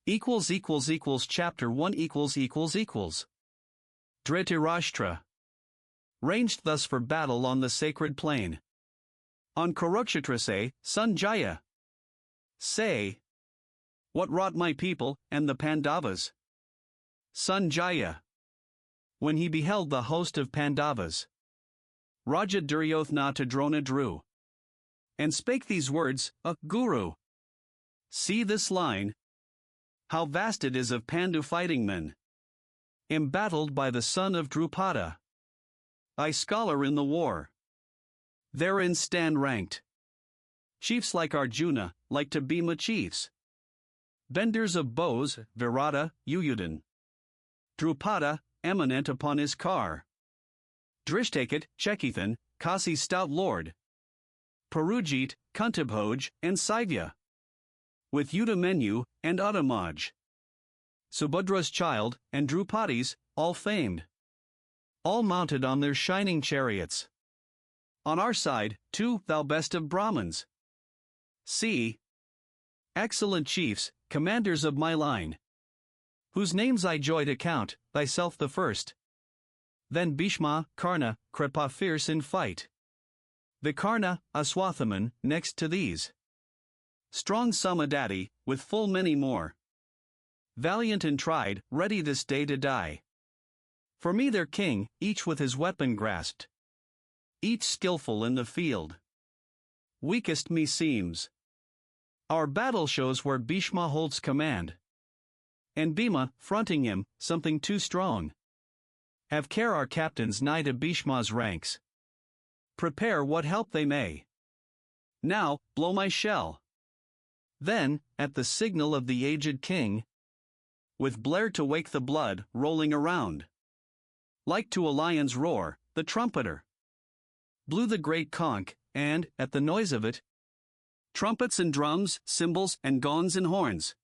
Chapter 1 Dhritarashtra ranged thus for battle on the sacred plain. On Kurukshetra say, Sanjaya. Say, what wrought my people and the Pandavas? Sanjaya. When he beheld the host of Pandavas, Raja Duryodhana to Drona drew, and spake these words, Guru. See this line, how vast it is of Pandu fighting men, embattled by the son of Drupada, I scholar in the war. Therein stand ranked chiefs like Arjuna, like to Bhima chiefs, benders of bows, Virata, Uyudhan, Drupada, eminent upon his car, Drishtaket, Chekithan, Kasi's stout lord, Parujit, Kuntibhoj, and Saivya, with Udamenu and Uddamaj, Subhadra's child, and Drupadi's, all famed, all mounted on their shining chariots. On our side, too, thou best of Brahmins. See, excellent chiefs, commanders of my line, whose names I joy to count, thyself the first. Then Bhishma, Karna, Kripa fierce in fight. Vikarna, Aswathaman, next to these. Strong Samadati, with full many more. Valiant and tried, ready this day to die. For me their king, each with his weapon grasped. Each skillful in the field. Weakest me seems. Our battle shows where Bhishma holds command. And Bhima, fronting him, something too strong. Have care our captains nigh to Bhishma's ranks. Prepare what help they may. Now, blow my shell. Then, at the signal of the aged king, with blare to wake the blood rolling around, like to a lion's roar, the trumpeter blew the great conch, and, at the noise of it, trumpets and drums, cymbals and gongs and horns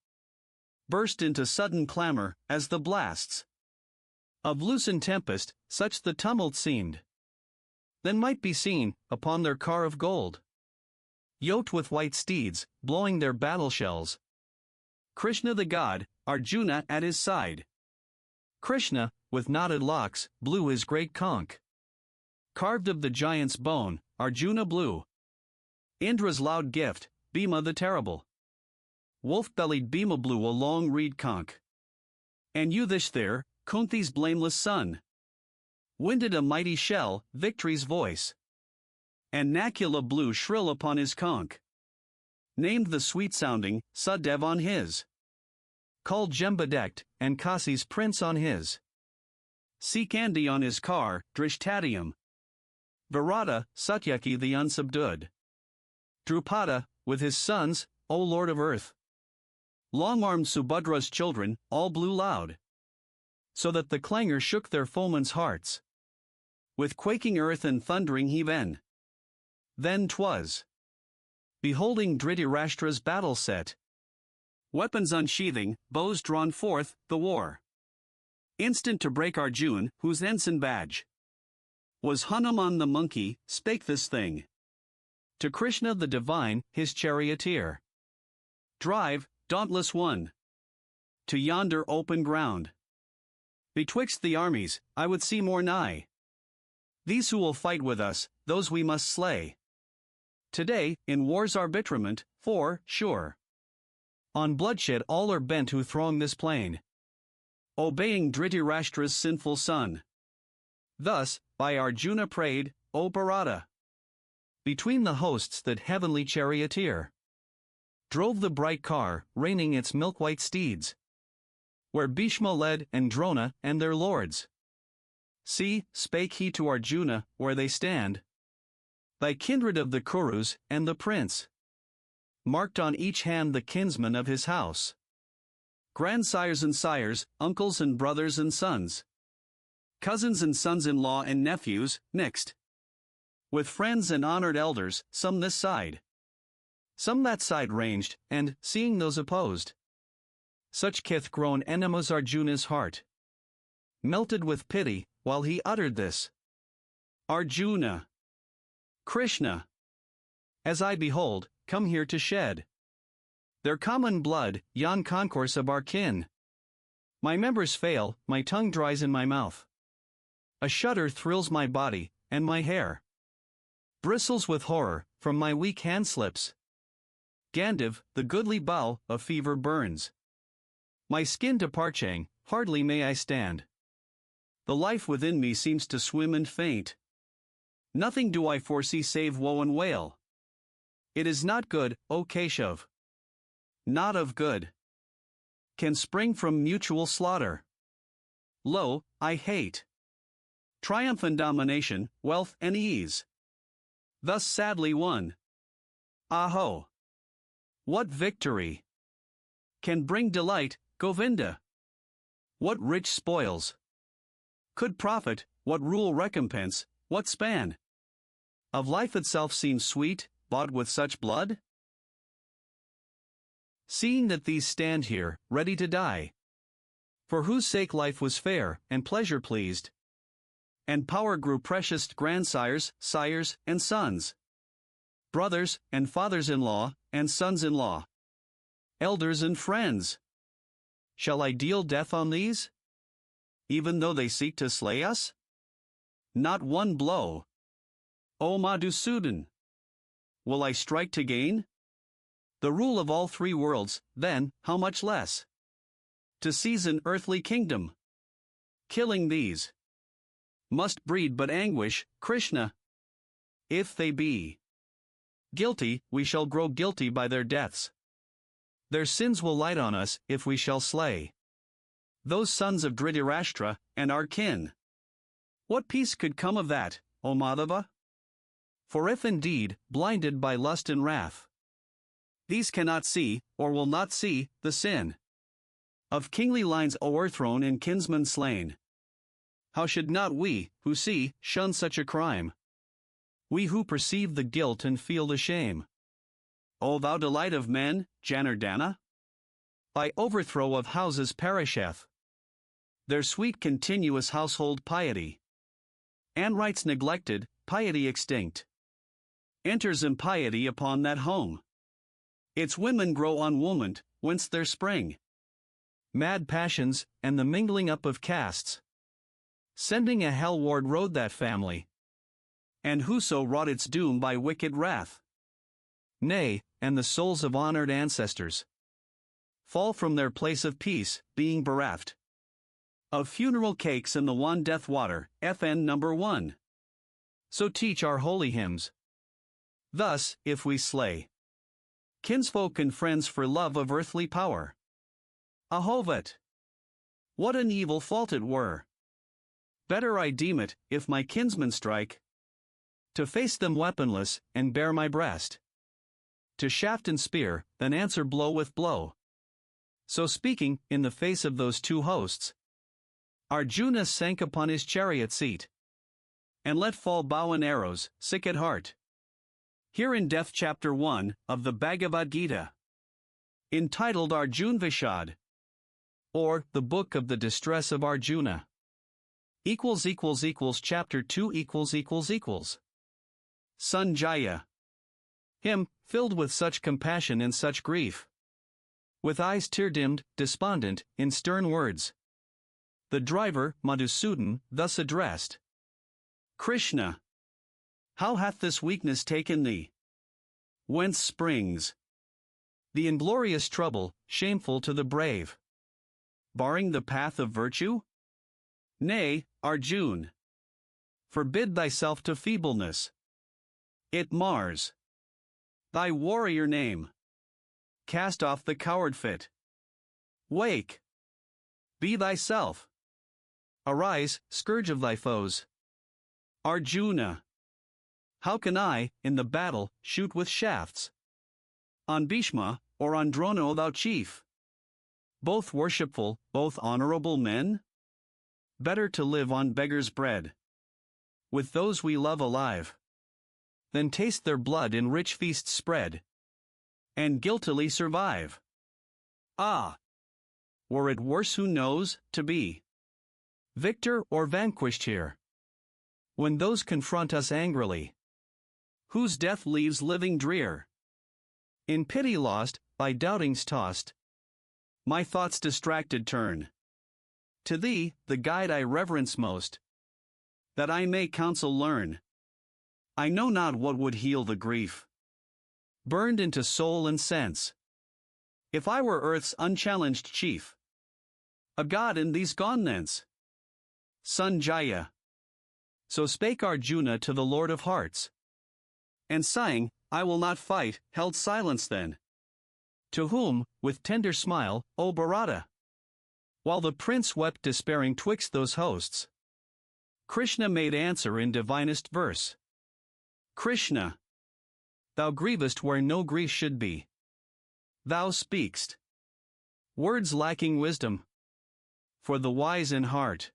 burst into sudden clamor, as the blasts of loosened tempest, such the tumult seemed. Then might be seen, upon their car of gold, yoked with white steeds, blowing their battle shells, Krishna the god, Arjuna at his side. Krishna, with knotted locks, blew his great conch. Carved of the giant's bone, Arjuna blew. Indra's loud gift, Bhima the terrible. Wolf-bellied Bhima blew a long reed conch. And Yudhishthir, Kunti's blameless son, winded a mighty shell, victory's voice. And Nakula blew shrill upon his conch. Named the sweet-sounding, Sadev on his. Called Jembadekt, and Kasi's prince on his. Sikandi on his car, Drishtadium. Virata, Satyaki the unsubdued. Drupada, with his sons, O Lord of earth. Long-armed Subhadra's children, all blew loud, so that the clangor shook their foemen's hearts. With quaking earth and thundering heave-en. Then 'twas, beholding Dhritarashtra's battle set, weapons unsheathing, bows drawn forth, the war. Instant to break Arjuna, whose ensign badge was Hanuman the monkey, spake this thing to Krishna the divine, his charioteer. Drive, dauntless one, to yonder open ground. Betwixt the armies, I would see more nigh. These who will fight with us, those we must slay. Today, in war's arbitrament, for, sure, on bloodshed all are bent who throng this plain, obeying Dhritarashtra's sinful son. Thus, by Arjuna prayed, O Bharata. Between the hosts that heavenly charioteer drove the bright car, reining its milk-white steeds, where Bhishma led and Drona and their lords. See, spake he to Arjuna, where they stand, thy kindred of the Kurus, and the prince, marked on each hand the kinsmen of his house, grandsires and sires, uncles and brothers and sons, cousins and sons-in-law and nephews, mixed, with friends and honored elders, some this side, some that side ranged, and, seeing those opposed, such kith grown enemies Arjuna's heart melted with pity, while he uttered this. Arjuna, Krishna, as I behold, come here to shed Their common blood, yon concourse of our kin. My members fail, my tongue dries in my mouth. A shudder thrills my body, and my hair bristles with horror, from my weak hand slips. Gandiv, the goodly bough, of fever burns. My skin to parching, hardly may I stand. The life within me seems to swim and faint. Nothing do I foresee save woe and wail. It is not good, O Keshav. Not of good. Can spring from mutual slaughter. Lo, I hate triumph and domination, wealth and ease. Thus sadly won. Aho! What victory can bring delight, Govinda? What rich spoils could profit, what rule recompense, what span of life itself seems sweet, bought with such blood? Seeing that these stand here, ready to die, for whose sake life was fair, and pleasure pleased, and power grew precious, grandsires, sires, and sons, brothers, and fathers-in-law, and sons-in-law, elders and friends. Shall I deal death on these, even though they seek to slay us? Not one blow, O Madhusudan, will I strike to gain the rule of all three worlds. Then, how much less to seize an earthly kingdom? Killing these must breed but anguish, Krishna. If they be guilty, we shall grow guilty by their deaths. Their sins will light on us, if we shall slay those sons of Dhritarashtra, and our kin. What peace could come of that, O Madhava? For if indeed, blinded by lust and wrath, these cannot see, or will not see, the sin of kingly lines o'erthrown and kinsmen slain, how should not we, who see, shun such a crime? We who perceive the guilt and feel the shame. O thou delight of men, Janardana! By overthrow of houses perisheth their sweet continuous household piety. And rites neglected, piety extinct. Enters impiety upon that home. Its women grow unwomaned, whence their spring mad passions, and the mingling up of castes. Sending a hellward road that family. And whoso wrought its doom by wicked wrath. Nay, and the souls of honored ancestors fall from their place of peace, being bereft of funeral cakes and the one death water, FN number 1. So teach our holy hymns. Thus, if we slay kinsfolk and friends for love of earthly power, Ahovat! What an evil fault it were! Better I deem it, if my kinsmen strike, to face them weaponless, and bare my breast to shaft and spear, than answer blow with blow. So speaking, in the face of those two hosts, Arjuna sank upon his chariot seat, and let fall bow and arrows, sick at heart. Here in Death Chapter 1 of the Bhagavad Gita, entitled Arjuna Vishad, or the Book of the Distress of Arjuna. Chapter 2 Sanjaya. Him, filled with such compassion and such grief, with eyes tear-dimmed, despondent, in stern words, the driver, Madhusudan, thus addressed: Krishna, how hath this weakness taken thee? Whence springs the inglorious trouble, shameful to the brave, barring the path of virtue? Nay, Arjuna, forbid thyself to feebleness. It mars thy warrior name. Cast off the coward fit. Wake. Be thyself. Arise, scourge of thy foes. Arjuna, how can I, in the battle, shoot with shafts on Bhishma, or on Drona, O thou chief? Both worshipful, both honorable men? Better to live on beggar's bread, with those we love alive, than taste their blood in rich feasts spread, and guiltily survive. Ah! Were it worse, who knows, to be victor or vanquished here, when those confront us angrily, whose death leaves living drear, in pity lost, by doubtings tossed, my thoughts distracted turn to thee, the guide I reverence most, that I may counsel learn. I know not what would heal the grief burned into soul and sense, if I were earth's unchallenged chief, a god in these gone thence. Sanjaya. So spake Arjuna to the Lord of Hearts, and sighing, I will not fight, held silence then. To whom, with tender smile, O Bharata, while the prince wept despairing twixt those hosts, Krishna made answer in divinest verse. Krishna, thou grievest where no grief should be. Thou speakst words lacking wisdom. For the wise in heart,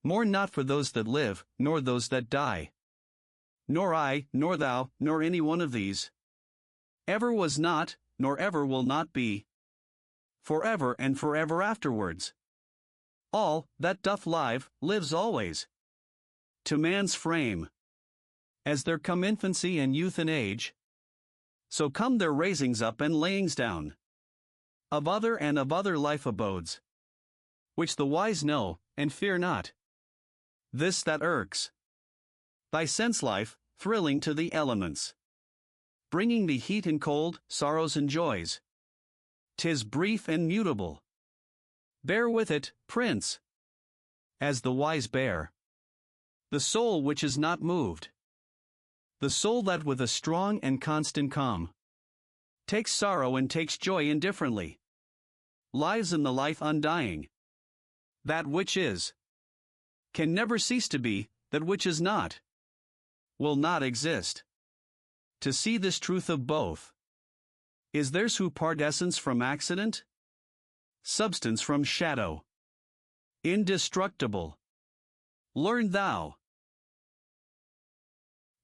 mourn not for those that live, nor those that die. Nor I, nor thou, nor any one of these, ever was not, nor ever will not be, forever and forever afterwards. All that doth live, lives always. To man's frame, as there come infancy and youth and age, so come their raisings up and layings down of other life abodes, which the wise know, and fear not. This that irks thy sense life, thrilling to the elements, bringing thee heat and cold, sorrows and joys. 'Tis brief and mutable. Bear with it, prince, as the wise bear. The soul which is not moved, the soul that with a strong and constant calm takes sorrow and takes joy indifferently, lives in the life undying. That which is can never cease to be, that which is not will not exist. To see this truth of both, is theirs who part essence from accident, substance from shadow, indestructible. Learn thou.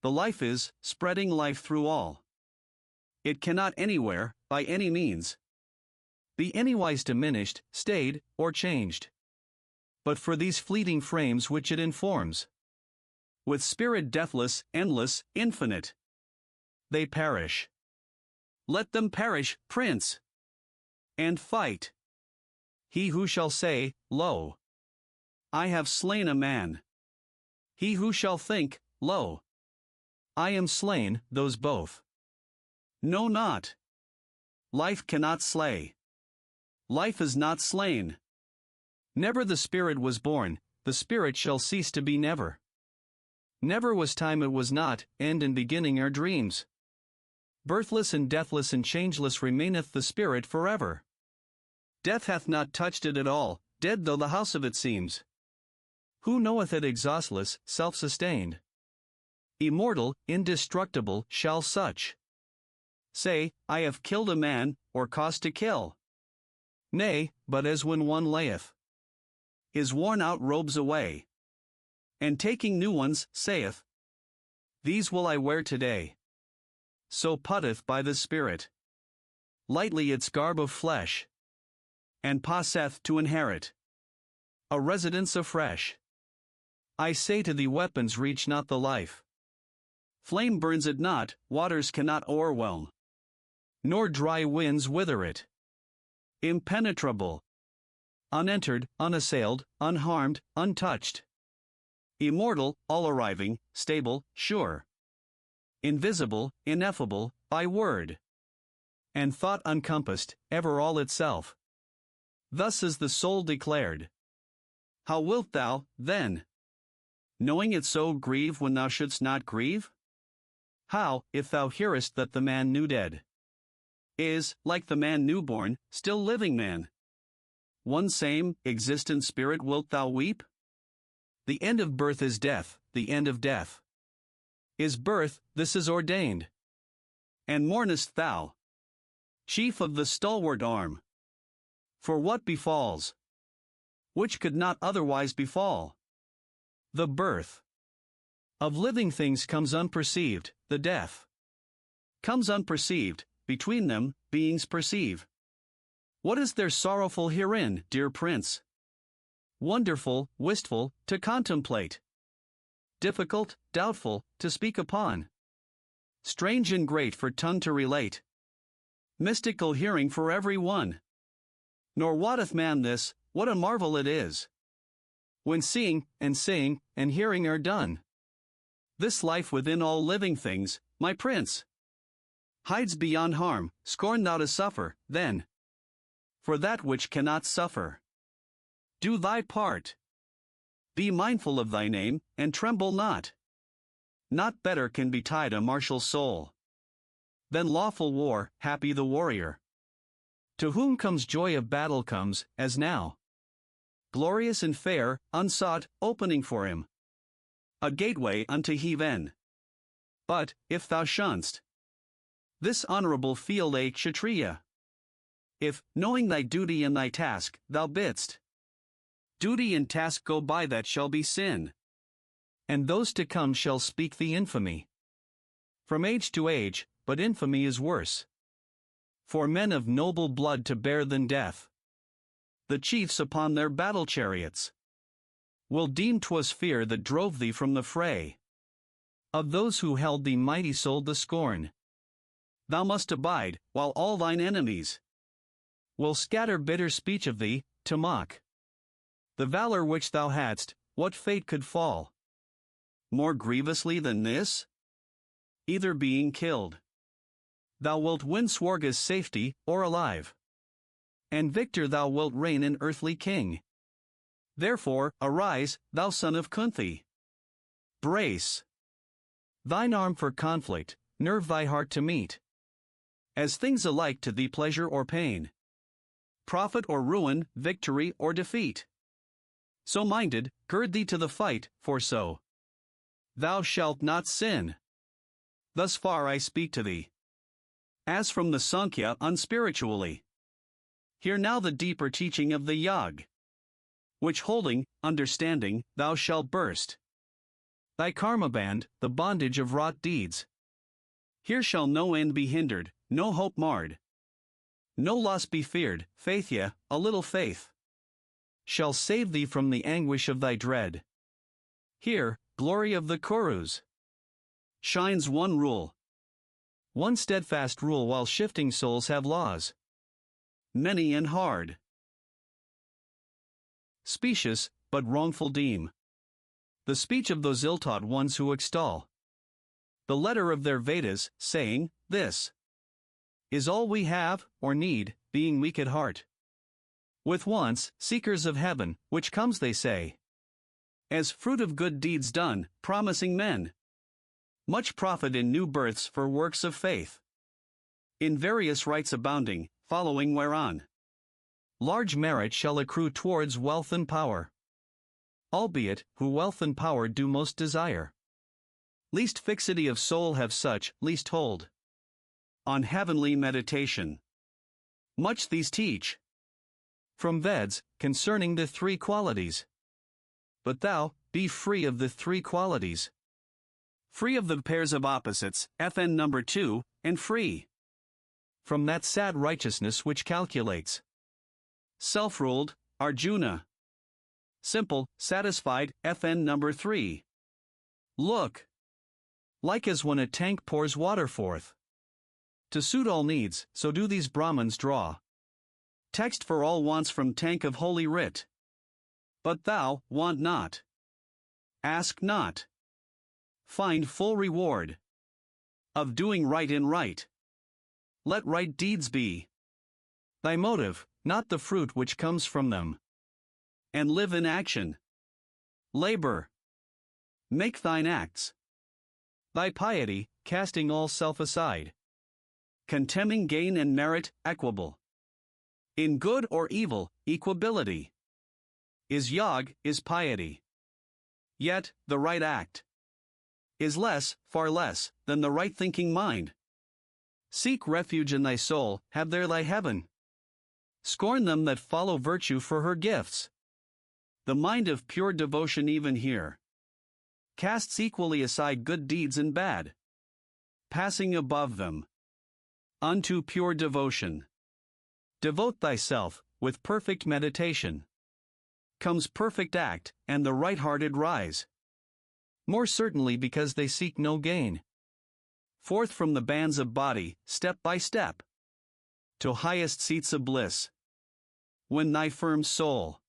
The life is, spreading life through all. It cannot anywhere, by any means, be anywise diminished, stayed, or changed. But for these fleeting frames which it informs, with spirit deathless, endless, infinite, they perish. Let them perish, prince, and fight. He who shall say, Lo, I have slain a man. He who shall think, Lo, I am slain, those both. Know not. Life cannot slay. Life is not slain. Never the spirit was born, the spirit shall cease to be never. Never was time it was not, end and beginning are dreams. Birthless and deathless and changeless remaineth the spirit forever. Death hath not touched it at all, dead though the house of it seems. Who knoweth it exhaustless, self-sustained? Immortal, indestructible, shall such say, I have killed a man, or caused to kill. Nay, but as when one layeth his worn-out robes away, and taking new ones, saith, These will I wear today. So putteth by the Spirit lightly its garb of flesh, and passeth to inherit a residence afresh. I say to thee, weapons reach not the life. Flame burns it not, waters cannot o'erwhelm, nor dry winds wither it. Impenetrable, unentered, unassailed, unharmed, untouched. Immortal, all-arriving, stable, sure. Invisible, ineffable, by word and thought uncompassed, ever all itself. Thus is the soul declared. How wilt thou, then, knowing it so, grieve when thou shouldst not grieve? How, if thou hearest that the man new dead is, like the man newborn, still living man? One same, existent spirit, wilt thou weep? The end of birth is death, the end of death is birth, this is ordained. And mournest thou, chief of the stalwart arm, for what befalls, which could not otherwise befall? The birth of living things comes unperceived, the death comes unperceived, between them, beings perceive. What is there sorrowful herein, dear prince? Wonderful, wistful, to contemplate. Difficult, doubtful, to speak upon. Strange and great for tongue to relate. mystical hearing for every one. Nor wotteth man this, what a marvel it is, when seeing, and saying, and hearing are done. This life within all living things, my prince, hides beyond harm. Scorn thou to suffer, then, for that which cannot suffer. Do thy part. Be mindful of thy name, and tremble not. Not better can betide a martial soul than lawful war. Happy the warrior, to whom comes joy of battle, comes, as now, glorious and fair, unsought, opening for him a gateway unto heaven. But, if thou shunst this honorable field, a Kshatriya, if, knowing thy duty and thy task, thou bidst duty and task go by, that shall be sin, and those to come shall speak thee infamy. From age to age, but infamy is worse for men of noble blood to bear than death. The chiefs upon their battle chariots will deem 'twas fear that drove thee from the fray. Of those who held thee mighty soul to scorn, thou must abide, while all thine enemies will scatter bitter speech of thee, to mock the valor which thou hadst. What fate could fall more grievously than this? Either being killed, thou wilt win Swarga's safety, or alive and victor thou wilt reign an earthly king. Therefore, arise, thou son of Kunti. Brace thine arm for conflict, nerve thy heart to meet, as things alike to thee, pleasure or pain, profit or ruin, victory or defeat. So minded, gird thee to the fight, for so thou shalt not sin. Thus far I speak to thee, as from the Sankhya unspiritually. Hear now the deeper teaching of the Yag, which holding, understanding, thou shalt burst thy karma band, the bondage of wrought deeds. Here shall no end be hindered, no hope marred, no loss be feared. Faith, yea, a little faith, shall save thee from the anguish of thy dread. Here, glory of the Kurus, shines one rule, one steadfast rule, while shifting souls have laws many and hard, specious, but wrongful deem the speech of those ill-taught ones who extol the letter of their Vedas, saying, this is all we have, or need, being weak at heart, with wants, seekers of heaven, which comes, they say, as fruit of good deeds done, promising men much profit in new births for works of faith, in various rites abounding, following whereon large merit shall accrue towards wealth and power. Albeit, who wealth and power do most desire, least fixity of soul have, such least hold on heavenly meditation. Much these teach from Veds, concerning the three qualities. But thou, be free of the three qualities, free of the pairs of opposites, FN number 2, and free from that sad righteousness which calculates. Self-ruled, Arjuna. Simple, satisfied, FN number 3. Look, like as when a tank pours water forth to suit all needs, so do these Brahmins draw text for all wants from tank of holy writ. But thou, want not, ask not, find full reward of doing right in right. Let right deeds be thy motive, not the fruit which comes from them. And live in action. Labor. Make thine acts thy piety, casting all self aside, contemning gain and merit, equable in good or evil, equability is yog, is piety. Yet, the right act is less, far less, than the right thinking mind. Seek refuge in thy soul, have there thy heaven. Scorn them that follow virtue for her gifts. The mind of pure devotion even here casts equally aside good deeds and bad, passing above them unto pure devotion. Devote thyself, with perfect meditation comes perfect act, and the right-hearted rise. More certainly because they seek no gain. Forth from the bands of body, step by step, to highest seats of bliss. When thy firm soul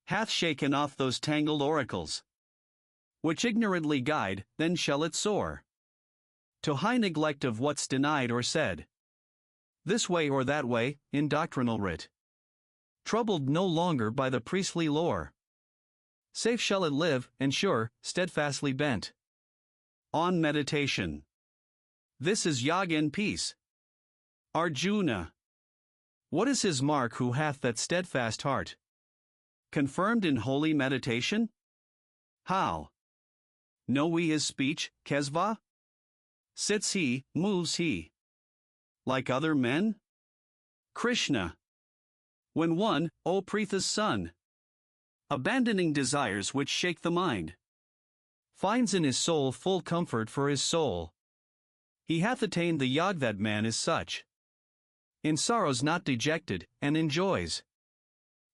hath shaken off those tangled oracles, which ignorantly guide, then shall it soar to high neglect of what's denied or said, this way or that way, in doctrinal writ, troubled no longer by the priestly lore. Safe shall it live, and sure, steadfastly bent on meditation. This is yoga in peace. Arjuna. What is his mark who hath that steadfast heart, confirmed in holy meditation? How know we his speech, Kesva? Sits he, moves he, like other men? Krishna. When one, O Pritha's son, abandoning desires which shake the mind, finds in his soul full comfort for his soul, he hath attained the yog. That man is such, in sorrows not dejected, and in joys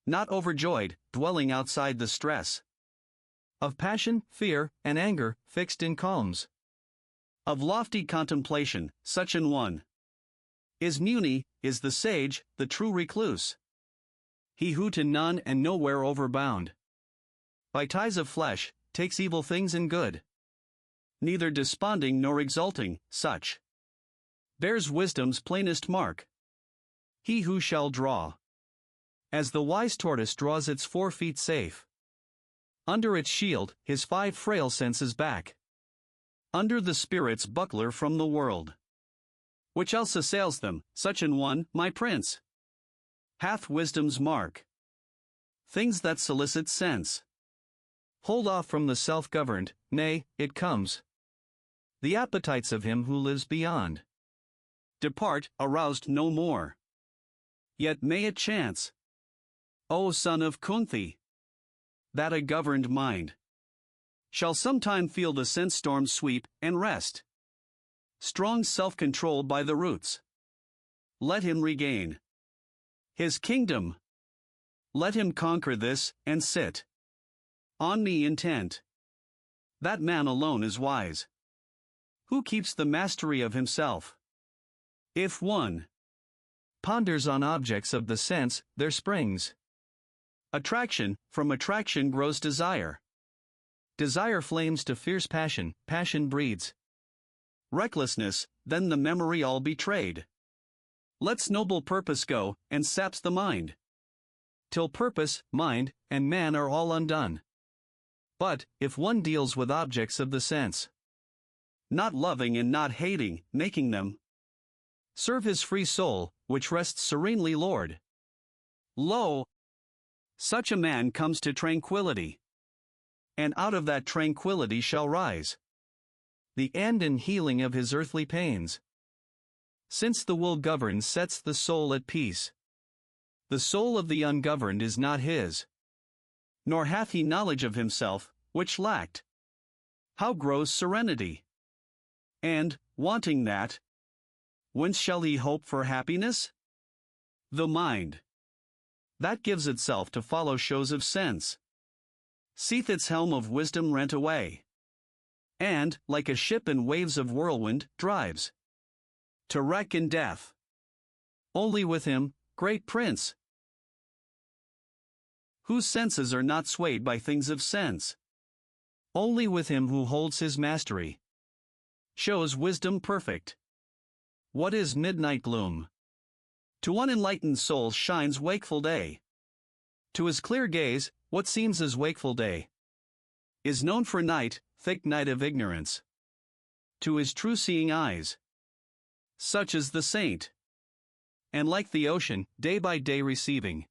not overjoyed, dwelling outside the stress of passion, fear, and anger, fixed in calms of lofty contemplation. Such an one is Muni, is the sage, the true recluse, he who to none and nowhere overbound by ties of flesh, takes evil things and good, neither desponding nor exulting. Such bears wisdom's plainest mark. He who shall draw, as the wise tortoise draws its 4 feet safe, under its shield, his 5 frail senses back, under the spirit's buckler from the world, which else assails them, such an one, my prince, hath wisdom's mark. Things that solicit sense hold off from the self-governed, nay, it comes. The appetites of him who lives beyond depart, aroused no more. Yet may it chance, O son of Kunti, that a governed mind shall sometime feel the sense storm sweep, and rest strong self-control by the roots. Let him regain his kingdom. Let him conquer this, and sit on me intent. That man alone is wise, who keeps the mastery of himself. If one ponders on objects of the sense, there springs attraction, from attraction grows desire. Desire flames to fierce passion, passion breeds recklessness, then the memory all betrayed lets noble purpose go, and saps the mind, till purpose, mind, and man are all undone. But, if one deals with objects of the sense, not loving and not hating, making them serve his free soul, which rests serenely Lord, lo, such a man comes to tranquility, and out of that tranquility shall rise the end and healing of his earthly pains. Since the will governed sets the soul at peace, the soul of the ungoverned is not his, nor hath he knowledge of himself, which lacked. How grows serenity? And, wanting that, whence shall he hope for happiness? The mind that gives itself to follow shows of sense seeth its helm of wisdom rent away, and, like a ship in waves of whirlwind, drives to wreck and death. Only with him, great prince, whose senses are not swayed by things of sense, only with him who holds his mastery, shows wisdom perfect. What is midnight gloom? To unenlightened soul shines wakeful day. To his clear gaze, what seems as wakeful day is known for night, thick night of ignorance. To his true-seeing eyes, such is the saint, and like the ocean, day by day receiving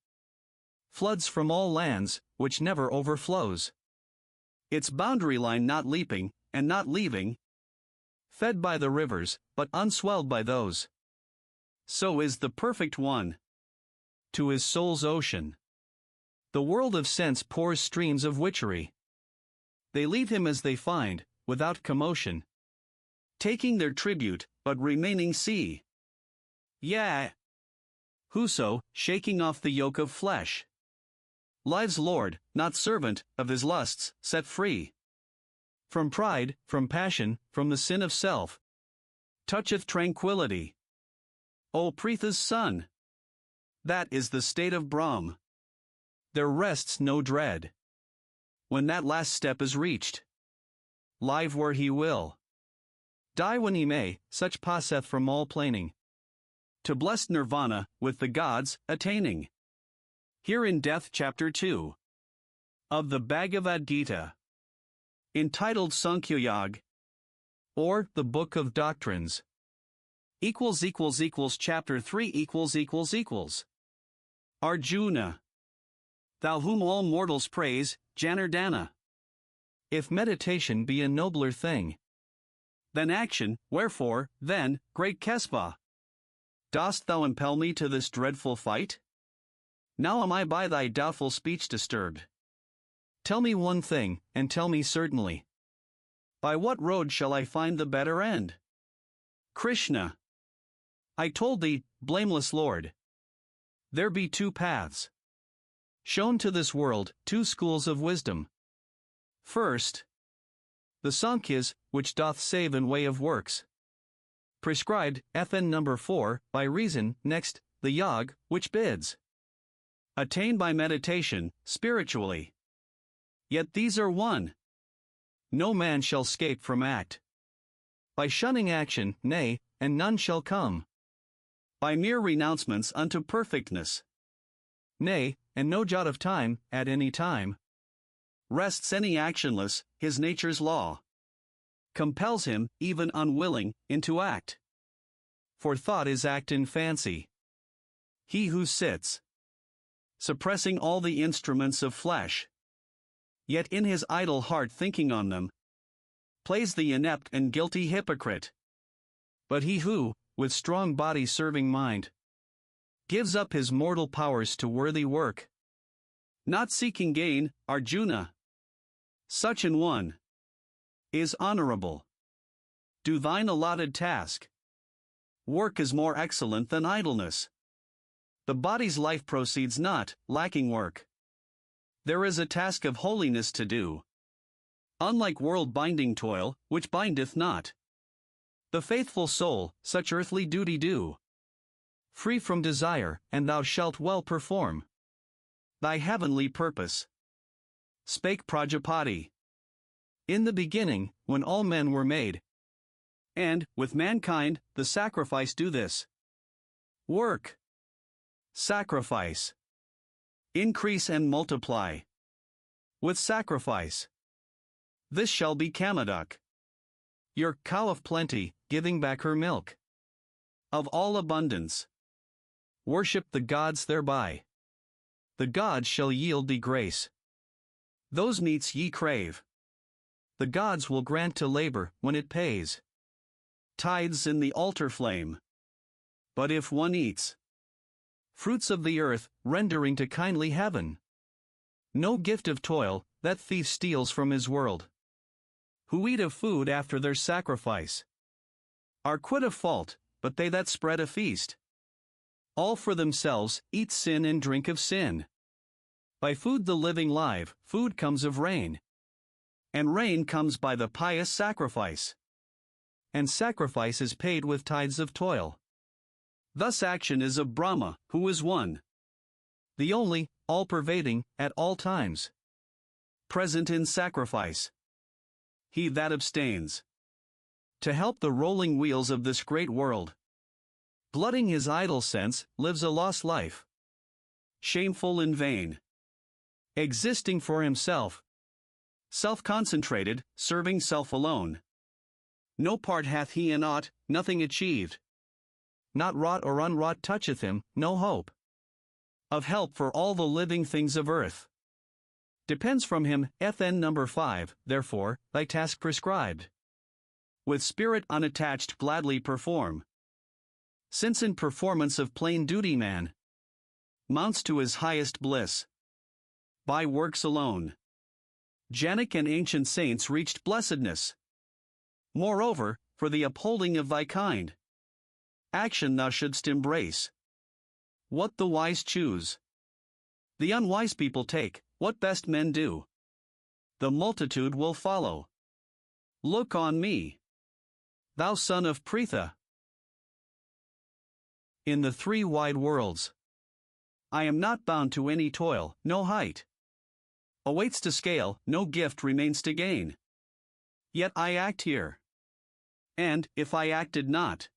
floods from all lands, which never overflows, its boundary line not leaping, and not leaving, fed by the rivers, but unswelled by those. So is the perfect one. To his soul's ocean, the world of sense pours streams of witchery. They leave him as they find, without commotion, taking their tribute, but remaining sea. Yea, whoso, shaking off the yoke of flesh, lives lord, not servant, of his lusts, set free from pride, from passion, from the sin of self, toucheth tranquility. O Pritha's son! That is the state of Brahm. There rests no dread. When that last step is reached, live where he will, die when he may, such passeth from all plaining, to blessed nirvana, with the gods, attaining. Here in Death Chapter 2 of the Bhagavad Gita, entitled Sankhya Yoga, or the Book of Doctrines, Chapter 3 Arjuna, thou whom all mortals praise, Janardana. If meditation be a nobler thing than action, wherefore, then, great Kesava, dost thou impel me to this dreadful fight? Now am I by thy doubtful speech disturbed. Tell me one thing, and tell me certainly. By what road shall I find the better end? Krishna. I told thee, blameless Lord, there be two paths shown to this world, two schools of wisdom. First, the Sankhya's, which doth save in way of works, prescribed, FN number 4, by reason. Next, the Yoga, which bids attain by meditation, spiritually. Yet these are one. No man shall scape from act by shunning action, nay, and none shall come by mere renouncements unto perfectness. Nay, and no jot of time, at any time, rests any actionless, his nature's law compels him, even unwilling, into act. For thought is act in fancy. He who sits, suppressing all the instruments of flesh, yet in his idle heart thinking on them, plays the inept and guilty hypocrite. But he who, with strong body serving mind, gives up his mortal powers to worthy work, not seeking gain, Arjuna, such an one is honorable. Do thine allotted task. Work is more excellent than idleness. The body's life proceeds not, lacking work. There is a task of holiness to do, unlike world-binding toil, which bindeth not. The faithful soul, such earthly duty do, free from desire, and thou shalt well perform thy heavenly purpose. Spake Prajapati. In the beginning, when all men were made, and, with mankind, the sacrifice do this. Work. Sacrifice. Increase and multiply. With sacrifice. This shall be Kamaduk, your cow of plenty, giving back her milk of all abundance. Worship the gods thereby. The gods shall yield thee grace. Those meats ye crave, the gods will grant to labor when it pays tithes in the altar flame. But if one eats fruits of the earth, rendering to kindly heaven no gift of toil, that thief steals from his world, who eat of food after their sacrifice, are quit of fault, but they that spread a feast, all for themselves, eat sin and drink of sin. By food the living live, food comes of rain, and rain comes by the pious sacrifice, and sacrifice is paid with tithes of toil. Thus action is of Brahma, who is one, the only, all-pervading, at all times, present in sacrifice. He that abstains to help the rolling wheels of this great world, glutting his idle sense, lives a lost life, shameful and vain, existing for himself, self-concentrated, serving self alone. No part hath he in aught, nothing achieved. Not wrought or unwrought toucheth him, no hope of help for all the living things of earth. Depends from him, FN number 5, therefore, thy task prescribed. With spirit unattached gladly perform. Since in performance of plain duty man mounts to his highest bliss by works alone. Janak and ancient saints reached blessedness. Moreover, for the upholding of thy kind, action thou shouldst embrace. What the wise choose, the unwise people take. What best men do, the multitude will follow. Look on me, thou son of Pritha. In the three wide worlds, I am not bound to any toil, no height awaits to scale, no gift remains to gain. Yet I act here. And, if I acted not,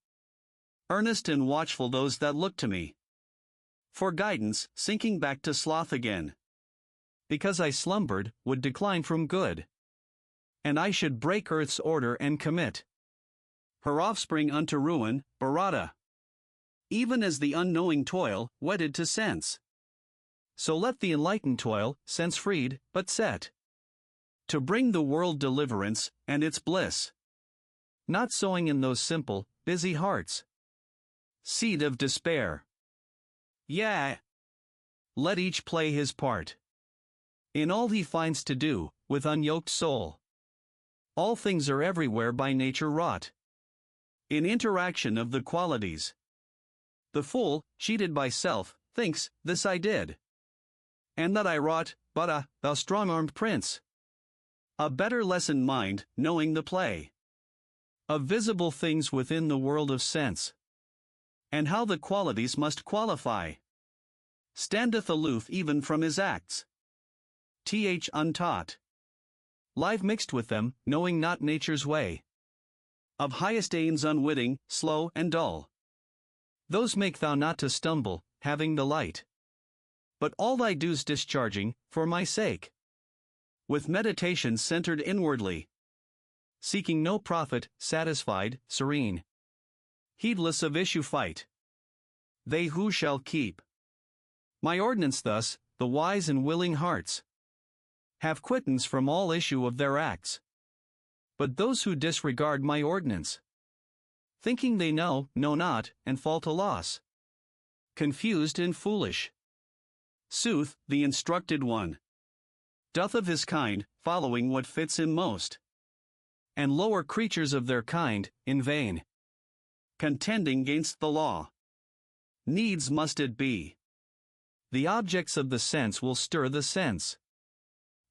earnest and watchful those that look to me for guidance, sinking back to sloth again. Because I slumbered, would decline from good. And I should break earth's order and commit her offspring unto ruin, Bharata. Even as the unknowing toil, wedded to sense. So let the enlightened toil, sense-freed, but set to bring the world deliverance, and its bliss. Not sowing in those simple, busy hearts seed of despair. Yea. Let each play his part in all he finds to do, with unyoked soul. All things are everywhere by nature wrought in interaction of the qualities. The fool, cheated by self, thinks, this I did, and that I wrought, but thou strong-armed prince. A better lessened mind, knowing the play of visible things within the world of sense, and how the qualities must qualify, standeth aloof even from his acts. Untaught, live mixed with them, knowing not nature's way, of highest aims unwitting, slow and dull. Those make thou not to stumble, having the light, but all thy dues discharging, for my sake, with meditation centered inwardly, seeking no profit, satisfied, serene, heedless of issue fight. They who shall keep my ordinance thus, the wise and willing hearts, have quittance from all issue of their acts. But those who disregard my ordinance, thinking they know not, and fall to loss, confused and foolish. Sooth, the instructed one doth of his kind, following what fits him most, and lower creatures of their kind, in vain contending gainst the law. Needs must it be. The objects of the sense will stir the sense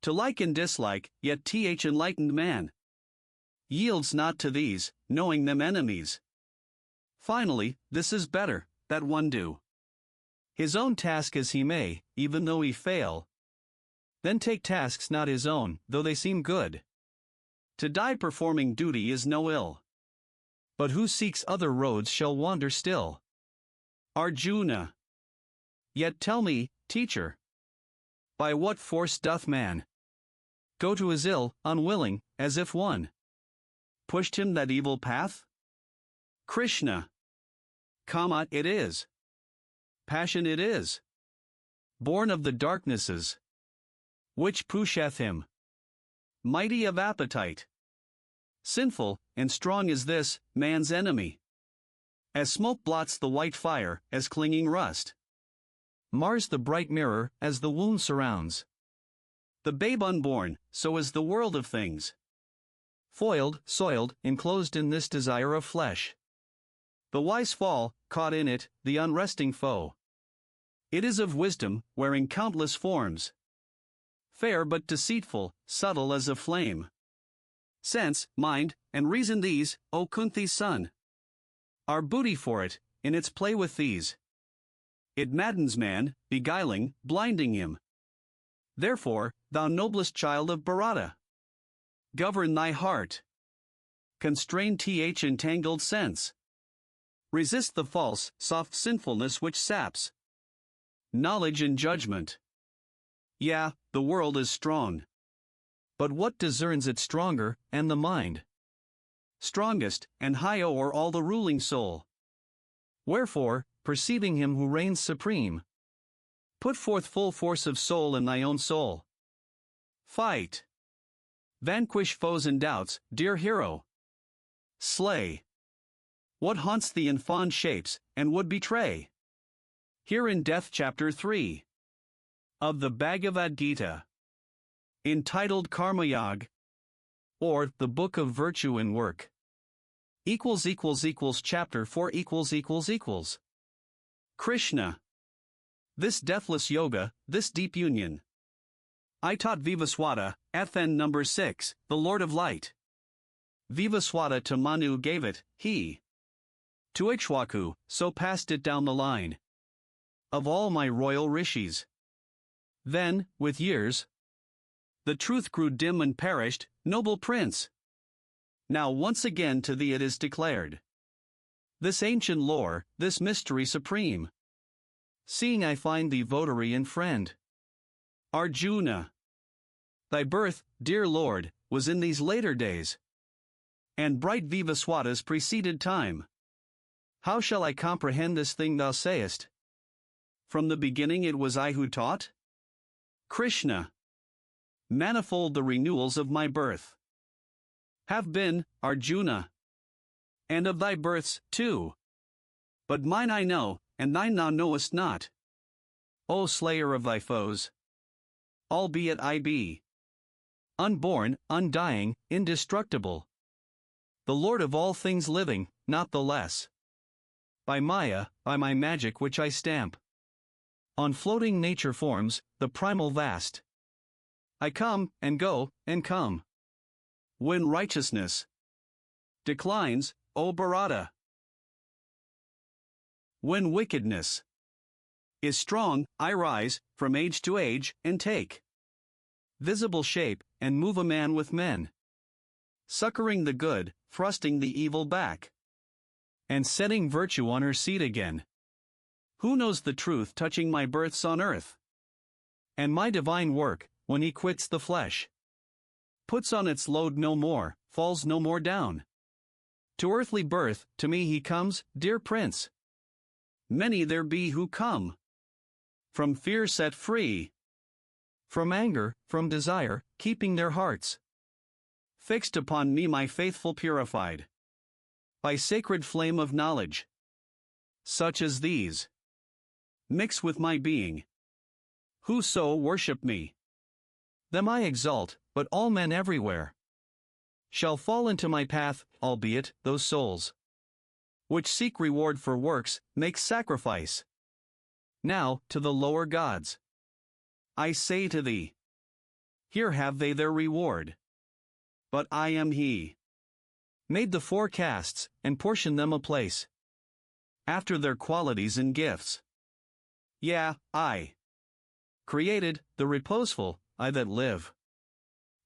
to like and dislike, yet enlightened man yields not to these, knowing them enemies. Finally, this is better, that one do his own task as he may, even though he fail, then take tasks not his own, though they seem good. To die performing duty is no ill, but who seeks other roads shall wander still. Arjuna. Yet tell me, teacher, by what force doth man go to his ill, unwilling, as if one pushed him that evil path? Krishna. It is. Passion it is. Born of the darknesses, which pusheth him. Mighty of appetite. Sinful, and strong is this, man's enemy. As smoke blots the white fire, as clinging rust mars the bright mirror, as the wound surrounds the babe unborn, so is the world of things. Foiled, soiled, enclosed in this desire of flesh. The wise fall, caught in it, the unresting foe. It is of wisdom, wearing countless forms. Fair but deceitful, subtle as a flame. Sense, mind, and reason these, O Kunti's son, are booty for it, in its play with these. It maddens man, beguiling, blinding him. Therefore, thou noblest child of Bharata, govern thy heart. Constrain entangled sense. Resist the false, soft sinfulness which saps knowledge and judgment. Yeah, the world is strong. But what discerns it stronger, and the mind strongest, and high o'er all the ruling soul? Wherefore, perceiving him who reigns supreme, put forth full force of soul in thy own soul. Fight. Vanquish foes and doubts, dear hero. Slay what haunts thee in fond shapes, and would betray. Here in Death Chapter 3 of the Bhagavad Gita, entitled Karma Yoga, or the Book of Virtue and Work. Chapter 4 Krishna. This deathless yoga, this deep union, I taught Vivaswata, Athen number 6, the Lord of Light. Vivaswata to Manu gave it, he To Ikshwaku, so passed it down the line. Of all my royal rishis. Then, with years, the truth grew dim and perished, noble prince. Now once again to thee it is declared. This ancient lore, this mystery supreme. Seeing I find thee votary and friend. Arjuna. Thy birth, dear Lord, was in these later days. And bright Vivaswata's preceded time. How shall I comprehend this thing thou sayest? From the beginning it was I who taught? Krishna. Manifold the renewals of my birth. Have been, Arjuna. And of thy births, too. But mine I know, and thine thou knowest not. O slayer of thy foes. Albeit I be unborn, undying, indestructible. The Lord of all things living, not the less. By Maya, by my magic which I stamp on floating nature forms, the primal vast. I come, and go, and come. When righteousness declines, O Bharata. When wickedness is strong, I rise, from age to age, and take visible shape, and move a man with men. Succoring the good, thrusting the evil back. And setting virtue on her seat again. Who knows the truth touching my births on earth? And my divine work, when he quits the flesh. Puts on its load no more, falls no more down. To earthly birth, to me he comes, dear prince. Many there be who come. From fear set free. From anger, from desire, keeping their hearts fixed upon me, my faithful purified. By sacred flame of knowledge. Such as these. Mix with my being. Whoso worship me. Them I exalt, but all men everywhere shall fall into my path, albeit those souls which seek reward for works, make sacrifice. Now, to the lower gods, I say to thee, here have they their reward. But I am he. Made the four castes, and portioned them a place. After their qualities and gifts. Yeah, I. Created, the reposeful, I that live.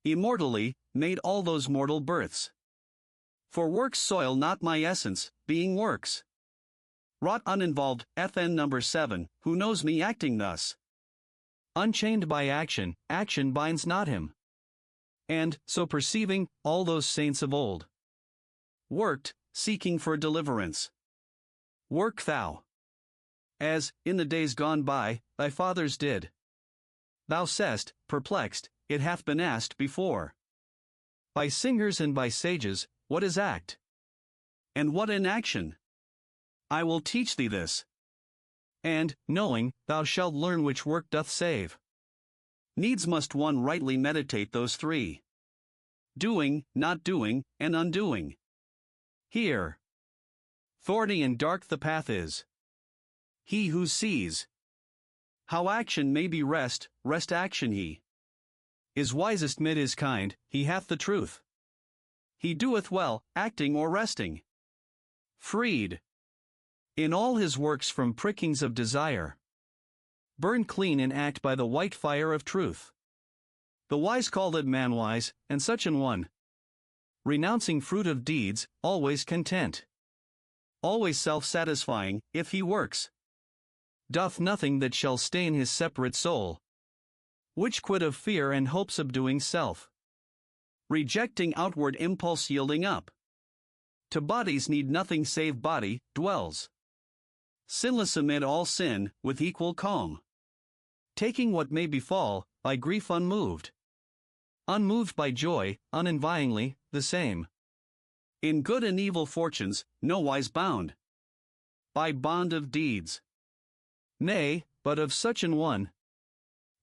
Immortally, made all those mortal births. For works soil not my essence, being works. Wrought uninvolved, FN number 7, who knows me acting thus? Unchained by action, action binds not him. And, so perceiving, all those saints of old worked, seeking for deliverance. Work thou. As, in the days gone by, thy fathers did. Thou sayest, perplexed, it hath been asked before. By singers and by sages, what is act? And what inaction? I will teach thee this. And, knowing, thou shalt learn which work doth save. Needs must one rightly meditate those three. Doing, not doing, and undoing. Here. Thorny and dark the path is. He who sees how action may be rest action he is wisest mid his kind, he hath the truth. He doeth well, acting or resting. Freed. In all his works from prickings of desire. Burn clean and act by the white fire of truth. The wise call it manwise, and such an one. Renouncing fruit of deeds, always content. Always self-satisfying, if he works. Doth nothing that shall stain his separate soul. Which quit of fear and hope subduing self. Rejecting outward impulse yielding up. To bodies need nothing save body, dwells. Sinless amid all sin, with equal calm. Taking what may befall, by grief unmoved. Unmoved by joy, unenvyingly, the same. In good and evil fortunes, nowise bound. By bond of deeds. Nay, but of such an one.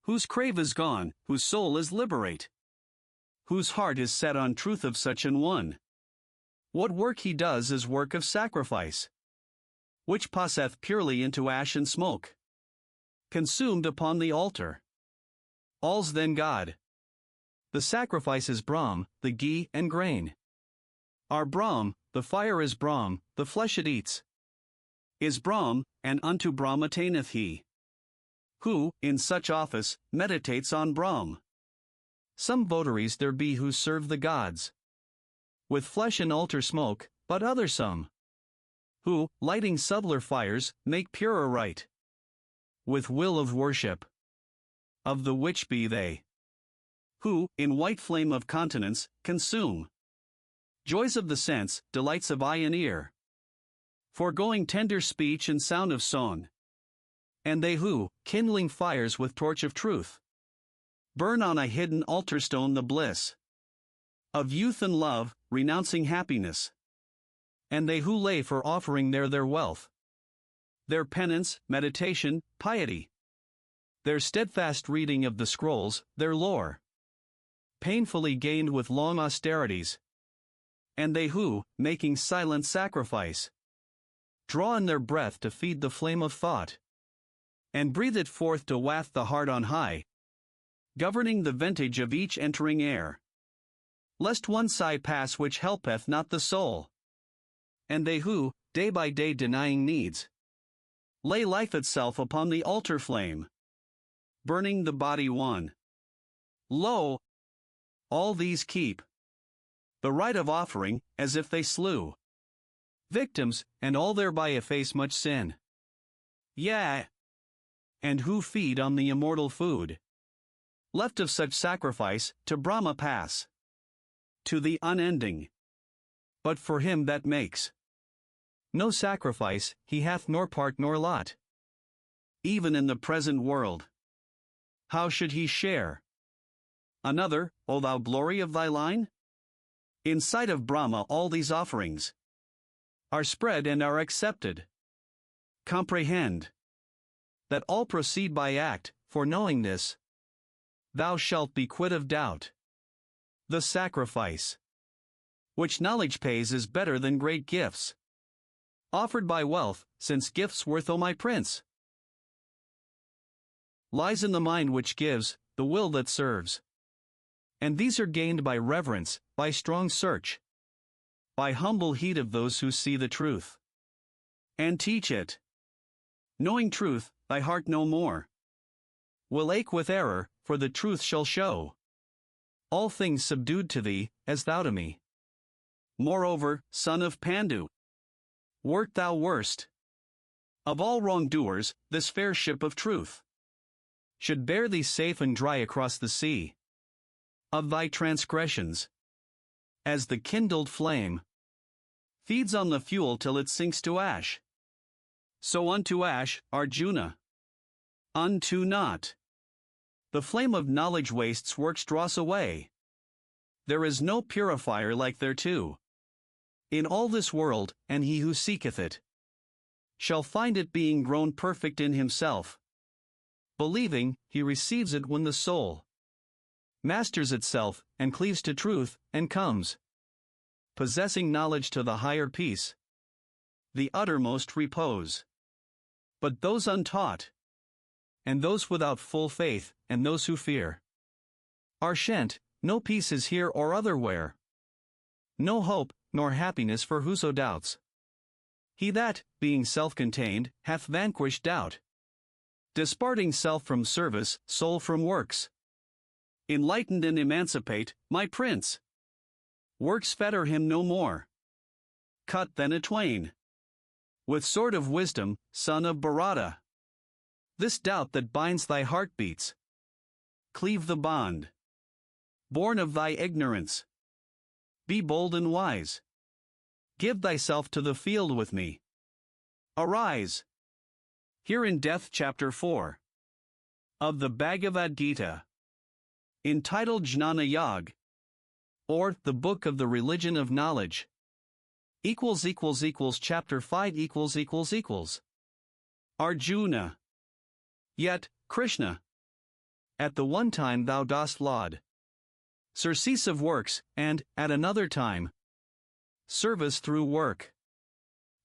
Whose crave is gone, whose soul is liberate. Whose heart is set on truth of such an one. What work he does is work of sacrifice. Which passeth purely into ash and smoke. Consumed upon the altar. All's then God. The sacrifice is Brahm, the ghee and grain. Our Brahm, the fire is Brahm, the flesh it eats. is Brahm, and unto Brahm attaineth he. Who, in such office, meditates on Brahm. Some votaries there be who serve the gods with flesh and altar smoke, but other some who, lighting subtler fires, make purer rite with will of worship. Of the which be they who, in white flame of continence, consume joys of the sense, delights of eye and ear, foregoing tender speech and sound of song. And they who, kindling fires with torch of truth, burn on a hidden altar stone the bliss of youth and love, renouncing happiness. And they who lay for offering there their wealth, their penance, meditation, piety, their steadfast reading of the scrolls, their lore, painfully gained with long austerities. And they who, making silent sacrifice, draw in their breath to feed the flame of thought, and breathe it forth to waft the heart on high, governing the vintage of each entering air, lest one sigh pass which helpeth not the soul. And they who, day by day denying needs, lay life itself upon the altar flame, burning the body one. Lo! All these keep the rite of offering, as if they slew victims, and all thereby efface much sin. Yea, and who feed on the immortal food left of such sacrifice, to Brahma pass, to the unending. But for him that makes no sacrifice, he hath nor part nor lot, even in the present world. How should he share another, O thou glory of thy line? In sight of Brahma all these offerings are spread and are accepted. Comprehend that all proceed by act, for knowing this, thou shalt be quit of doubt. The sacrifice which knowledge pays is better than great gifts offered by wealth, since gifts worth, O my prince, lies in the mind which gives, the will that serves. And these are gained by reverence, by strong search, by humble heed of those who see the truth and teach it. Knowing truth, thy heart no more will ache with error, for the truth shall show all things subdued to thee, as thou to me. Moreover, son of Pandu, wert thou worst of all wrongdoers, this fair ship of truth should bear thee safe and dry across the sea of thy transgressions, as the kindled flame feeds on the fuel till it sinks to ash. So unto ash, Arjuna, unto naught, the flame of knowledge wastes works dross away. There is no purifier like thereto in all this world, and he who seeketh it shall find it, being grown perfect in himself. Believing, he receives it when the soul masters itself, and cleaves to truth, and comes, possessing knowledge, to the higher peace, the uttermost repose. But those untaught, and those without full faith, and those who fear, are shent. No peace is here or otherwhere, no hope, nor happiness for whoso doubts. He that, being self-contained, hath vanquished doubt, disparting self from service, soul from works, enlightened and emancipate, my prince. Works fetter him no more. Cut then a twain with sword of wisdom, son of Bharata, this doubt that binds thy heartbeats. Cleave the bond born of thy ignorance. Be bold and wise. Give thyself to the field with me. Arise. Here in Death Chapter 4 of the Bhagavad Gita, entitled Jnana Yag, or the Book of the Religion of Knowledge, Chapter 5 Arjuna. Yet, Krishna, at the one time thou dost laud surcease of works, and, at another time, service through work.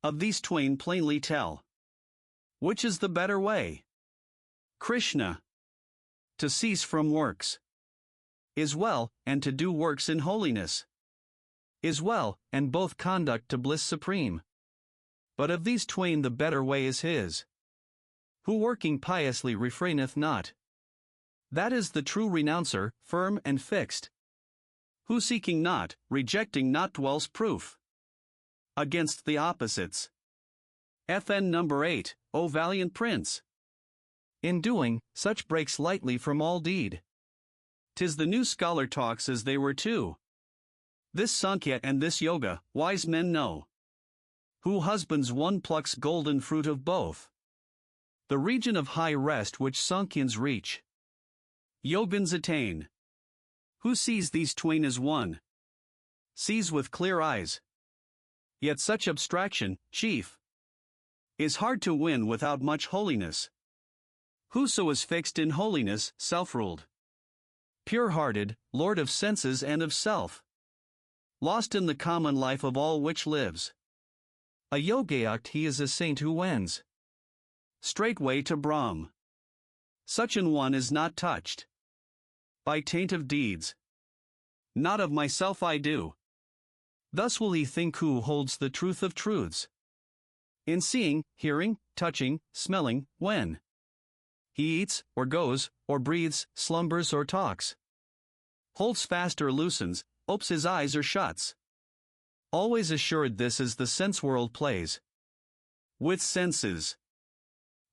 Of these twain plainly tell, which is the better way? Krishna, to cease from works is well, and to do works in holiness is well, and both conduct to bliss supreme. But of these twain the better way is his, who working piously refraineth not. That is the true renouncer, firm and fixed, who seeking not, rejecting not dwells proof against the opposites. FN number 8, O valiant prince! In doing, such breaks lightly from all deed. 'Tis the new scholar talks as they were two. This Sankhya and this Yoga, wise men know. Who husbands one plucks golden fruit of both. The region of high rest which Sankhyans reach, Yogans attain. Who sees these twain as one, sees with clear eyes. Yet such abstraction, chief, is hard to win without much holiness. Whoso is fixed in holiness, self-ruled, pure-hearted, lord of senses and of self, lost in the common life of all which lives. A yogayakt he is a saint who wends straightway to Brahm. Such an one is not touched by taint of deeds. Not of myself I do. Thus will he think who holds the truth of truths. In seeing, hearing, touching, smelling, when he eats, or goes, or breathes, slumbers or talks, holds fast or loosens, opes his eyes or shuts. Always assured this is the sense world plays with senses.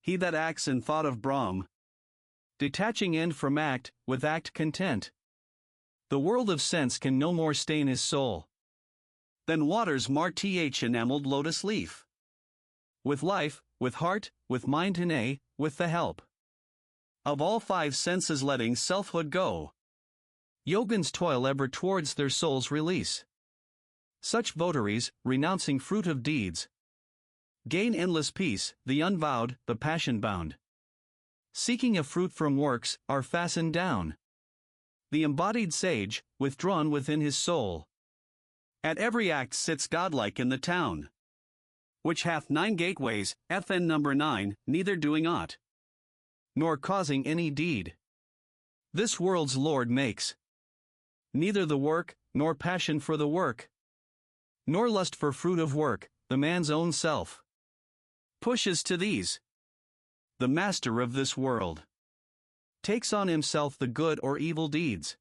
He that acts in thought of Brahm, detaching end from act, with act content. The world of sense can no more stain his soul than waters mar th enameled lotus leaf. With life, with heart, with mind nay, with the help of all five senses letting selfhood go, Yogans toil ever towards their soul's release. Such votaries, renouncing fruit of deeds, gain endless peace, the unvowed, the passion-bound, seeking a fruit from works, are fastened down. The embodied sage, withdrawn within his soul, at every act sits godlike in the town, which hath 9 gateways, FN number 9, neither doing aught, nor causing any deed. This world's Lord makes neither the work, nor passion for the work, nor lust for fruit of work, the man's own self pushes to these. The master of this world takes on himself the good or evil deeds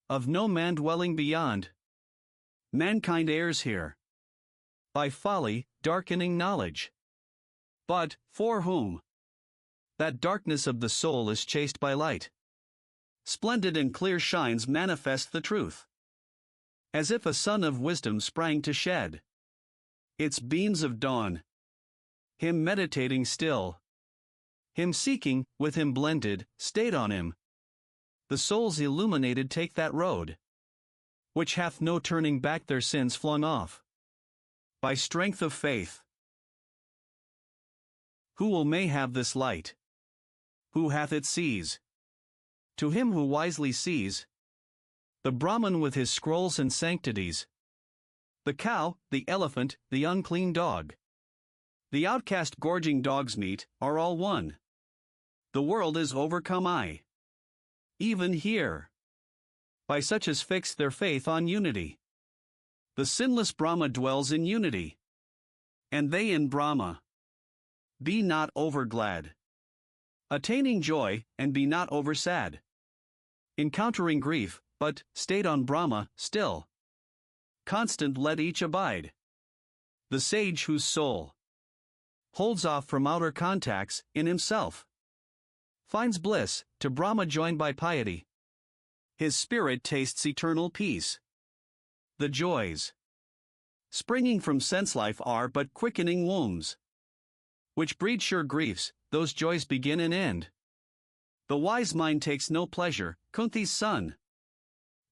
of no man dwelling beyond. Mankind errs here by folly, darkening knowledge. But, for whom that darkness of the soul is chased by light, splendid and clear shines manifest the truth, as if a sun of wisdom sprang to shed its beams of dawn. Him meditating still, him seeking, with him blended, stayed on him. The souls illuminated take that road which hath no turning back, their sins flung off by strength of faith. Who will may have this light? Who hath it sees? To him who wisely sees, the Brahman with his scrolls and sanctities, the cow, the elephant, the unclean dog, the outcast gorging dog's meat, are all one. The world is overcome even here, by such as fix their faith on unity. The sinless Brahma dwells in unity, and they in Brahma. Be not over glad, attaining joy, and be not over sad, encountering grief, but, stayed on Brahma, still. Constant let each abide. The sage whose soul holds off from outer contacts, in himself finds bliss, to Brahma joined by piety. His spirit tastes eternal peace. The joys springing from sense life are but quickening wombs, which breed sure griefs. Those joys begin and end. The wise mind takes no pleasure, Kunti's son,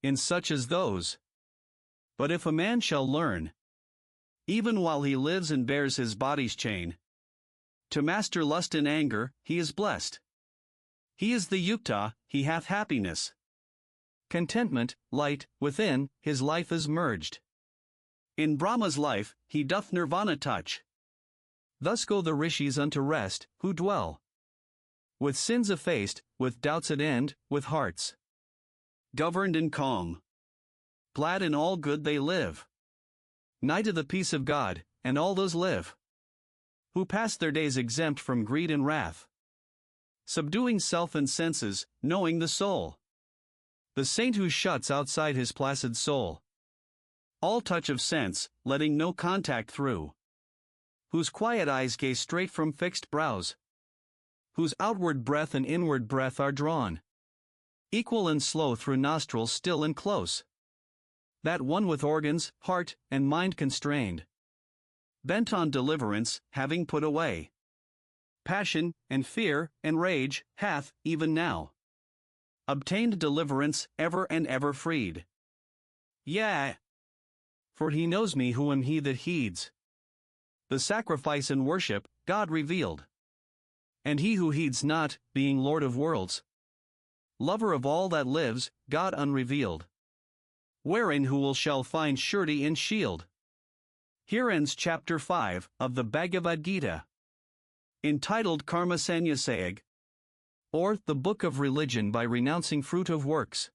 in such as those. But if a man shall learn, even while he lives and bears his body's chain, to master lust and anger, he is blessed. He is the yukta, he hath happiness, contentment, light, within, his life is merged. In Brahma's life, he doth nirvana touch. Thus go the rishis unto rest, who dwell with sins effaced, with doubts at end, with hearts governed and calm. Glad in all good they live, nigh to the peace of God, and all those live who pass their days exempt from greed and wrath, subduing self and senses, knowing the soul. The saint who shuts outside his placid soul all touch of sense, letting no contact through, whose quiet eyes gaze straight from fixed brows, whose outward breath and inward breath are drawn, equal and slow through nostrils still and close, that one with organs, heart, and mind constrained, bent on deliverance, having put away passion, and fear, and rage, hath, even now, obtained deliverance, ever and ever freed. Yea, for he knows me who am he that heeds the sacrifice and worship, God revealed. And he who heeds not, being Lord of worlds, lover of all that lives, God unrevealed, wherein who will shall find surety and shield. Here ends chapter 5 of the Bhagavad Gita, entitled Karma Sannyasayag, or the Book of Religion by Renouncing Fruit of Works.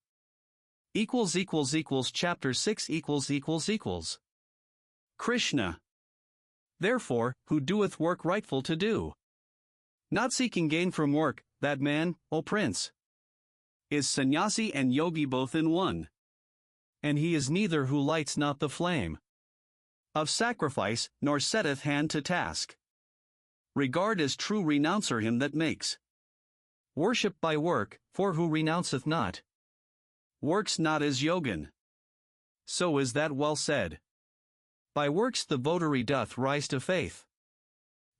Chapter 6 Krishna. Therefore, who doeth work rightful to do, not seeking gain from work, that man, O prince, is sannyasi and yogi both in one. And he is neither who lights not the flame of sacrifice, nor setteth hand to task. Regard as true renouncer him that makes worship by work, for who renounceth not, works not as yogin. So is that well said. By works the votary doth rise to faith,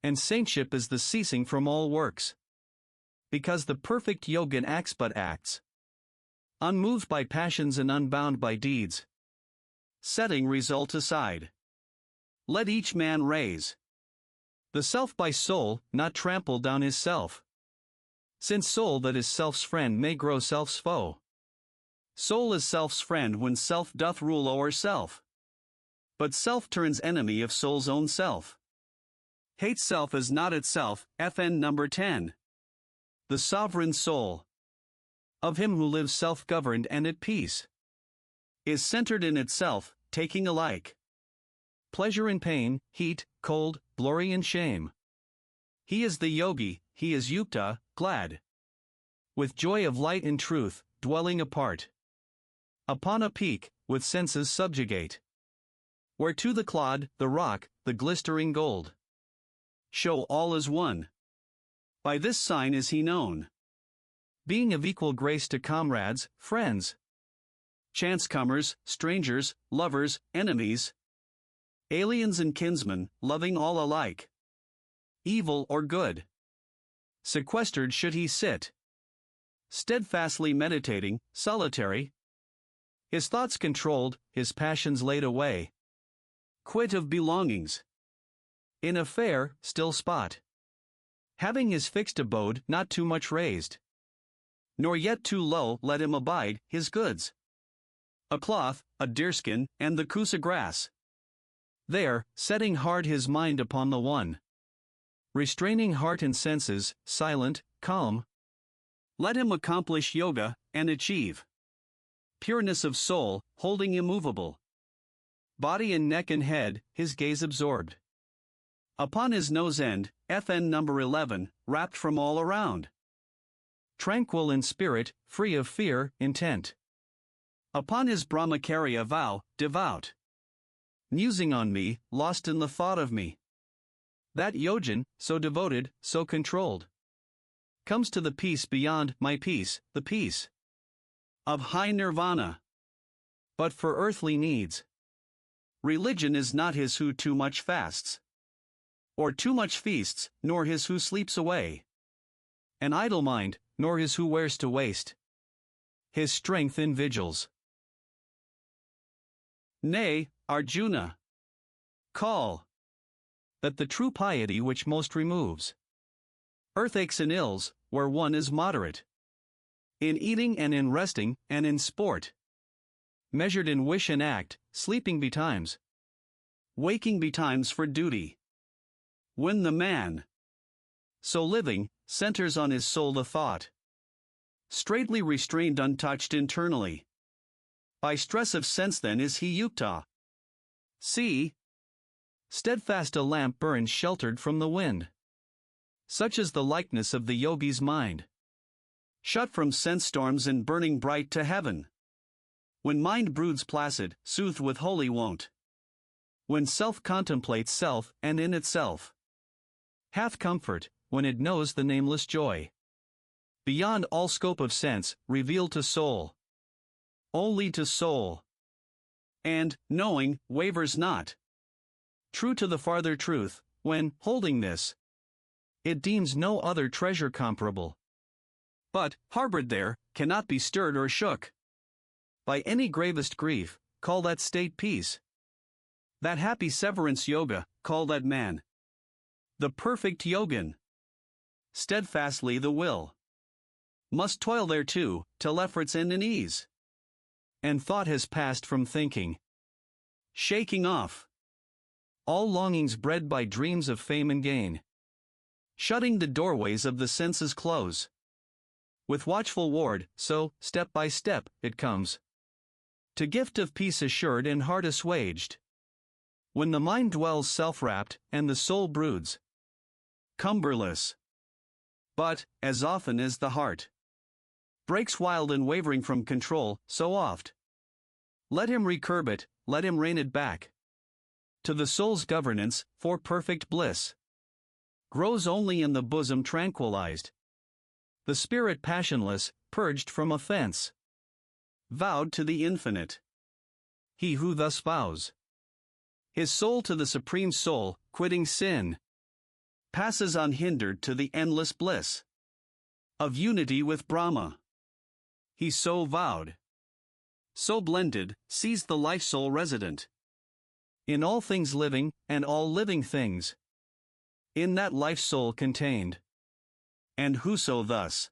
and saintship is the ceasing from all works. Because the perfect yogin acts but acts, unmoved by passions and unbound by deeds. Setting result aside, let each man raise the self by soul, not trample down his self. Since soul that is self's friend may grow self's foe. Soul is self's friend when self doth rule o'er self. But self turns enemy of soul's own self. Hates self as not itself, FN number 10. The sovereign soul of him who lives self-governed and at peace is centered in itself, taking alike pleasure and pain, heat, cold, glory and shame. He is the yogi, he is yukta, glad with joy of light and truth, dwelling apart upon a peak, with senses subjugate, where to the clod, the rock, the glistering gold show all as one. By this sign is he known, being of equal grace to comrades, friends, chance-comers, strangers, lovers, enemies, aliens and kinsmen, loving all alike, evil or good. Sequestered should he sit, steadfastly meditating, solitary, his thoughts controlled, his passions laid away, quit of belongings, in a fair, still spot, having his fixed abode not too much raised, nor yet too low, let him abide, his goods, a cloth, a deerskin, and the kusa grass. There, setting hard his mind upon the one, restraining heart and senses, silent, calm, let him accomplish yoga, and achieve pureness of soul, holding immovable body and neck and head, his gaze absorbed upon his nose end, FN number 11, wrapped from all around, tranquil in spirit, free of fear, intent upon his brahmacharya vow, devout, musing on me, lost in the thought of me. That yogin, so devoted, so controlled, comes to the peace beyond my peace, the peace of high nirvana. But for earthly needs, religion is not his who too much fasts, or too much feasts, nor his who sleeps away an idle mind, nor his who wears to waste his strength in vigils. Nay, Arjuna, call that the true piety which most removes earthaches and ills, where one is moderate in eating and in resting and in sport, measured in wish and act, sleeping betimes, waking betimes for duty. When the man, so living, centers on his soul the thought, straightly restrained untouched internally, by stress of sense then is he yukta. See, Steadfast a lamp burns sheltered from the wind. Such is the likeness of the yogi's mind. Shut from sense storms and burning bright to heaven. When mind broods placid, soothed with holy wont. When self contemplates self and in itself. Hath comfort, when it knows the nameless joy. Beyond all scope of sense, revealed to soul. Only to soul. And, knowing, wavers not. True to the farther truth, when, holding this, it deems no other treasure comparable. But, harbored there, cannot be stirred or shook by any gravest grief, call that state peace. That happy severance yoga, call that man. The perfect yogin. Steadfastly the will must toil thereto, till efforts end in ease. And thought has passed from thinking, shaking off all longings bred by dreams of fame and gain. Shutting the doorways of the senses close. With watchful ward, so, step by step, it comes. To gift of peace assured and heart assuaged. When the mind dwells self-wrapped, and the soul broods cumberless. But, as often as the heart breaks wild and wavering from control, so oft let him recurb it, let him rein it back. To the soul's governance, for perfect bliss grows only in the bosom tranquilized. The spirit passionless, purged from offense, vowed to the infinite. He who thus vows his soul to the supreme soul, quitting sin, passes unhindered to the endless bliss of unity with Brahma. He so vowed, so blended, sees the life soul resident in all things living, and all living things in that life soul contained. And whoso thus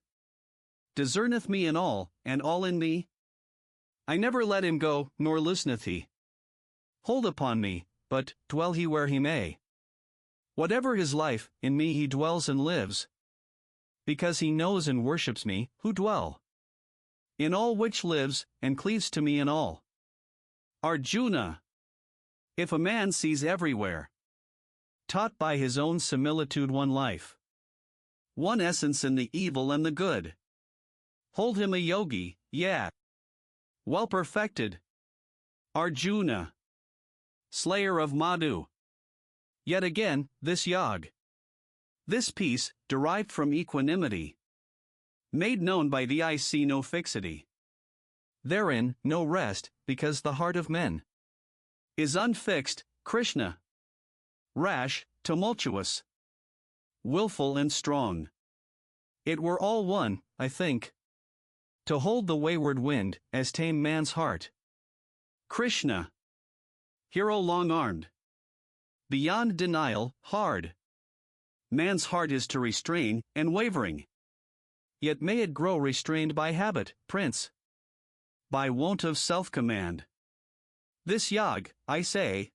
discerneth me in all, and all in me, I never let him go, nor looseneth he hold upon me, but, dwell he where he may. Whatever his life, in me he dwells and lives, because he knows and worships me, who dwell in all which lives, and cleaves to me in all. Arjuna. If a man sees everywhere, taught by his own similitude one life, one essence in the evil and the good, hold him a yogi, yeah, well perfected. Arjuna. Slayer of Madhu. Yet again, this yog, this peace, derived from equanimity, made known by the eye see no fixity. Therein, no rest, because the heart of men is unfixed, Krishna. Rash, tumultuous, willful and strong. It were all one, I think, to hold the wayward wind, as tame man's heart. Krishna. Hero long-armed. Beyond denial, hard. Man's heart is to restrain, and wavering. Yet may it grow restrained by habit, Prince. By wont of self-command. This yog, I say,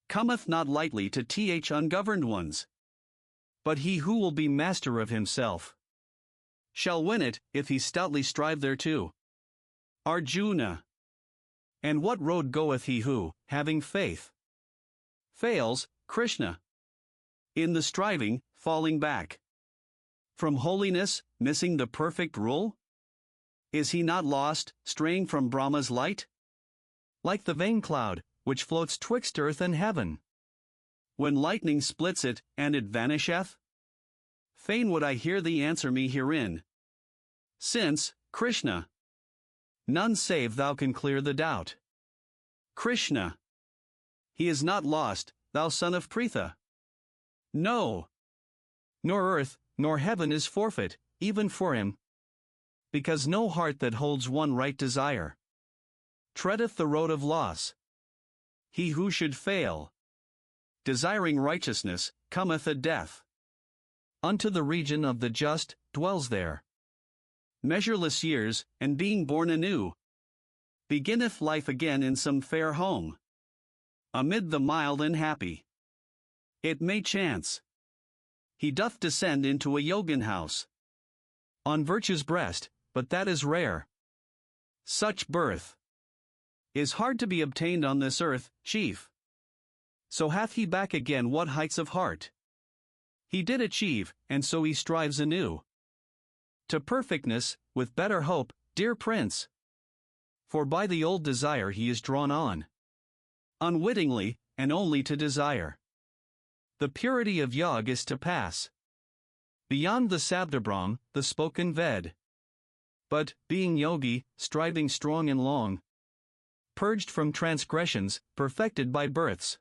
cometh not lightly to th ungoverned ones. But he who will be master of himself shall win it, if he stoutly strive thereto. Arjuna. And what road goeth he who, having faith, fails, Krishna, in the striving, falling back from holiness, missing the perfect rule? Is he not lost, straying from Brahma's light? Like the vain cloud, which floats twixt earth and heaven, when lightning splits it, and it vanisheth? Fain would I hear thee answer me herein, since, Krishna, none save thou can clear the doubt. Krishna. He is not lost, thou son of Pritha. No. Nor earth, nor heaven is forfeit, even for him. Because no heart that holds one right desire treadeth the road of loss. He who should fail, desiring righteousness, cometh at death. Unto the region of the just, dwells there measureless years, and being born anew, beginneth life again in some fair home, amid the mild and happy. It may chance he doth descend into a yogin house, on virtue's breast, but that is rare. Such birth is hard to be obtained on this earth, chief. so hath he back again what heights of heart he did achieve, and so he strives anew to perfectness, with better hope, dear prince. For by the old desire he is drawn on, unwittingly, and only to desire. The purity of Yog is to pass beyond the Sabdabrahm, the spoken Ved. But, being yogi, striving strong and long, purged from transgressions, perfected by births,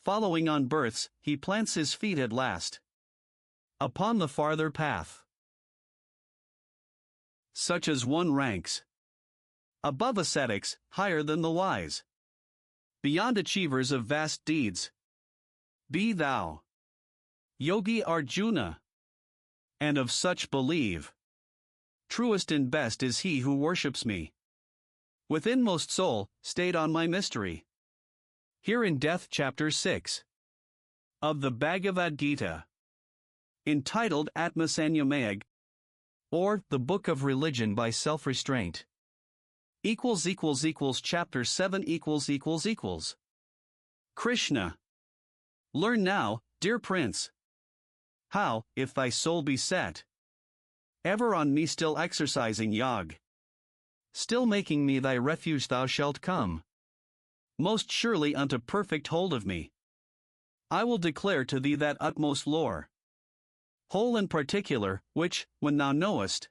following on births, he plants his feet at last upon the farther path. Such as one ranks above ascetics, higher than the wise, beyond achievers of vast deeds. Be thou Yogi Arjuna, and of such believe. Truest and best is he who worships me with inmost soul, stayed on my mystery. Here in Death Chapter 6 of the Bhagavad Gita, entitled Atmasanyamag, or The Book of Religion by Self-Restraint. Chapter 7 Krishna. Learn now, dear prince, how, if thy soul be set ever on me, still exercising Yog, still making me thy refuge, thou shalt come most surely unto perfect hold of me. I will declare to thee that utmost lore, whole and particular, which, when thou knowest,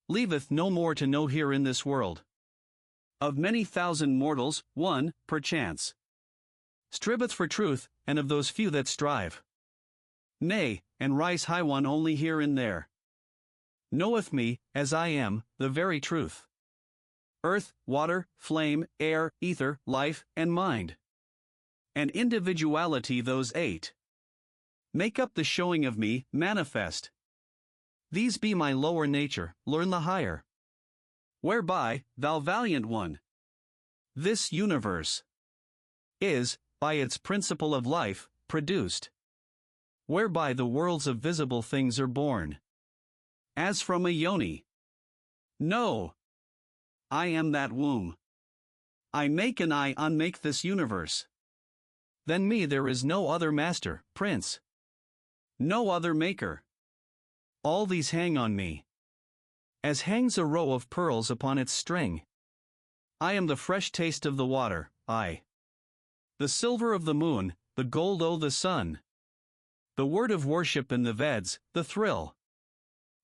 leaveth no more to know here in this world. Of many thousand mortals, one, perchance, striveth for truth, and of those few that strive, nay, and rise high, one only here and there knoweth me, as I am, the very truth. Earth, water, flame, air, ether, life, and mind, and individuality, those 8, make up the showing of me, manifest. These be my lower nature, learn the higher. Whereby, thou valiant one, this universe is, by its principle of life, produced. Whereby the worlds of visible things are born, as from a yoni. No, I am that womb. I make and I unmake this universe. Than me there is no other master, prince, no other maker. All these hang on me, as hangs a row of pearls upon its string. I am the fresh taste of the water, I, the silver of the moon, the gold o' the sun, the word of worship in the Veds, the thrill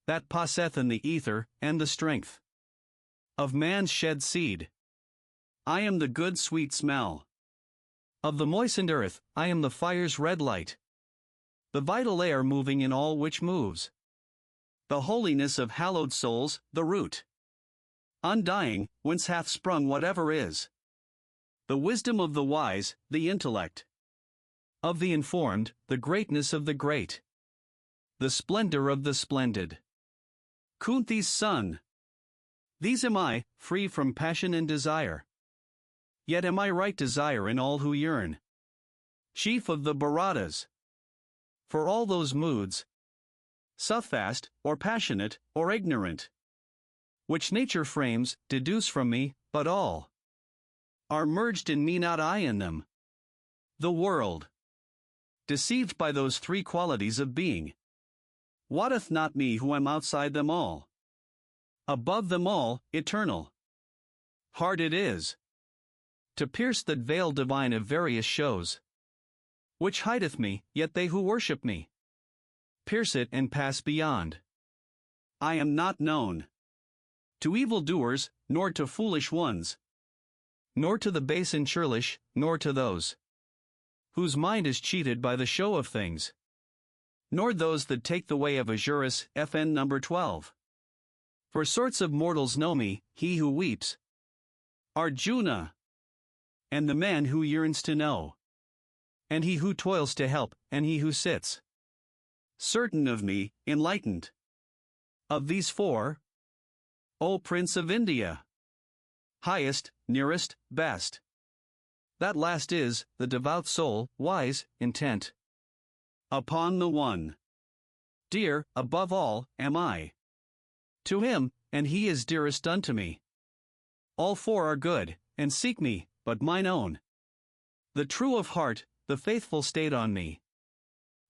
that passeth in the ether, and the strength of man's shed seed. I am the good sweet smell of the moistened earth, I am the fire's red light, the vital air moving in all which moves, the holiness of hallowed souls, the root undying, whence hath sprung whatever is, the wisdom of the wise, the intellect of the informed, the greatness of the great, the splendor of the splendid. Kunti's son. These am I, free from passion and desire. Yet am I right desire in all who yearn. Chief of the Bharatas. For all those moods, suffast, or passionate, or ignorant, which nature frames, deduce from me, but all are merged in me, not I in them. The world, deceived by those 3 qualities of being, wotteth not me who am outside them all, above them all, eternal. Hard it is to pierce that veil divine of various shows, which hideth me, yet they who worship me pierce it and pass beyond. I am not known to evildoers, nor to foolish ones, nor to the base and churlish, nor to those whose mind is cheated by the show of things, nor those that take the way of Azuris, FN number 12. For sorts of mortals know me, he who weeps, Arjuna, and the man who yearns to know, and he who toils to help, and he who sits certain of me, enlightened. Of these 4, O Prince of India, highest, nearest, best, that last is, the devout soul, wise, intent upon the one. Dear, above all, am I to him, and he is dearest unto me. All 4 are good, and seek me, but mine own The true of heart, the faithful stayed on me,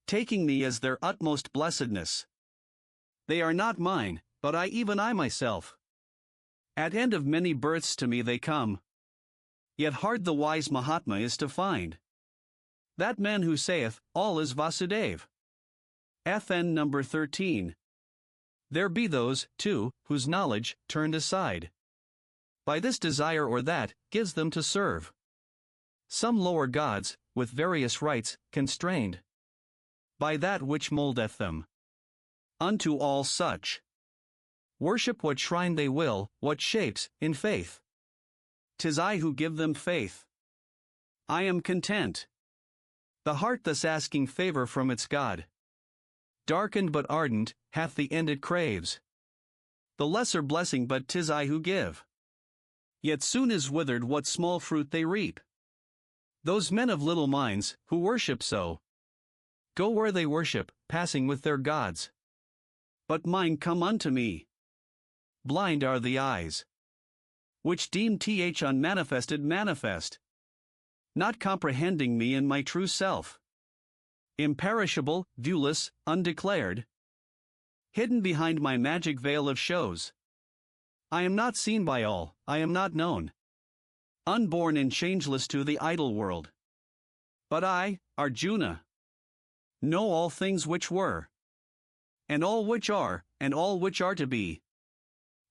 taking me as their utmost blessedness. They are not mine, but even I myself. At end of many births to me they come. Yet hard the wise Mahatma is to find. That man who saith, all is Vasudev. FN number 13. There be those, too, whose knowledge, turned aside by this desire or that, gives them to serve some lower gods, with various rites, constrained by that which mouldeth them. Unto all such worship what shrine they will, what shapes, in faith. 'Tis I who give them faith. I am content. The heart thus asking favor from its God, darkened but ardent, hath the end it craves. The lesser blessing but 'tis I who give. Yet soon is withered what small fruit they reap. Those men of little minds, who worship so, go where they worship, passing with their gods. But mine come unto me. Blind are the eyes, which deem th unmanifested manifest, not comprehending me in my true self. Imperishable, viewless, undeclared, hidden behind my magic veil of shows. I am not seen by all, I am not known, unborn and changeless to the idle world. But I, Arjuna, know all things which were, and all which are, and all which are to be,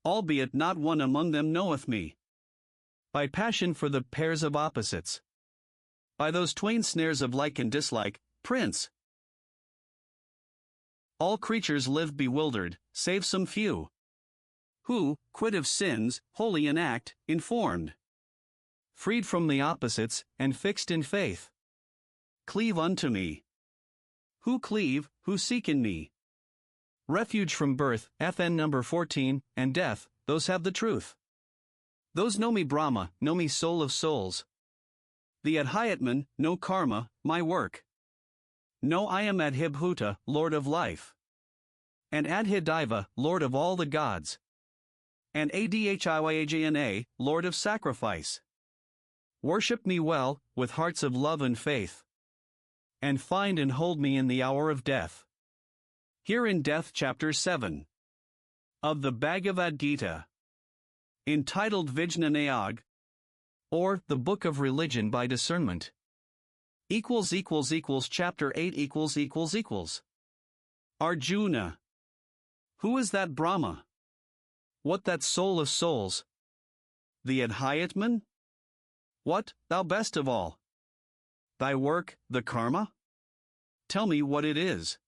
albeit not one among them knoweth me. By passion for the pairs of opposites, by those twain snares of like and dislike, Prince, all creatures live bewildered, save some few, who, quit of sins, holy in act, informed, freed from the opposites, and fixed in faith, cleave unto me. Who cleave, who seek in me refuge from birth, FN number 14, and death, those have the truth. Those know me Brahma, know me soul of souls. The Adhyatman, know karma, my work. Know I am Adhibhuta, Lord of life, and Adhidaiva, Lord of all the gods, and Adhyayajna, Lord of sacrifice. Worship me well, with hearts of love and faith, and find and hold me in the hour of death. Here in Death Chapter 7 of the Bhagavad Gita, entitled Vijnanayog, or the Book of Religion by Discernment. Chapter 8 Arjuna. Who is that Brahma? What that soul of souls? The Adhyatman? What, thou best of all? Thy work, the karma? Tell me what it is.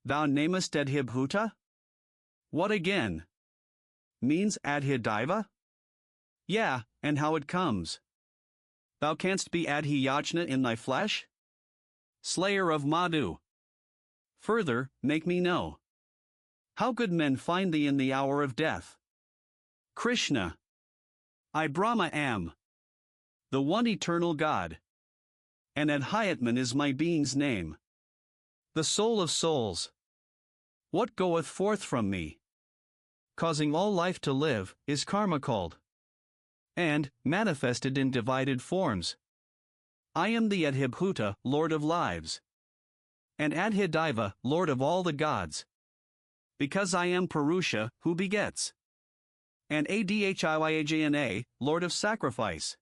Thou namest Adhibhuta? What again? Means Adhidaiva? Yeah, and how it comes. Thou canst be Adhyayajna in thy flesh? Slayer of Madhu. Further, make me know. How good men find thee in the hour of death. Krishna. I Brahma am, the one eternal God, and Adhyatman is my being's name. The soul of souls. What goeth forth from me, causing all life to live, is karma called, and manifested in divided forms. I am the Adhibhuta, Lord of lives, and Adhidaiva, Lord of all the gods, because I am Purusha, who begets, and Adhyayajna, Lord of sacrifice.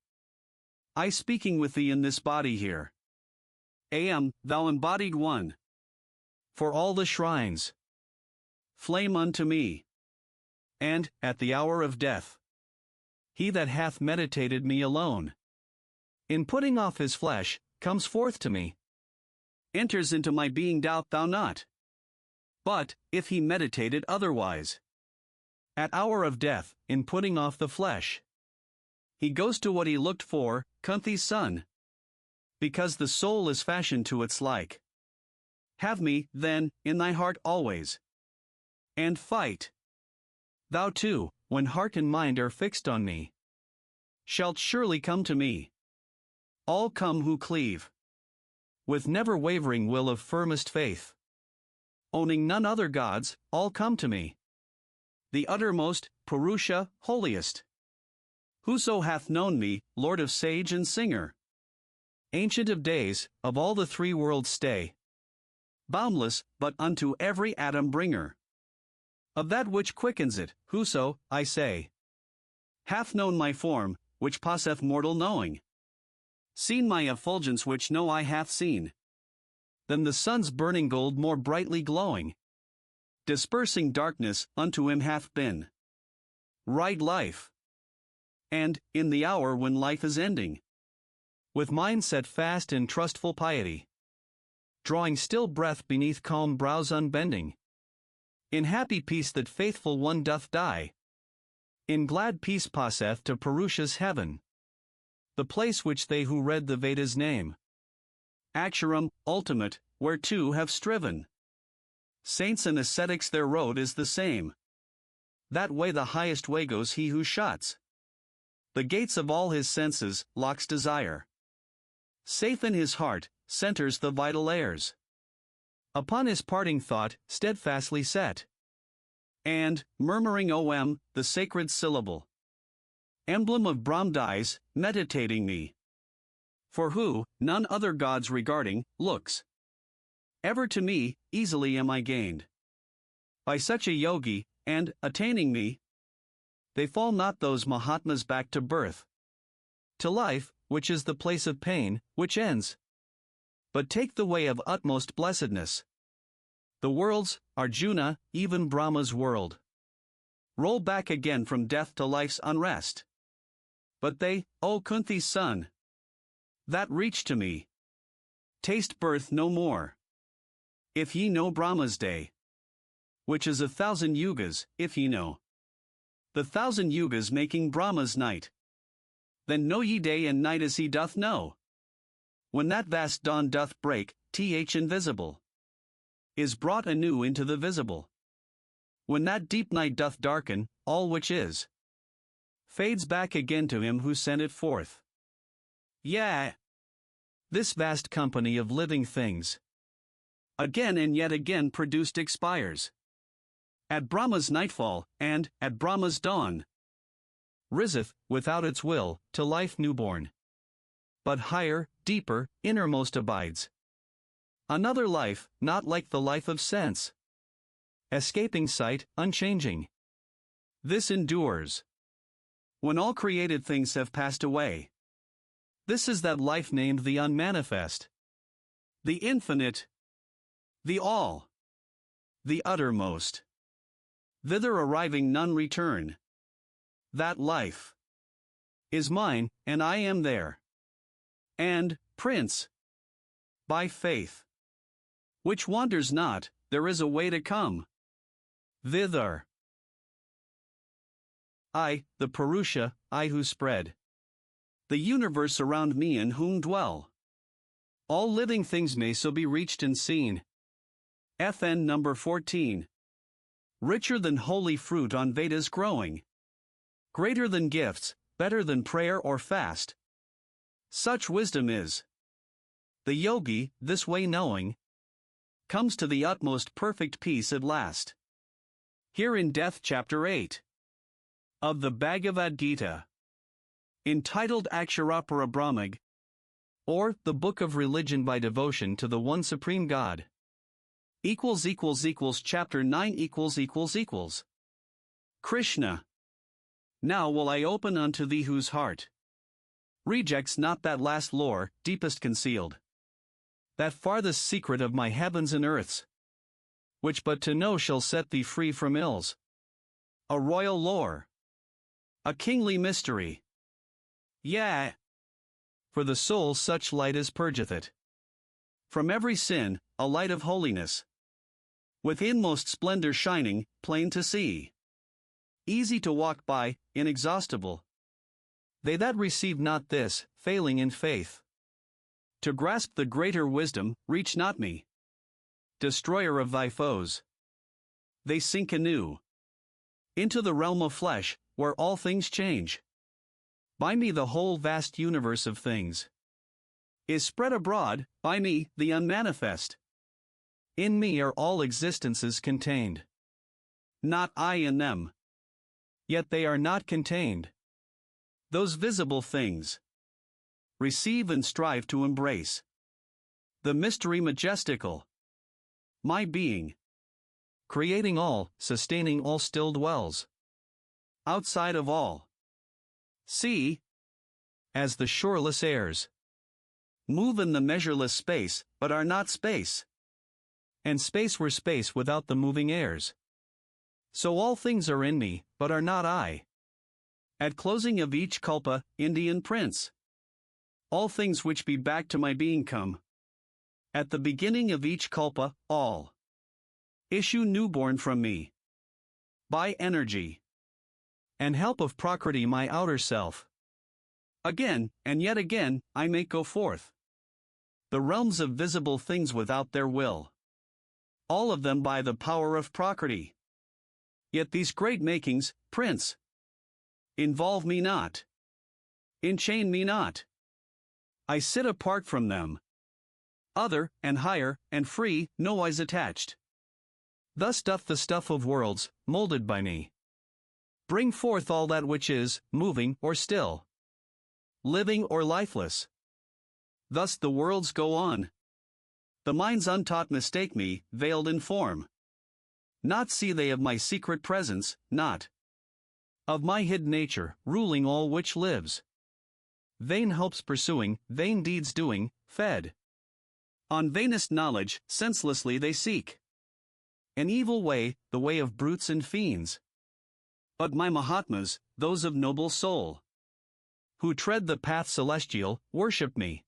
I speaking with thee in this body here. Am, thou embodied one, for all the shrines. Flame unto me. And, at the hour of death, he that hath meditated me alone, in putting off his flesh, comes forth to me, enters into my being, doubt thou not. But, if he meditated otherwise, at hour of death, in putting off the flesh, he goes to what he looked for, Kunti's son, because the soul is fashioned to its like. Have me, then, in thy heart always, and fight. Thou too, when heart and mind are fixed on me, shalt surely come to me. All come who cleave, with never wavering will of firmest faith, owning none other gods, all come to me. The uttermost, Purusha, holiest. Whoso hath known me, Lord of sage and singer, Ancient of days, of all the three worlds stay. Boundless, but unto every atom bringer. Of that which quickens it, whoso, I say, hath known my form, which passeth mortal knowing. Seen my effulgence which no eye hath seen. Than the sun's burning gold more brightly glowing. Dispersing darkness unto him hath been. Right life. And, in the hour when life is ending, with mind set fast in trustful piety, drawing still breath beneath calm brows unbending, in happy peace that faithful one doth die, in glad peace passeth to Purusha's heaven, the place which they who read the Vedas name Aksharam, ultimate, whereto have striven. Saints and ascetics, their road is the same. That way the highest way goes he who shuts the gates of all his senses, locks desire. Safe in his heart, centers the vital airs. Upon his parting thought, steadfastly set. And, murmuring Om, the sacred syllable, emblem of Brahm dies, meditating me. For who, none other gods regarding, looks ever to me, easily am I gained. By such a yogi, and, attaining me, they fall not those Mahatmas back to birth, to life, which is the place of pain, which ends, but take the way of utmost blessedness. The worlds, Arjuna, even Brahma's world, roll back again from death to life's unrest. But they, O Kunti's son, that reach to me, taste birth no more. If ye know Brahma's day, which is 1,000 yugas, if ye know the 1,000 yugas making Brahma's night, then know ye day and night as he doth know. When that vast dawn doth break, invisible is brought anew into the visible. When that deep night doth darken, all which is fades back again to him who sent it forth. Yea, this vast company of living things, again and yet again produced expires. At Brahma's nightfall, and, at Brahma's dawn, riseth, without its will, to life newborn. But higher, deeper, innermost abides another life, not like the life of sense, escaping sight, unchanging. This endures when all created things have passed away. This is that life named the unmanifest, the infinite, the all, the uttermost. Thither arriving none return. That life is mine, and I am there. And, Prince, by faith, which wanders not, there is a way to come thither. I, the Purusha, I who spread the universe around me, in whom dwell all living things, may so be reached and seen. FN number 14. Richer than holy fruit on Vedas growing, greater than gifts, better than prayer or fast. Such wisdom is. The yogi, this way knowing, comes to the utmost perfect peace at last. Here in Death Chapter 8 of the Bhagavad Gita, entitled Akshara Brahmag, or the Book of Religion by Devotion to the One Supreme God. Chapter 9 Krishna. Now will I open unto thee whose heart rejects not that last lore, deepest concealed, that farthest secret of my heavens and earths, which but to know shall set thee free from ills. A royal lore, a kingly mystery. Yea, for the soul such light as purgeth it from every sin, a light of holiness, with inmost splendor shining, plain to see, easy to walk by, inexhaustible. They that receive not this, failing in faith, to grasp the greater wisdom, reach not me. Destroyer of thy foes, they sink anew into the realm of flesh, where all things change. By me the whole vast universe of things is spread abroad, by me the unmanifest. In me are all existences contained, not I in them, yet they are not contained. Those visible things, receive and strive to embrace. The mystery majestical. My being. Creating all, sustaining all still dwells. Outside of all. See. As the shoreless airs. Move in the measureless space, but are not space. And space were space without the moving airs. So all things are in me, but are not I. At closing of each kalpa, Indian prince. All things which be back to my being come. At the beginning of each kalpa, all. Issue newborn from me. By energy. And help of Prakriti my outer self. Again, and yet again, I make go forth. The realms of visible things without their will. All of them by the power of Prakriti. Yet these great makings, Prince, involve me not. Enchain me not. I sit apart from them. Other, and higher, and free, nowise attached. Thus doth the stuff of worlds, molded by me, bring forth all that which is, moving or still, living or lifeless. Thus the worlds go on. The minds untaught mistake me, veiled in form. Not see they of my secret presence, not of my hid nature, ruling all which lives. Vain hopes pursuing, vain deeds doing, fed on vainest knowledge, senselessly they seek an evil way, the way of brutes and fiends. But my Mahatmas, those of noble soul, who tread the path celestial, worship me.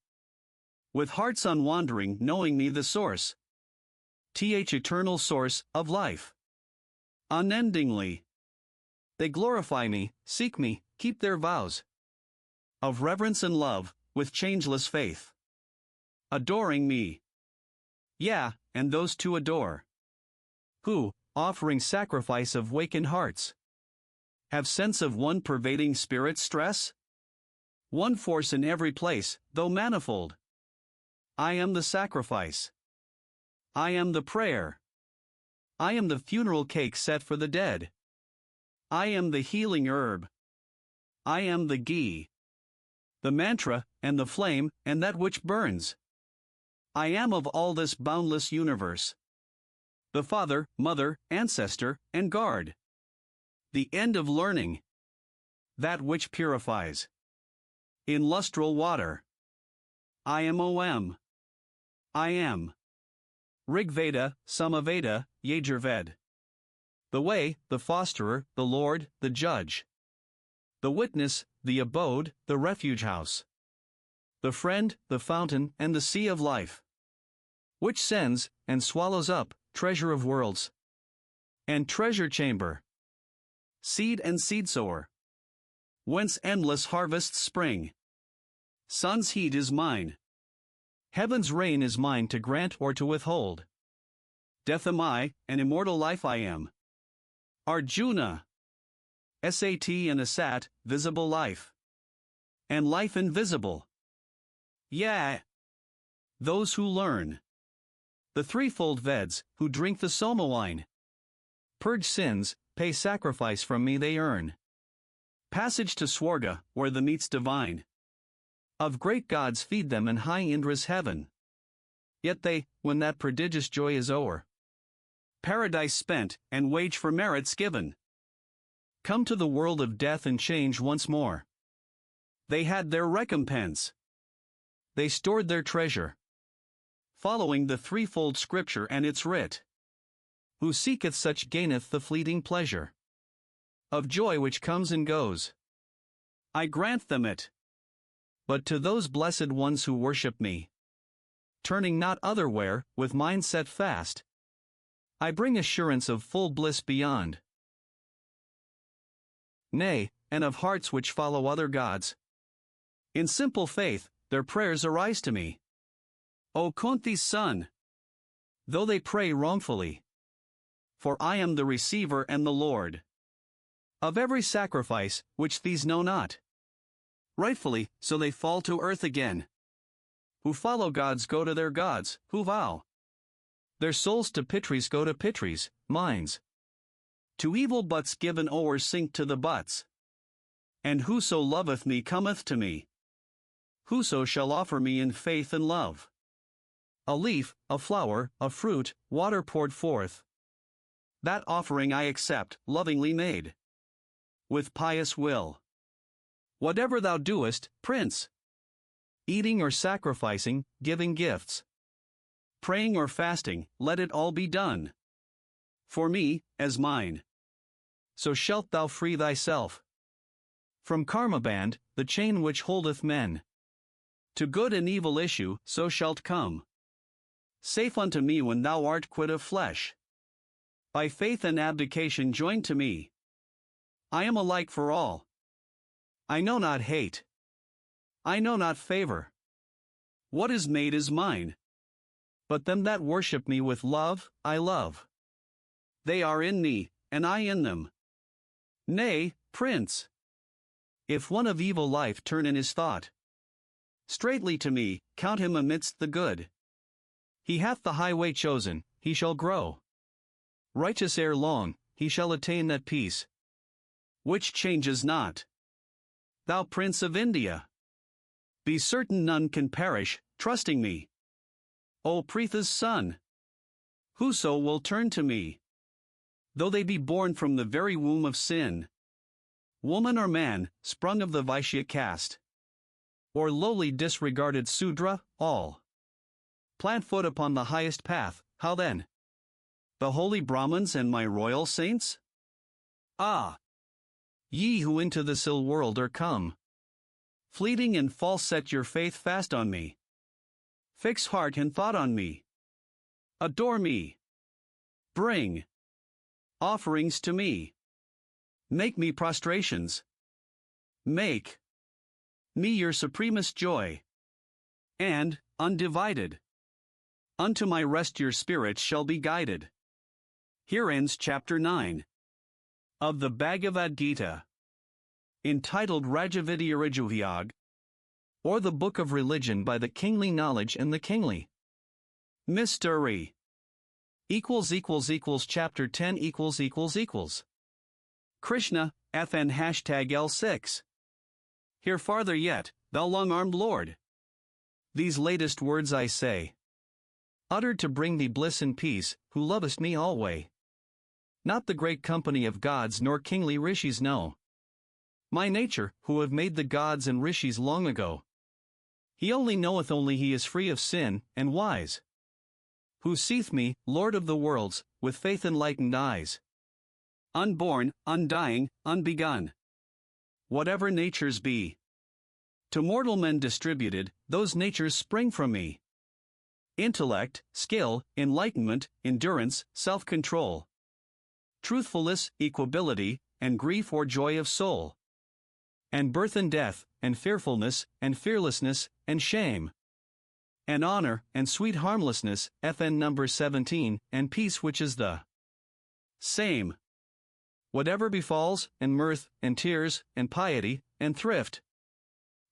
With hearts unwandering, knowing me the source. Eternal source, of life. Unendingly. They glorify me, seek me, keep their vows. Of reverence and love, with changeless faith. Adoring me. Yeah, and those to adore. Who, offering sacrifice of wakened hearts, have sense of one pervading spirit stress? One force in every place, though manifold. I am the sacrifice. I am the prayer. I am the funeral cake set for the dead. I am the healing herb. I am the ghee, the mantra, and the flame, and that which burns. I am of all this boundless universe. The father, mother, ancestor, and guard. The end of learning. That which purifies. In lustral water. I am OM. I am. Rigveda, Samaveda, Yajurved. The way, the fosterer, the Lord, the judge. The witness, the abode, the refuge house. The friend, the fountain, and the sea of life. Which sends, and swallows up, treasure of worlds. And treasure chamber. Seed and seed sower. Whence endless harvests spring. Sun's heat is mine. Heaven's rain is mine to grant or to withhold. Death am I, and immortal life I am. Arjuna. Sat and Asat, visible life. And life invisible. Yeah. Those who learn. The threefold Veds, who drink the Soma wine. Purge sins, pay sacrifice from me they earn. Passage to Swarga, where the meat's divine. Of great gods feed them in high Indra's heaven. Yet they, when that prodigious joy is o'er, paradise spent, and wage for merits given, come to the world of death and change once more. They had their recompense. They stored their treasure. Following the threefold scripture and its writ. Who seeketh such gaineth the fleeting pleasure of joy which comes and goes. I grant them it. But to those blessed ones who worship me, turning not otherwhere, with mind set fast, I bring assurance of full bliss beyond. Nay, and of hearts which follow other gods. In simple faith, their prayers arise to me. O Kunti's son! Though they pray wrongfully. For I am the receiver and the Lord of every sacrifice, which these know not. Rightfully, so they fall to earth again. Who follow gods go to their gods, who vow. Their souls to Pitris go to Pitris, minds. To evil butts given o'er sink to the butts. And whoso loveth me cometh to me. whoso shall offer me in faith and love a leaf, a flower, a fruit, water poured forth, that offering I accept, lovingly made, with pious will. Whatever thou doest, Prince, eating or sacrificing, giving gifts, praying or fasting, let it all be done for me, as mine. So shalt thou free thyself from karma band, the chain which holdeth men. To good and evil issue, so shalt come safe unto me when thou art quit of flesh, by faith and abdication joined to me. I am alike for all. I know not hate. I know not favor. What is made is mine. But them that worship me with love, I love. They are in me, and I in them. Nay, Prince, if one of evil life turn in his thought straightly to me, count him amidst the good. He hath the highway chosen, he shall grow righteous ere long, he shall attain that peace which changes not. Thou Prince of India, be certain none can perish, trusting me. O Pritha's son, whoso will turn to me, though they be born from the very womb of sin, woman or man, sprung of the Vaishya caste, or lowly disregarded Sudra, all plant foot upon the highest path, how then? The holy Brahmins and my royal saints? Ah! Ye who into this ill world are come, fleeting and false, set your faith fast on me. Fix heart and thought on me. Adore me. Bring offerings to me. Make me prostrations. Make me your supremest joy. And, undivided, unto my rest your spirits shall be guided. Here ends chapter 9 of the Bhagavad Gita, entitled Rajavidi, or the Book of Religion by the Kingly Knowledge and the Kingly Mystery. Chapter 10 Krishna, FN #L6. Here farther yet, thou long-armed Lord. These latest words I say, uttered to bring thee bliss and peace, who lovest me alway. Not the great company of gods nor kingly rishis know my nature, who have made the gods and rishis long ago. He only knoweth only he is free of sin, and wise, who seeth me, Lord of the worlds, with faith enlightened eyes. Unborn, undying, unbegun. Whatever natures be, to mortal men distributed, those natures spring from me. Intellect, skill, enlightenment, endurance, self-control, truthfulness, equability, and grief or joy of soul, and birth and death, and fearfulness, and fearlessness, and shame, and honor, and sweet harmlessness, FN number 17, and peace which is the same. Whatever befalls, and mirth, and tears, and piety, and thrift,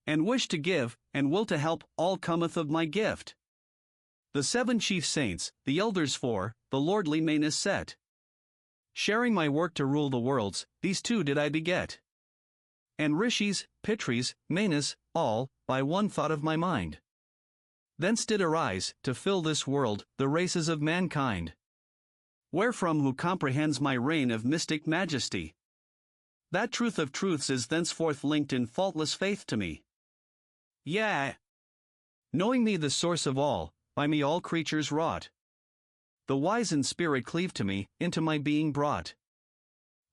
and wish to give, and will to help, all cometh of my gift. The 7 chief saints, the elders 4, the lordly main is set, sharing my work to rule the worlds, these 2 did I beget. And rishis, pitris, manas, all, by one thought of my mind. Thence did arise, to fill this world, the races of mankind. Wherefrom who comprehends my reign of mystic majesty? That truth of truths is thenceforth linked in faultless faith to me. Yea, knowing me the source of all, by me all creatures wrought. The wise in spirit cleave to me, into my being brought.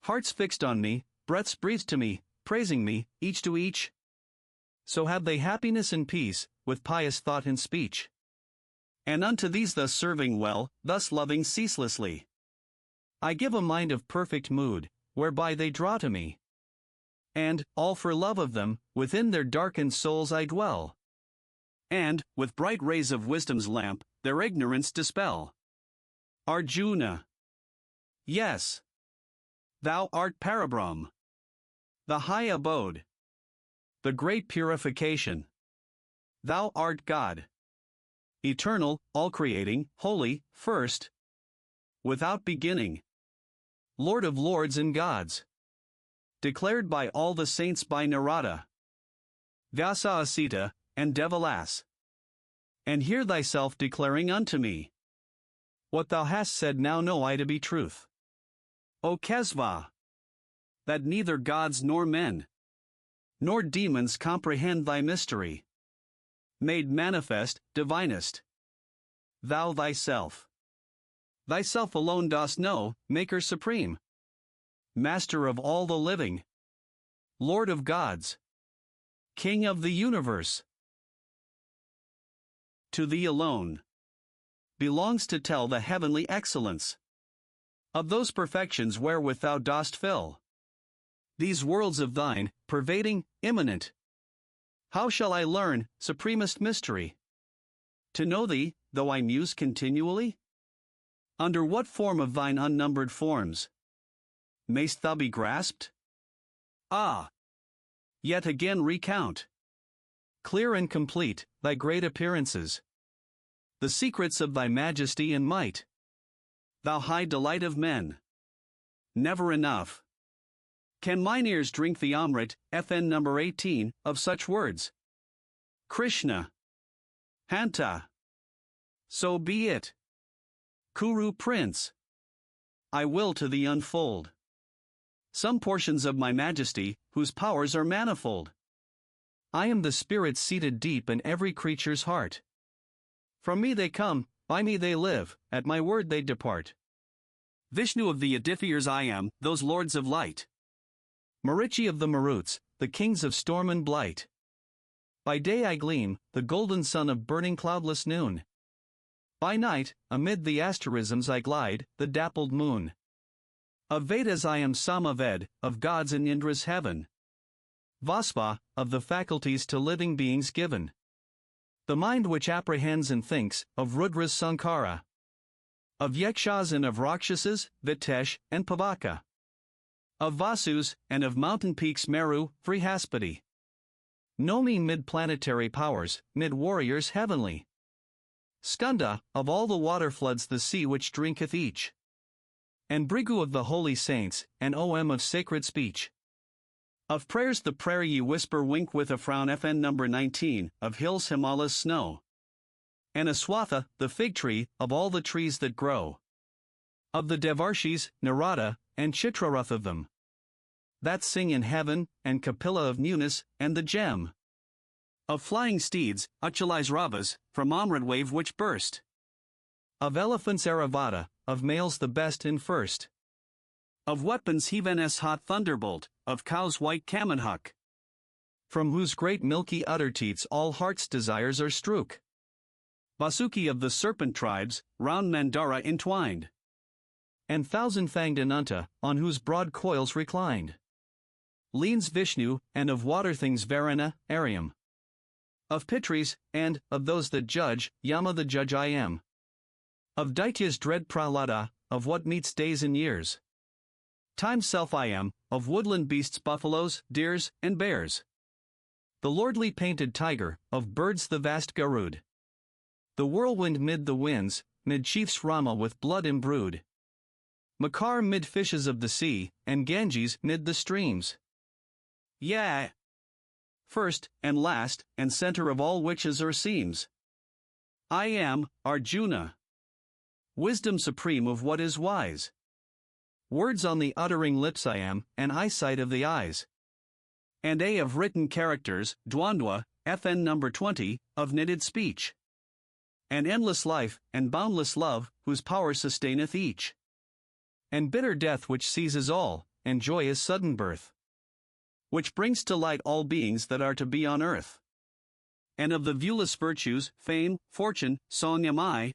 Hearts fixed on me, breaths breathed to me, praising me, each to each. So have they happiness and peace, with pious thought and speech. And unto these thus serving well, thus loving ceaselessly, I give a mind of perfect mood, whereby they draw to me. And, all for love of them, within their darkened souls I dwell. And, with bright rays of wisdom's lamp, their ignorance dispel. Arjuna. Yes. Thou art Parabrahm, the high abode, the great purification. Thou art God, eternal, all-creating, holy, first, without beginning, Lord of lords and gods, declared by all the saints by Narada, Vyasa Asita, and devil ass. And hear thyself declaring unto me, what thou hast said now know I to be truth. O Kesva! That neither gods nor men, nor demons comprehend thy mystery. Made manifest, divinest. Thou thyself. Thyself alone dost know, Maker supreme. Master of all the living. Lord of gods. King of the universe. To thee alone belongs to tell the heavenly excellence of those perfections wherewith thou dost fill these worlds of thine, pervading, immanent. How shall I learn, supremest mystery, to know thee, though I muse continually? Under what form of thine unnumbered forms mayst thou be grasped? Ah! Yet again recount, clear and complete, thy great appearances, the secrets of thy majesty and might. Thou high delight of men. Never enough. Can mine ears drink the Amrit, FN number 18, of such words? Krishna. Hanta. So be it. Kuru Prince. I will to thee unfold some portions of my majesty, whose powers are manifold. I am the spirit seated deep in every creature's heart. From me they come, by me they live, at my word they depart. Vishnu of the Adithias I am, those lords of light. Marichi of the Maruts, the kings of storm and blight. By day I gleam, the golden sun of burning cloudless noon. By night, amid the asterisms I glide, the dappled moon. Of Vedas I am Samaved, of gods in Indra's heaven. Vaspa, of the faculties to living beings given. The mind which apprehends and thinks, of Rudra's Sankara. Of Yakshas and of Rakshasas, Vitesh, and Pavaka. Of Vasus, and of mountain peaks Meru, Vrihaspati. Know me mid-planetary powers, mid-warriors heavenly. Skanda, of all the water floods the sea which drinketh each. And Brigu of the holy saints, and OM of sacred speech. Of prayers the prayer ye whisper wink with a frown FN number 19, of hills Himala's snow. And Aswatha, the fig tree, of all the trees that grow. Of the Devarshis, Narada, and Chitrarath of them. That sing in heaven, and Kapila of newness, and the gem. Of flying steeds, Achali's Ravas, from Amrit wave which burst. Of elephants Aravata, of males the best and first. Of weapons Heaven's hot thunderbolt, of cows white Kamenhuk. From whose great milky udder teats all heart's desires are strook. Vasuki of the serpent tribes, round Mandara entwined. And thousand-fanged Ananta, on whose broad coils reclined. Leans Vishnu, and of water things Varuna, Ariam. Of Pitris, and, of those that judge, Yama the judge I am. Of Daitya's dread Prahlada, of what meets days and years. Time's self I am, of woodland beasts buffaloes, deers, and bears. The lordly painted tiger, of birds the vast Garud. The whirlwind mid the winds, mid chiefs Rama with blood imbrued. Makar mid fishes of the sea, and Ganges mid the streams. Yeah. First, and last, and center of all witches or seems. I am, Arjuna. Wisdom supreme of what is wise. Words on the uttering lips I am, and eyesight of the eyes. And A of written characters, Dwandwa, FN number 20, of knitted speech. And endless life, and boundless love, whose power sustaineth each. And bitter death which seizes all, and joy is sudden birth. Which brings to light all beings that are to be on earth. And of the viewless virtues, fame, fortune, sonyamai,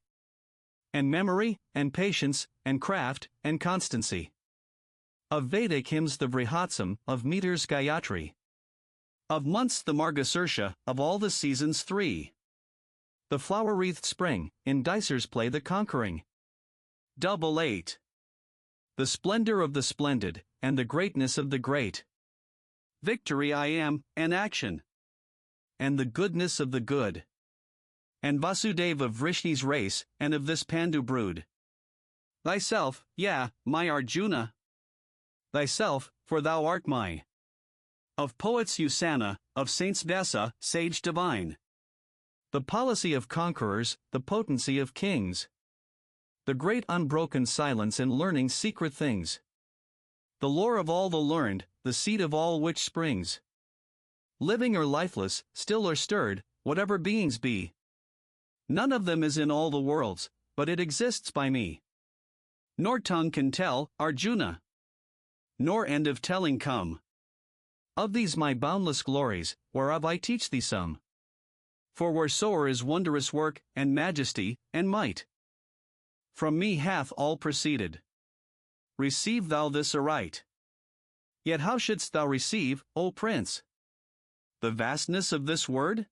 and memory, and patience, and craft, and constancy. Of Vedic hymns the Vrihatsam, of meters Gayatri. Of months the Margasirsha, of all the seasons 3. The flower-wreathed spring, in dicers play the conquering. 8. The splendor of the splendid, and the greatness of the great. Victory I am, and action. And the goodness of the good. And Vasudeva of Vrishni's race, and of this Pandu brood. Thyself, my Arjuna. Thyself, for thou art my. Of poets Usana, of saints Vyasa, sage divine. The policy of conquerors, the potency of kings. The great unbroken silence in learning secret things. The lore of all the learned, the seed of all which springs. Living or lifeless, still or stirred, whatever beings be. None of them is in all the worlds, but it exists by me. Nor tongue can tell, Arjuna. Nor end of telling come. Of these my boundless glories, whereof I teach thee some. For wheresoe'er is wondrous work, and majesty, and might, from me hath all proceeded. Receive thou this aright. Yet how shouldst thou receive, O Prince, the vastness of this word?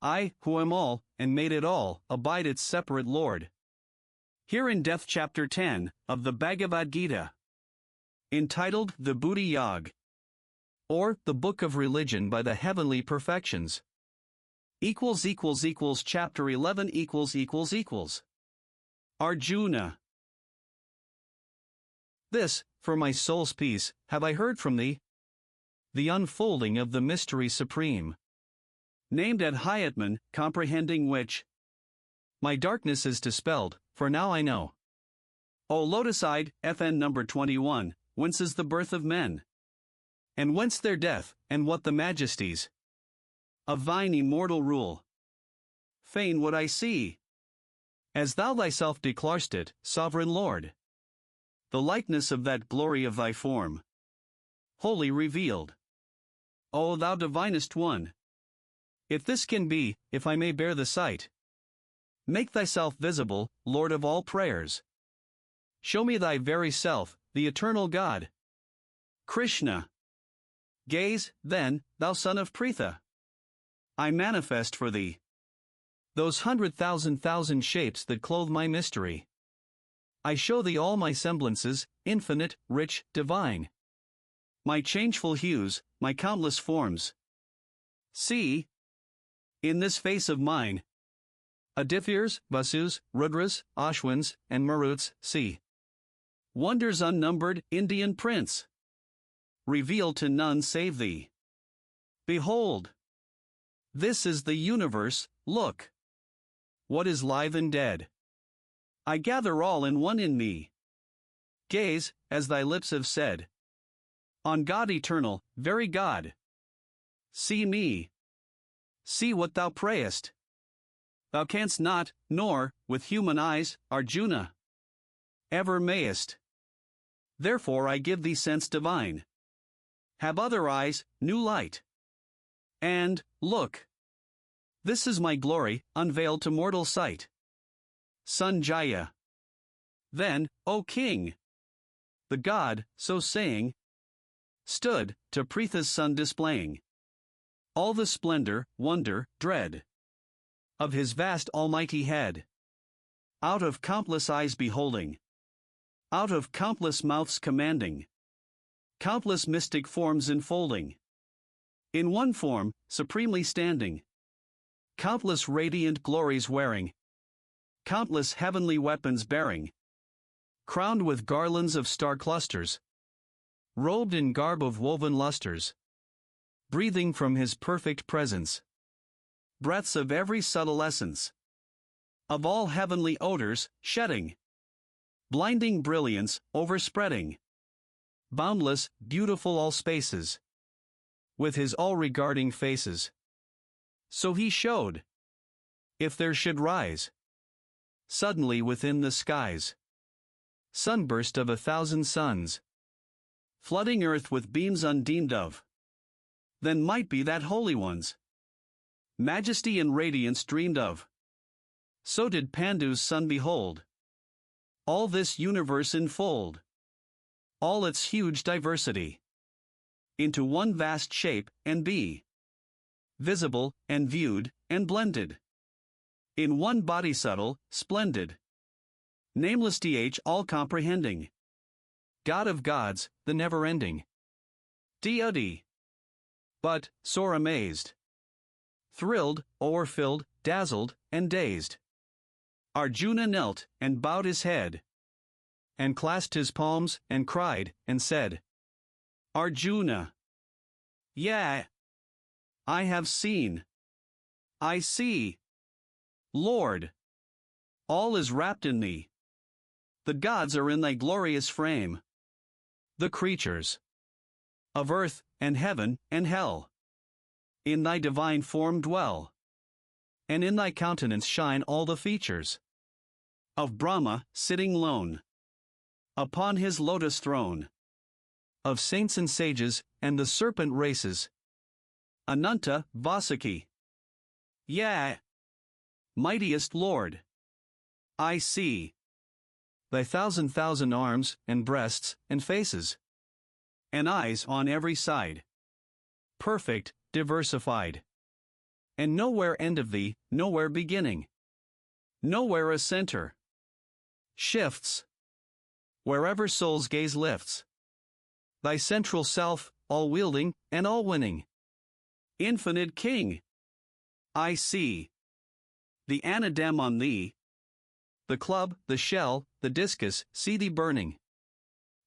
I, who am all, and made it all, abide its separate Lord. Here in Death Chapter 10, of the Bhagavad Gita, entitled The Buddhi Yog, or the Book of Religion by the Heavenly Perfections. Chapter 11 Arjuna. This, for my soul's peace, have I heard from thee. The unfolding of the mystery supreme, named at Hyatman, comprehending which my darkness is dispelled, for now I know. O lotus-eyed, FN number 21, whence is the birth of men? And whence their death, and what the majesties of thine immortal rule? Fain would I see, as thou thyself declarest it, sovereign Lord, the likeness of that glory of thy form, wholly revealed. O thou divinest one, if this can be, if I may bear the sight, make thyself visible, Lord of all prayers. Show me thy very self, the eternal God, Krishna. Gaze, then, thou son of Pritha. I manifest for thee those 100,000 shapes that clothe my mystery. I show thee all my semblances, infinite, rich, divine. My changeful hues, my countless forms. See, in this face of mine, Adithyas, Vasus, Rudras, Ashwins, and Maruts, see. Wonders unnumbered, Indian prince, revealed to none save thee. Behold, this is the universe, look. What is live and dead? I gather all in one in me. Gaze, as thy lips have said, on God eternal, very God. See me. See what thou prayest. Thou canst not, nor, with human eyes, Arjuna, ever mayest. Therefore I give thee sense divine. Have other eyes, new light. And, look. This is my glory, unveiled to mortal sight. Sanjaya. Then, O king, the god, so saying, stood, to Pritha's son displaying all the splendor, wonder, dread of his vast almighty head. Out of countless eyes beholding, out of countless mouths commanding, countless mystic forms enfolding, in one form, supremely standing, countless radiant glories wearing, countless heavenly weapons bearing, crowned with garlands of star clusters, robed in garb of woven lustres, breathing from his perfect presence breaths of every subtle essence, of all heavenly odors, shedding blinding brilliance, overspreading boundless, beautiful all spaces, with his all-regarding faces. So he showed, if there should rise suddenly within the skies sunburst of 1,000 suns, flooding earth with beams undeemed of, then might be that holy one's majesty and radiance dreamed of. So did Pandu's son behold all this universe enfold, all its huge diversity, into one vast shape, and be visible, and viewed, and blended in one body subtle, splendid, nameless th all-comprehending, God of gods, the never-ending deity. But, sore amazed, thrilled, o'erfilled, dazzled, and dazed, Arjuna knelt, and bowed his head, and clasped his palms, and cried, and said, Arjuna, yea, I have seen I see. Lord. All is wrapped in thee. The gods are in thy glorious frame. The creatures of earth and heaven and hell in thy divine form dwell, and in thy countenance shine all the features of Brahma sitting lone upon his lotus throne, of saints and sages and the serpent races, Ananta Vasaki. Yea, mightiest Lord, I see thy thousand arms and breasts and faces, and eyes on every side, perfect, diversified, and nowhere end of thee, nowhere beginning, nowhere a center, shifts, wherever soul's gaze lifts, thy central self, all wielding and all winning, infinite King, I see the anadem on thee, the club, the shell, the discus, see thee burning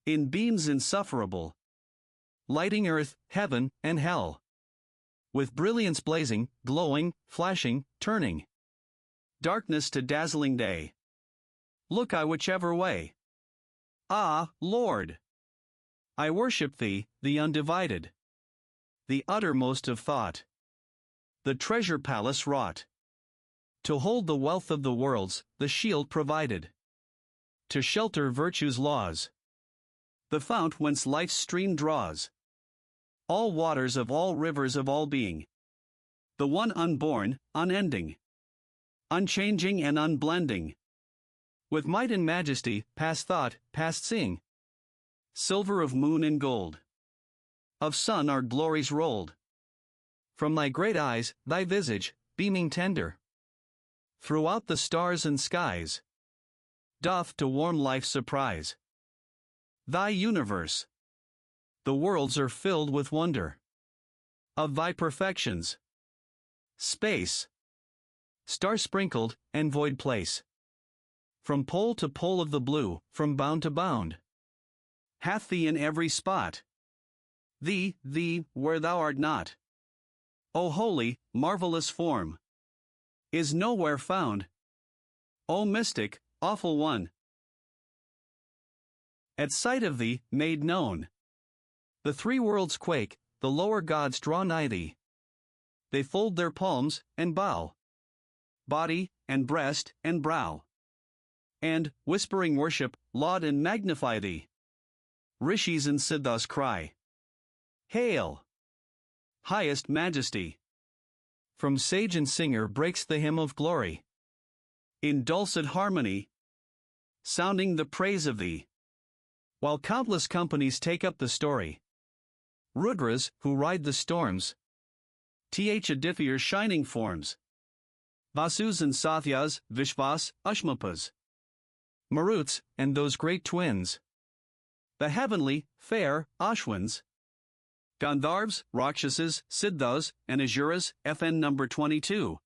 in beams insufferable, lighting earth, heaven, and hell, with brilliance blazing, glowing, flashing, turning darkness to dazzling day. Look I whichever way. Ah, Lord! I worship thee, the undivided, the uttermost of thought, the treasure palace wrought to hold the wealth of the worlds, the shield provided to shelter virtue's laws, the fount whence life's stream draws all waters of all rivers of all being, the one unborn, unending, unchanging and unblending, with might and majesty, past thought, past seeing, silver of moon and gold, of sun are glories rolled from thy great eyes, thy visage, beaming tender, throughout the stars and skies, doth to warm life surprise. Thy universe, the worlds are filled with wonder of thy perfections. Space, star sprinkled, and void place, from pole to pole of the blue, from bound to bound, hath thee in every spot. Thee, where thou art not, O holy, marvelous form, is nowhere found. O mystic, awful one, at sight of thee, made known, the three worlds quake, the lower gods draw nigh thee. They fold their palms and bow, body and breast and brow, and, whispering worship, laud and magnify thee. Rishis and siddhas cry, Hail! Highest majesty! From sage and singer breaks the hymn of glory, in dulcet harmony, sounding the praise of thee, while countless companies take up the story. Rudras, who ride the storms, Aditya's shining forms, Vasus and Sathyas, Vishvas, Ushmapas, Maruts, and those great twins, the heavenly, fair, Ashwins, Gandharvas, Rakshasas, Siddhas, and Asuras, FN number 22.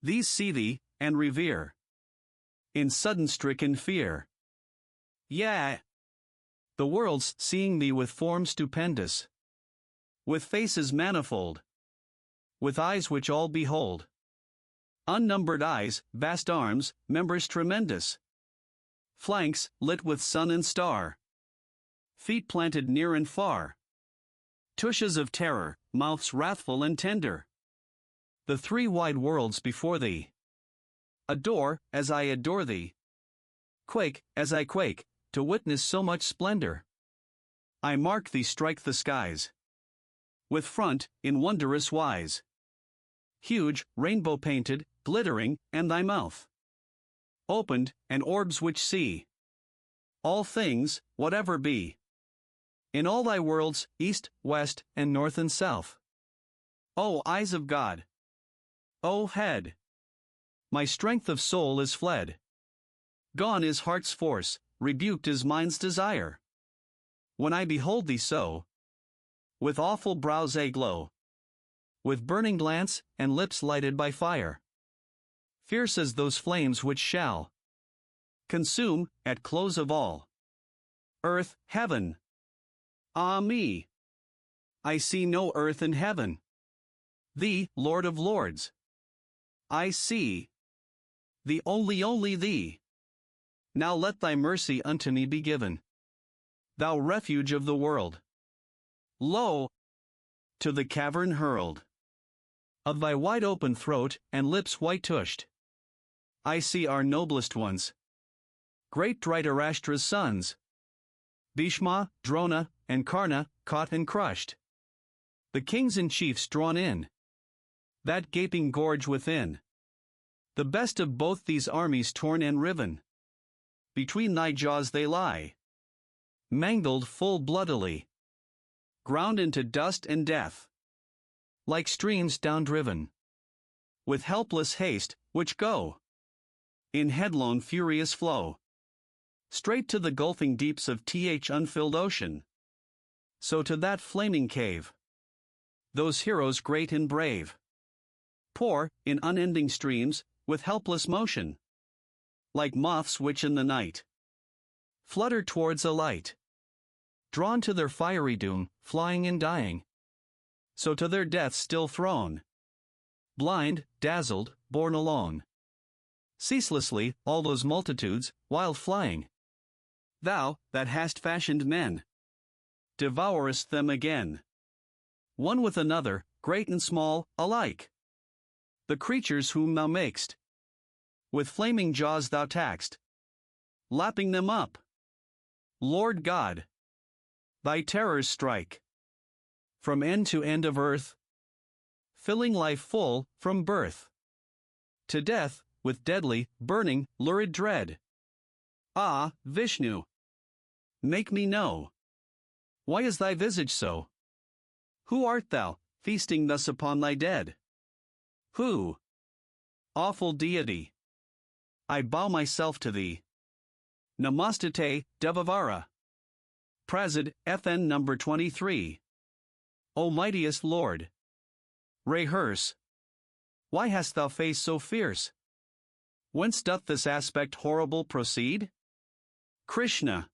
These see thee, and revere, in sudden stricken fear. Yea, the worlds, seeing thee with form stupendous, with faces manifold, with eyes which all behold, unnumbered eyes, vast arms, members tremendous, flanks lit with sun and star, feet planted near and far, tushes of terror, mouths wrathful and tender, the three wide worlds before thee, adore as I adore thee, quake as I quake, to witness so much splendor. I mark thee strike the skies, with front, in wondrous wise, huge, rainbow painted, glittering, and thy mouth opened, and orbs which see all things, whatever be, in all thy worlds, east, west, and north and south. O eyes of God! O head! My strength of soul is fled. Gone is heart's force, rebuked is mind's desire. When I behold thee so, with awful brows aglow, with burning glance and lips lighted by fire, fierce as those flames which shall consume, at close of all, earth, heaven. Ah me! I see no earth and heaven. Thee, Lord of Lords, I see the only thee. Now let thy mercy unto me be given. Thou refuge of the world. Lo! To the cavern hurled. Of thy wide open throat and lips white tushed, I see our noblest ones. Great Dhritarashtra's sons. Bhishma, Drona, and Karna, caught and crushed. The kings and chiefs drawn in. That gaping gorge within. The best of both these armies torn and riven. Between thy jaws they lie. Mangled full bloodily. Ground into dust and death. Like streams down-driven. With helpless haste, which go in headlong furious flow. Straight to the gulfing deeps of th unfilled ocean. So to that flaming cave. Those heroes great and brave. Pour, in unending streams, with helpless motion. Like moths which in the night flutter towards a light. Drawn to their fiery doom, flying and dying. So to their death still thrown. Blind, dazzled, borne alone. Ceaselessly, all those multitudes, wild flying. Thou, that hast fashioned men, devourest them again. One with another, great and small, alike. The creatures whom thou makest, with flaming jaws thou taxed, lapping them up. Lord God, thy terrors strike from end to end of earth, filling life full from birth to death with deadly, burning, lurid dread. Ah, Vishnu, make me know, why is thy visage so? Who art thou, feasting thus upon thy dead? Who? Awful deity, I bow myself to thee. Namastate, Devavara. Prazid, FN number 23. O mightiest Lord. Rehearse. Why hast thou face so fierce? Whence doth this aspect horrible proceed? Krishna.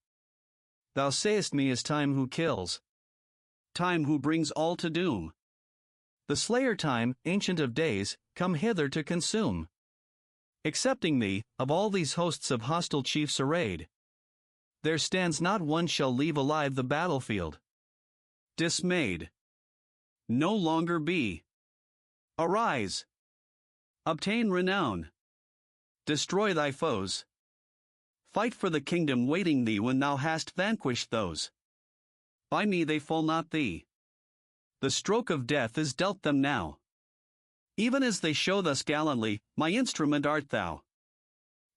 Thou sayest me is time who kills. Time who brings all to doom. The slayer time, ancient of days, come hither to consume. Excepting thee, of all these hosts of hostile chiefs arrayed, there stands not one shall leave alive the battlefield. Dismayed. No longer be. Arise. Obtain renown. Destroy thy foes. Fight for the kingdom waiting thee when thou hast vanquished those. By me they fall not thee. The stroke of death is dealt them now. Even as they show thus gallantly, my instrument art thou.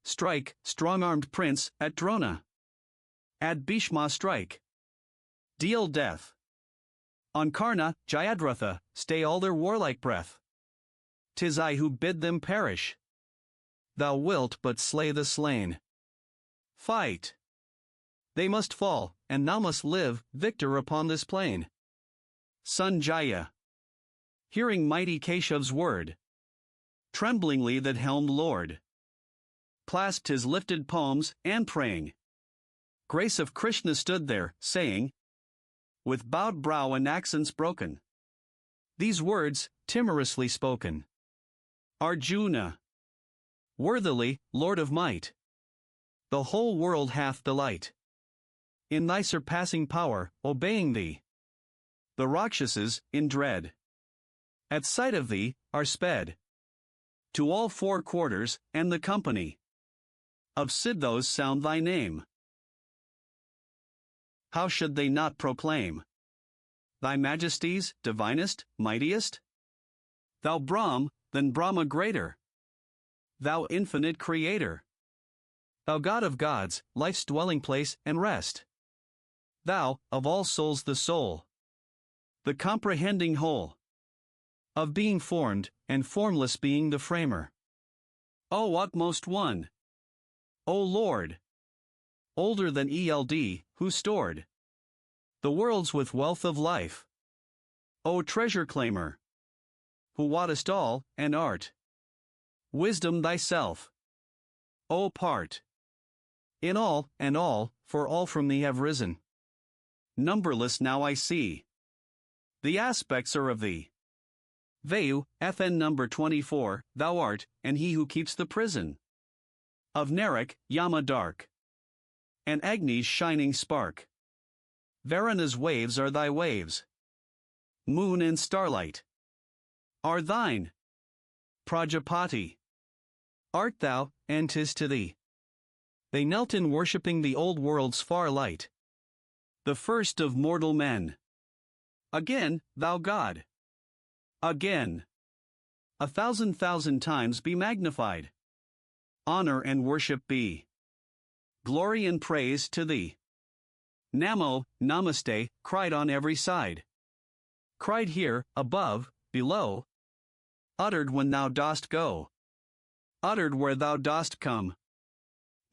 Strike, strong-armed prince, at Drona. At Bhishma strike. Deal death. On Karna, Jayadratha, stay all their warlike breath. 'Tis I who bid them perish. Thou wilt but slay the slain. Fight. They must fall, and thou must live, victor upon this plain. Sanjaya, hearing mighty Keshav's word, tremblingly that helmed lord, clasped his lifted palms, and praying, grace of Krishna stood there, saying, with bowed brow and accents broken, these words, timorously spoken. Arjuna, worthily, Lord of might, the whole world hath delight in thy surpassing power, obeying thee. The Rakshases, in dread, at sight of thee, are sped to all four quarters, and the company of Siddhos sound thy name. How should they not proclaim thy majesties, divinest, mightiest? Thou Brahm, than Brahma greater, thou infinite creator, thou God of gods, life's dwelling place and rest, thou, of all souls the soul, the comprehending whole, of being formed, and formless being the framer. O utmost one! O Lord! Older than Eld, who stored the worlds with wealth of life. O treasure claimer! Who wottest all, and art wisdom thyself. O part in all, and all, for all from thee have risen. Numberless now I see. The aspects are of thee. Vayu, FN number 24, thou art, and he who keeps the prison. Of Narak, Yama dark. And Agni's shining spark. Varana's waves are thy waves. Moon and starlight are thine. Prajapati art thou, and 'tis to thee they knelt in worshipping the old world's far light, the first of mortal men. Again, thou God. Again. 1,000,000 times be magnified. Honor and worship be. Glory and praise to thee. Namo, Namaste, cried on every side. Cried here, above, below. Uttered when thou dost go. Uttered where thou dost come.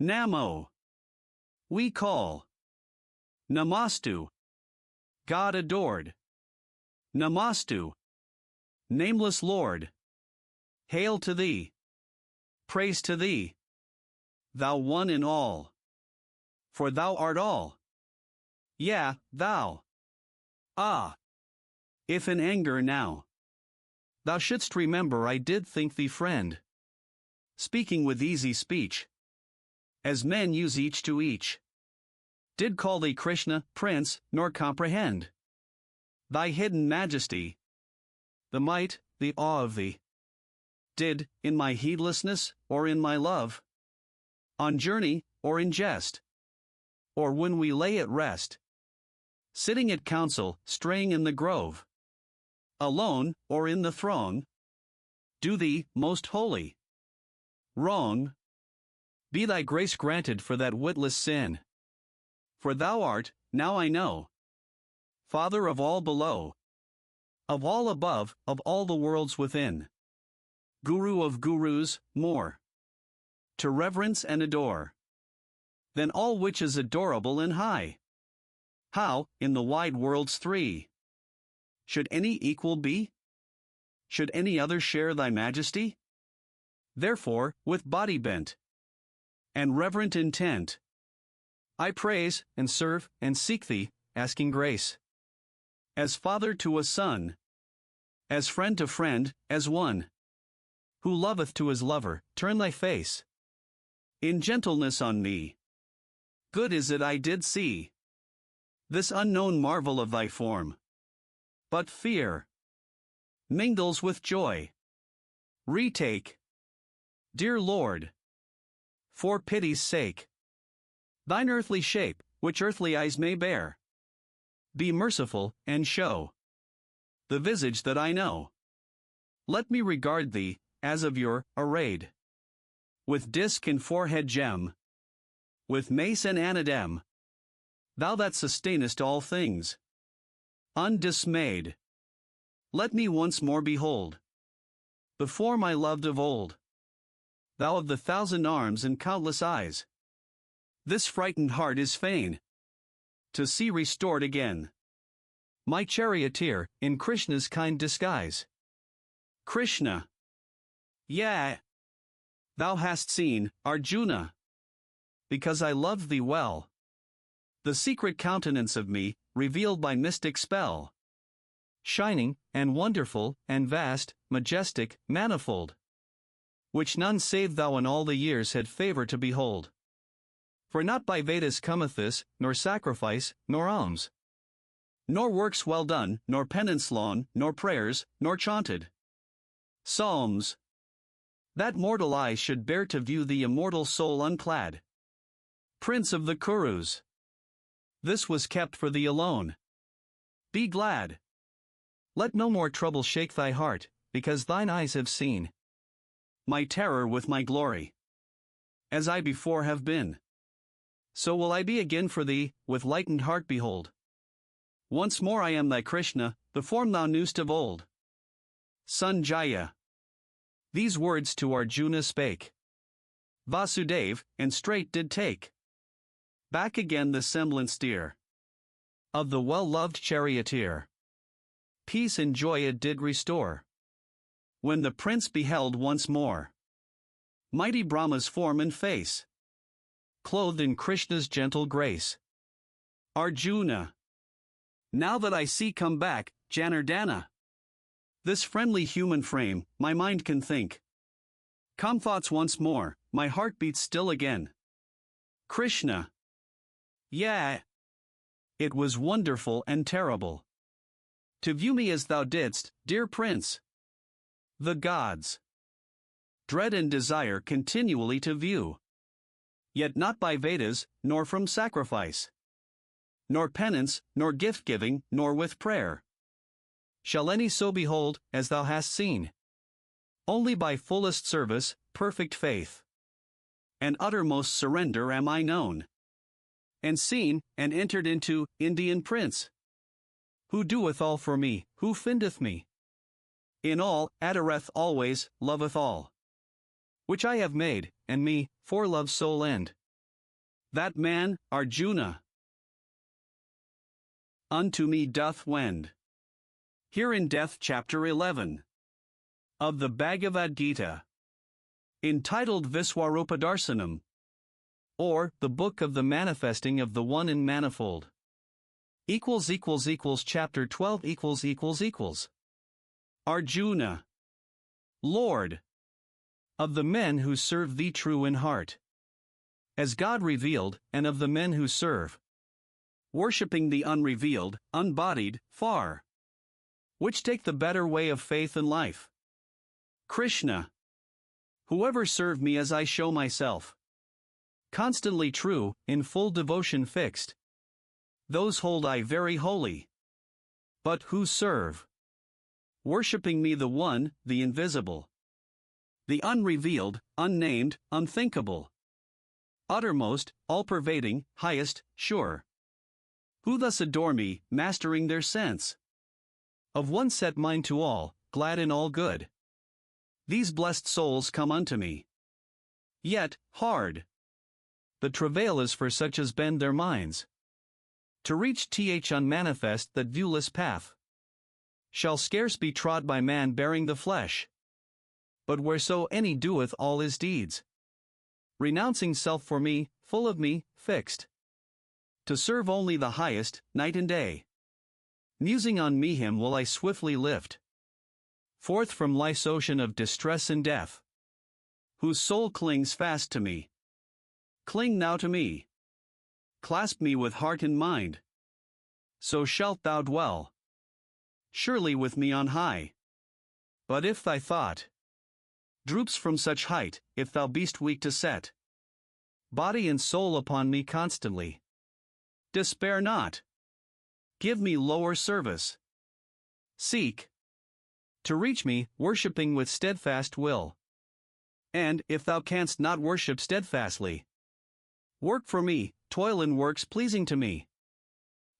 Namo. We call. Namastu. God adored. Namastu. Nameless Lord. Hail to thee. Praise to thee. Thou one in all. For thou art all. Yeah, thou. Ah. If in anger now thou shouldst remember I did think thee friend, speaking with easy speech, as men use each to each, did call thee Krishna, Prince, nor comprehend thy hidden majesty, the might, the awe of thee, did, in my heedlessness, or in my love, on journey, or in jest, or when we lay at rest, sitting at council, straying in the grove, alone, or in the throng, do thee, most holy, wrong. Be thy grace granted for that witless sin. For thou art, now I know, Father of all below, of all above, of all the worlds within, Guru of gurus, more to reverence and adore than all which is adorable and high. How, in the wide worlds three, should any equal be? Should any other share thy majesty? Therefore, with body bent and reverent intent, I praise, and serve, and seek thee, asking grace. As father to a son, as friend to friend, as one who loveth to his lover, turn thy face in gentleness on me. Good is it I did see this unknown marvel of thy form. But fear mingles with joy. Retake, dear Lord, for pity's sake, thine earthly shape, which earthly eyes may bear. Be merciful, and show the visage that I know. Let me regard thee, as of yore, arrayed with disk and forehead gem, with mace and anadem, thou that sustainest all things, undismayed. Let me once more behold, before my loved of old, thou of the 1,000 arms and countless eyes, this frightened heart is fain to see restored again my charioteer in Krishna's kind disguise. Krishna. Yea, thou hast seen, Arjuna, because I loved thee well, the secret countenance of me, revealed by mystic spell, shining, and wonderful, and vast, majestic, manifold, which none save thou in all the years had favor to behold. For not by Vedas cometh this, nor sacrifice, nor alms, nor works well done, nor penance long, nor prayers, nor chaunted psalms, that mortal eye should bear to view the immortal soul unclad, Prince of the Kurus. This was kept for thee alone. Be glad. Let no more trouble shake thy heart, because thine eyes have seen my terror with my glory. As I before have been, so will I be again for thee, with lightened heart behold. Once more I am thy Krishna, the form thou knewst of old. Sanjaya. These words to Arjuna spake Vasudev, and straight did take back again the semblance dear of the well-loved charioteer. Peace and joy it did restore, when the prince beheld once more mighty Brahma's form and face, clothed in Krishna's gentle grace. Arjuna. Now that I see come back, Janardana, This friendly human frame, my mind can think. Calm thoughts once more, my heart beats still again. Krishna. Yeah. It was wonderful and terrible to view me as thou didst, dear prince. The gods dread and desire continually to view. Yet not by Vedas, nor from sacrifice, nor penance, nor gift-giving, nor with prayer, shall any so behold, as thou hast seen. Only by fullest service, perfect faith, and uttermost surrender am I known, and seen, and entered into, Indian prince. Who doeth all for me, who findeth me? In all, adoreth always, loveth all. Which I have made, and me, for love's sole end. That man, Arjuna, unto me doth wend. Here in Death Chapter 11 of the Bhagavad Gita, entitled Viswarupadarsanam, or the Book of the Manifesting of the One in Manifold. Chapter 12 Arjuna. Lord, of the men who serve thee true in heart, as God revealed, and of the men who serve, worshipping the unrevealed, unbodied, far, which take the better way of faith and life. Krishna. Whoever serve me as I show myself, constantly true, in full devotion fixed, those hold I very holy. But who serve, worshipping me the one, the invisible, the unrevealed, unnamed, unthinkable, uttermost, all-pervading, highest, sure, who thus adore me, mastering their sense, of one set mind to all, glad in all good. These blessed souls come unto me. Yet, hard the travail is for such as bend their minds to reach unmanifest that viewless path shall scarce be trod by man bearing the flesh. But whereso any doeth all his deeds, renouncing self for me, full of me, fixed, to serve only the highest, night and day, musing on me him will I swiftly lift forth from life's ocean of distress and death, whose soul clings fast to me. Cling now to me. Clasp me with heart and mind. So shalt thou dwell surely with me on high. But if thy thought droops from such height, if thou be'st weak to set body and soul upon me constantly, despair not. Give me lower service. Seek to reach me, worshipping with steadfast will. And, if thou canst not worship steadfastly, work for me, toil in works pleasing to me.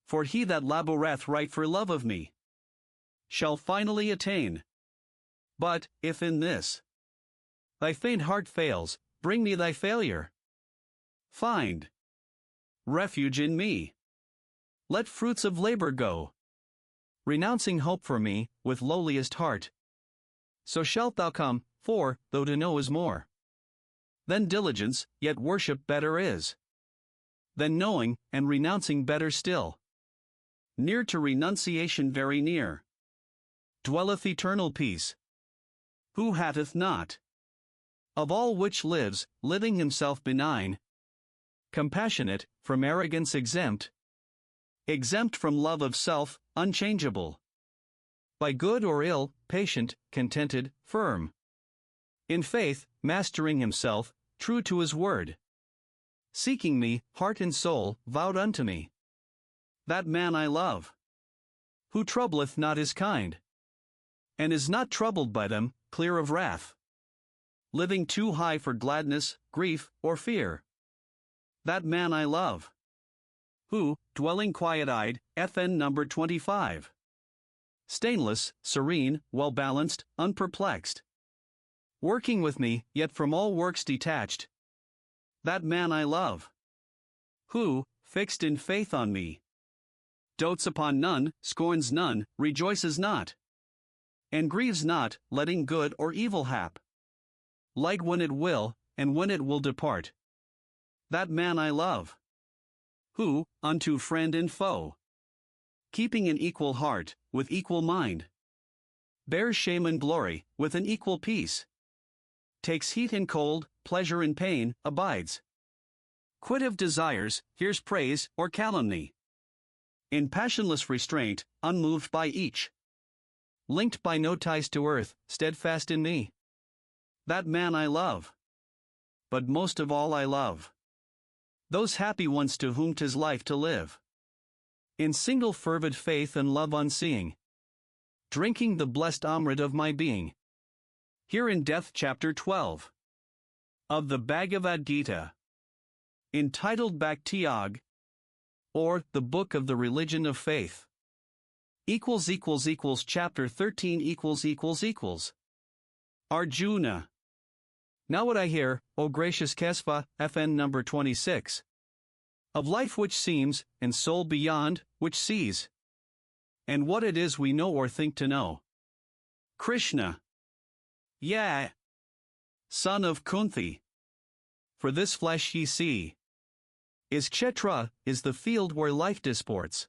For he that laboureth right for love of me shall finally attain. But, if in this thy faint heart fails, bring me thy failure. Find refuge in me. Let fruits of labor go, renouncing hope for me, with lowliest heart. So shalt thou come, for, though to know is more than diligence, yet worship better is than knowing, and renouncing better still. Near to renunciation, very near, dwelleth eternal peace. Who hateth not of all which lives, living himself benign, compassionate, from arrogance exempt from love of self, unchangeable, by good or ill, patient, contented, firm, in faith, mastering himself, true to his word, seeking me, heart and soul, vowed unto me. That man I love, who troubleth not his kind, and is not troubled by them, clear of wrath, living too high for gladness, grief, or fear. That man I love, who, dwelling quiet-eyed, FN number 25, stainless, serene, well-balanced, unperplexed, working with me, yet from all works detached. That man I love, who, fixed in faith on me, dotes upon none, scorns none, rejoices not, and grieves not, letting good or evil hap, like when it will, and when it will depart. That man I love, who, unto friend and foe, keeping an equal heart, with equal mind, bears shame and glory, with an equal peace. Takes heat and cold, pleasure and pain, abides. Quit of desires, hears praise or calumny. In passionless restraint, unmoved by each. Linked by no ties to earth, steadfast in me. That man I love. But most of all I love those happy ones to whom 'tis life to live. In single fervid faith and love unseeing. Drinking the blessed Amrit of my being. Here in Death Chapter 12 of the Bhagavad Gita, entitled Bhakti-yog, or the Book of the Religion of Faith. Chapter 13 Arjuna. Now what I hear, O gracious Kesava, FN number 26. Of life which seems, and soul beyond, which sees. And what it is we know or think to know. Krishna. Yea. Son of Kunti. For this flesh ye see. Is Kshetra, is the field where life disports.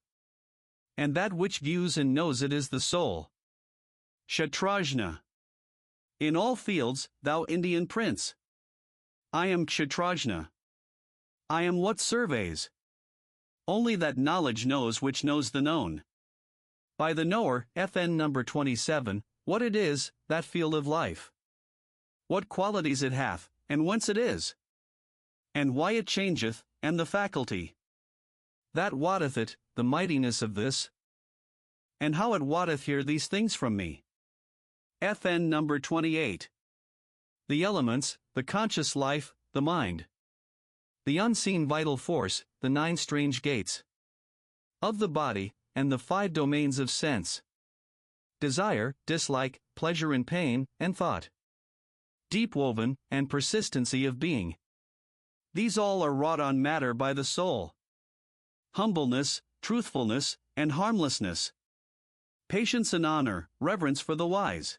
And that which views and knows it is the soul. Kshetrajna. In all fields, thou Indian prince. I am Kshetrajna. I am what surveys. Only that knowledge knows which knows the known. By the knower, FN number 27, what it is, that field of life. What qualities it hath, and whence it is. And why it changeth, and the faculty. That wotteth it, the mightiness of this. And how it wotteth hear these things from me. FN number 28. The elements, the conscious life, the mind. The unseen vital force, the 9 strange gates. Of the body, and the 5 domains of sense. Desire, dislike, pleasure and pain, and thought. Deep woven, and persistency of being. These all are wrought on matter by the soul. Humbleness, truthfulness, and harmlessness. Patience and honor, reverence for the wise.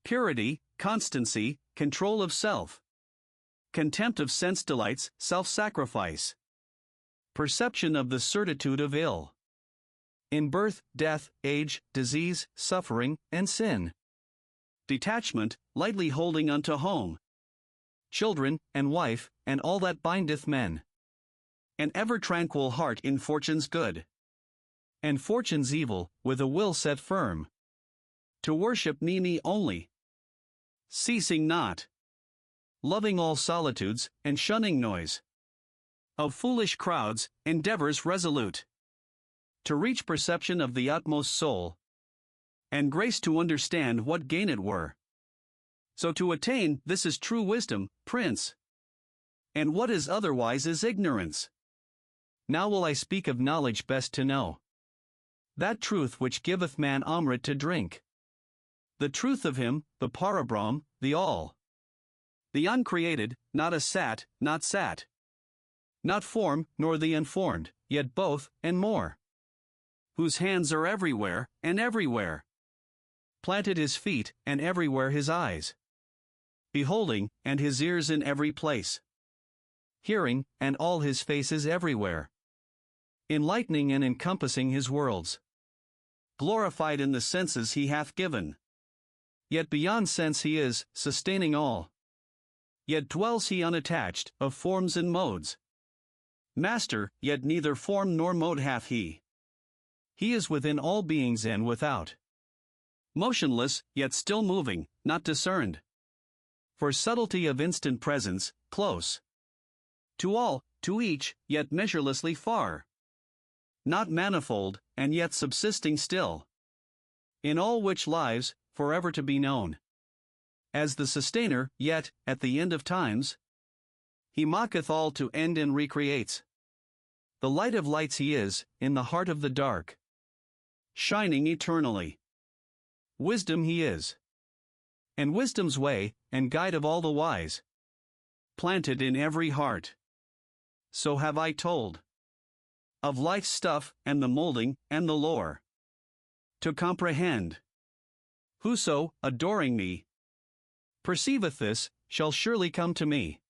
Purity, constancy, control of self. Contempt of sense delights, self-sacrifice. Perception of the certitude of ill. In birth, death, age, disease, suffering, and sin. Detachment, lightly holding unto home. Children, and wife, and all that bindeth men. An ever tranquil heart in fortune's good. And fortune's evil, with a will set firm. To worship me only. Ceasing not. Loving all solitudes, and shunning noise. Of foolish crowds, endeavors resolute. To reach perception of the utmost soul. And grace to understand what gain it were. So to attain this is true wisdom, Prince. And what is otherwise is ignorance. Now will I speak of knowledge best to know. That truth which giveth man Amrit to drink. The truth of him, the Parabrahm, the All. The uncreated, not a sat, not sat. Not form, nor the unformed, yet both, and more. Whose hands are everywhere, and everywhere. Planted his feet, and everywhere his eyes. Beholding, and his ears in every place. Hearing, and all his faces everywhere. Enlightening and encompassing his worlds. Glorified in the senses he hath given. Yet beyond sense he is, sustaining all. Yet dwells he unattached, of forms and modes. Master, yet neither form nor mode hath he. He is within all beings and without. Motionless, yet still moving, not discerned. For subtlety of instant presence, close. To all, to each, yet measurelessly far. Not manifold, and yet subsisting still. In all which lives, forever to be known. As the sustainer, yet, at the end of times, he mocketh all to end and recreates. The light of lights he is, in the heart of the dark. Shining eternally. Wisdom he is. And wisdom's way, and guide of all the wise. Planted in every heart. So have I told. Of life's stuff, and the molding, and the lore. To comprehend. Whoso, adoring me, perceiveth this, shall surely come to me.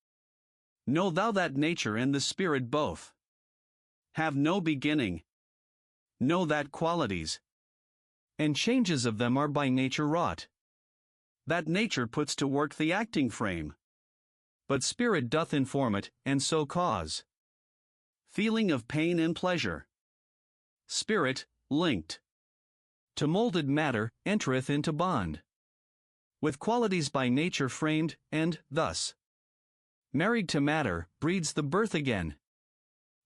Know thou that nature and the spirit both have no beginning. Know that qualities and changes of them are by nature wrought. That nature puts to work the acting frame. But spirit doth inform it, and so cause feeling of pain and pleasure. Spirit, linked to moulded matter, entereth into bond with qualities by nature framed, and, thus, married to matter, breeds the birth again.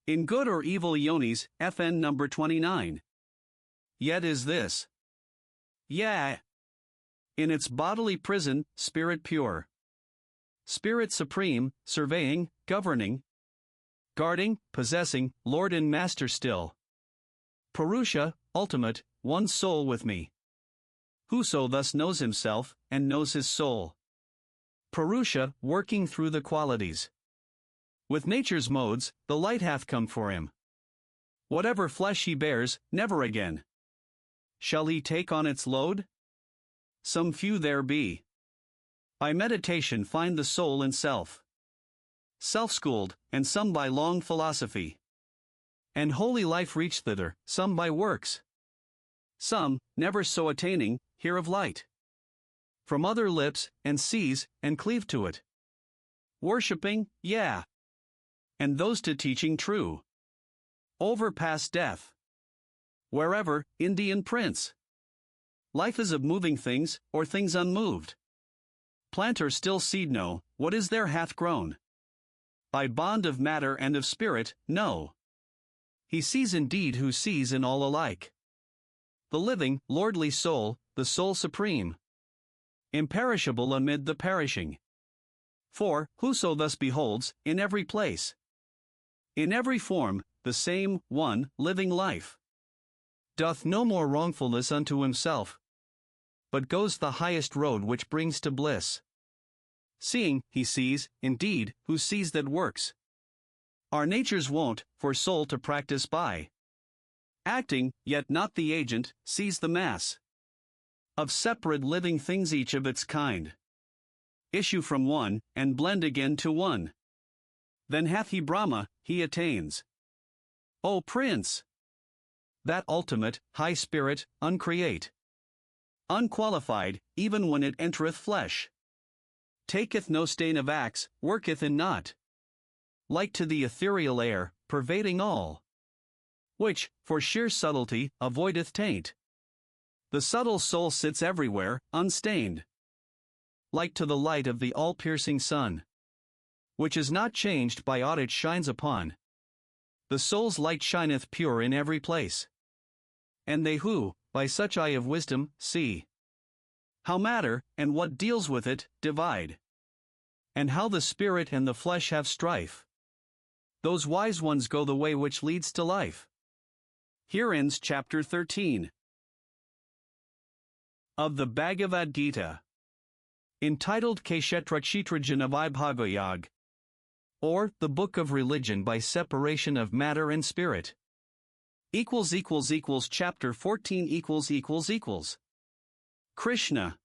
In good or evil yonis, FN number 29. Yet is this. Yeah. In its bodily prison, spirit pure. Spirit supreme, surveying, governing, guarding, possessing, Lord and Master still. Purusha, ultimate, one soul with me. Whoso thus knows himself, and knows his soul. Purusha, working through the qualities. With nature's modes, the light hath come for him. Whatever flesh he bears, never again shall he take on its load? Some few there be. By meditation find the soul in self. Self-schooled, and some by long philosophy. And holy life reach thither, some by works. Some, never so attaining, hear of light from other lips, and seize, and cleave to it. Worshipping, yeah. And those to teaching true. Overpass death. Wherever, Indian prince. Life is of moving things, or things unmoved. Plant or still seed know, what is there hath grown. By bond of matter and of spirit, no. He sees indeed who sees in all alike. The living, lordly soul, the soul supreme. Imperishable amid the perishing. For, whoso thus beholds, in every place, in every form, the same, one, living life, doth no more wrongfulness unto himself, but goes the highest road which brings to bliss. Seeing, he sees, indeed, who sees that works. Our nature's wont, for soul to practice by. Acting, yet not the agent, sees the mass of separate living things, each of its kind, issue from one, and blend again to one. Then hath he Brahma, he attains. O Prince! That ultimate, high spirit, uncreate, unqualified, even when it entereth flesh, taketh no stain of acts, worketh in naught, like to the ethereal air, pervading all, which, for sheer subtlety, avoideth taint. The subtle soul sits everywhere, unstained, like to the light of the all-piercing sun, which is not changed by aught it shines upon. The soul's light shineth pure in every place. And they who, by such eye of wisdom, see how matter, and what deals with it, divide, and how the spirit and the flesh have strife, those wise ones go the way which leads to life. Here ends chapter 13 of the Bhagavad Gita, entitled Kshetrakshetrajana Vibhagayag, or the Book of Religion by Separation of Matter and Spirit. Chapter 14 Krishna.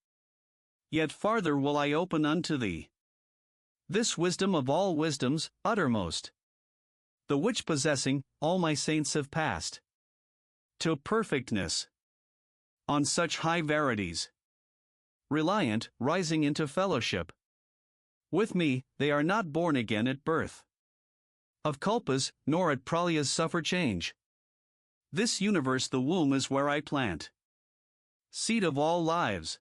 Yet farther will I open unto thee this wisdom of all wisdoms, uttermost, the which possessing, all my saints have passed to perfectness, on such high verities, reliant, rising into fellowship with me, they are not born again at birth of kalpas, nor at pralyas suffer change. This universe the womb is where I plant, seed of all lives.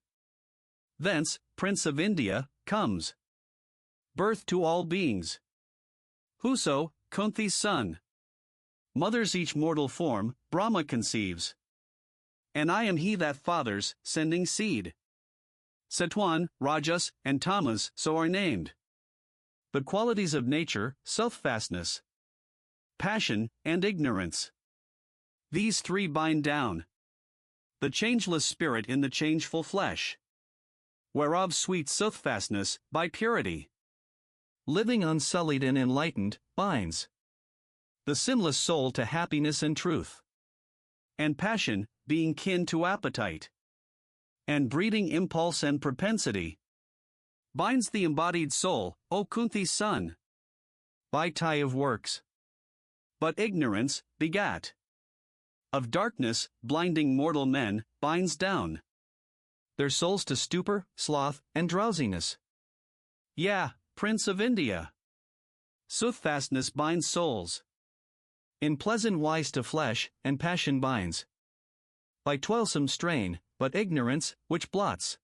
Thence, Prince of India, comes birth to all beings. Whoso, Kunti's son, mothers each mortal form, Brahma conceives. And I am he that fathers, sending seed. Satwan, Rajas, and Tamas so are named. The qualities of nature, self-fastness, passion, and ignorance. These three bind down the changeless spirit in the changeful flesh, whereof sweet soothfastness, by purity, living unsullied and enlightened, binds the sinless soul to happiness and truth. And passion, being kin to appetite, and breeding impulse and propensity, binds the embodied soul, O Kunti's son, by tie of works. But ignorance begat of darkness, blinding mortal men, binds down their souls to stupor, sloth, and drowsiness. Yeah, Prince of India. Soothfastness binds souls in pleasant wise to flesh, and passion binds by toilsome strain, but ignorance, which blots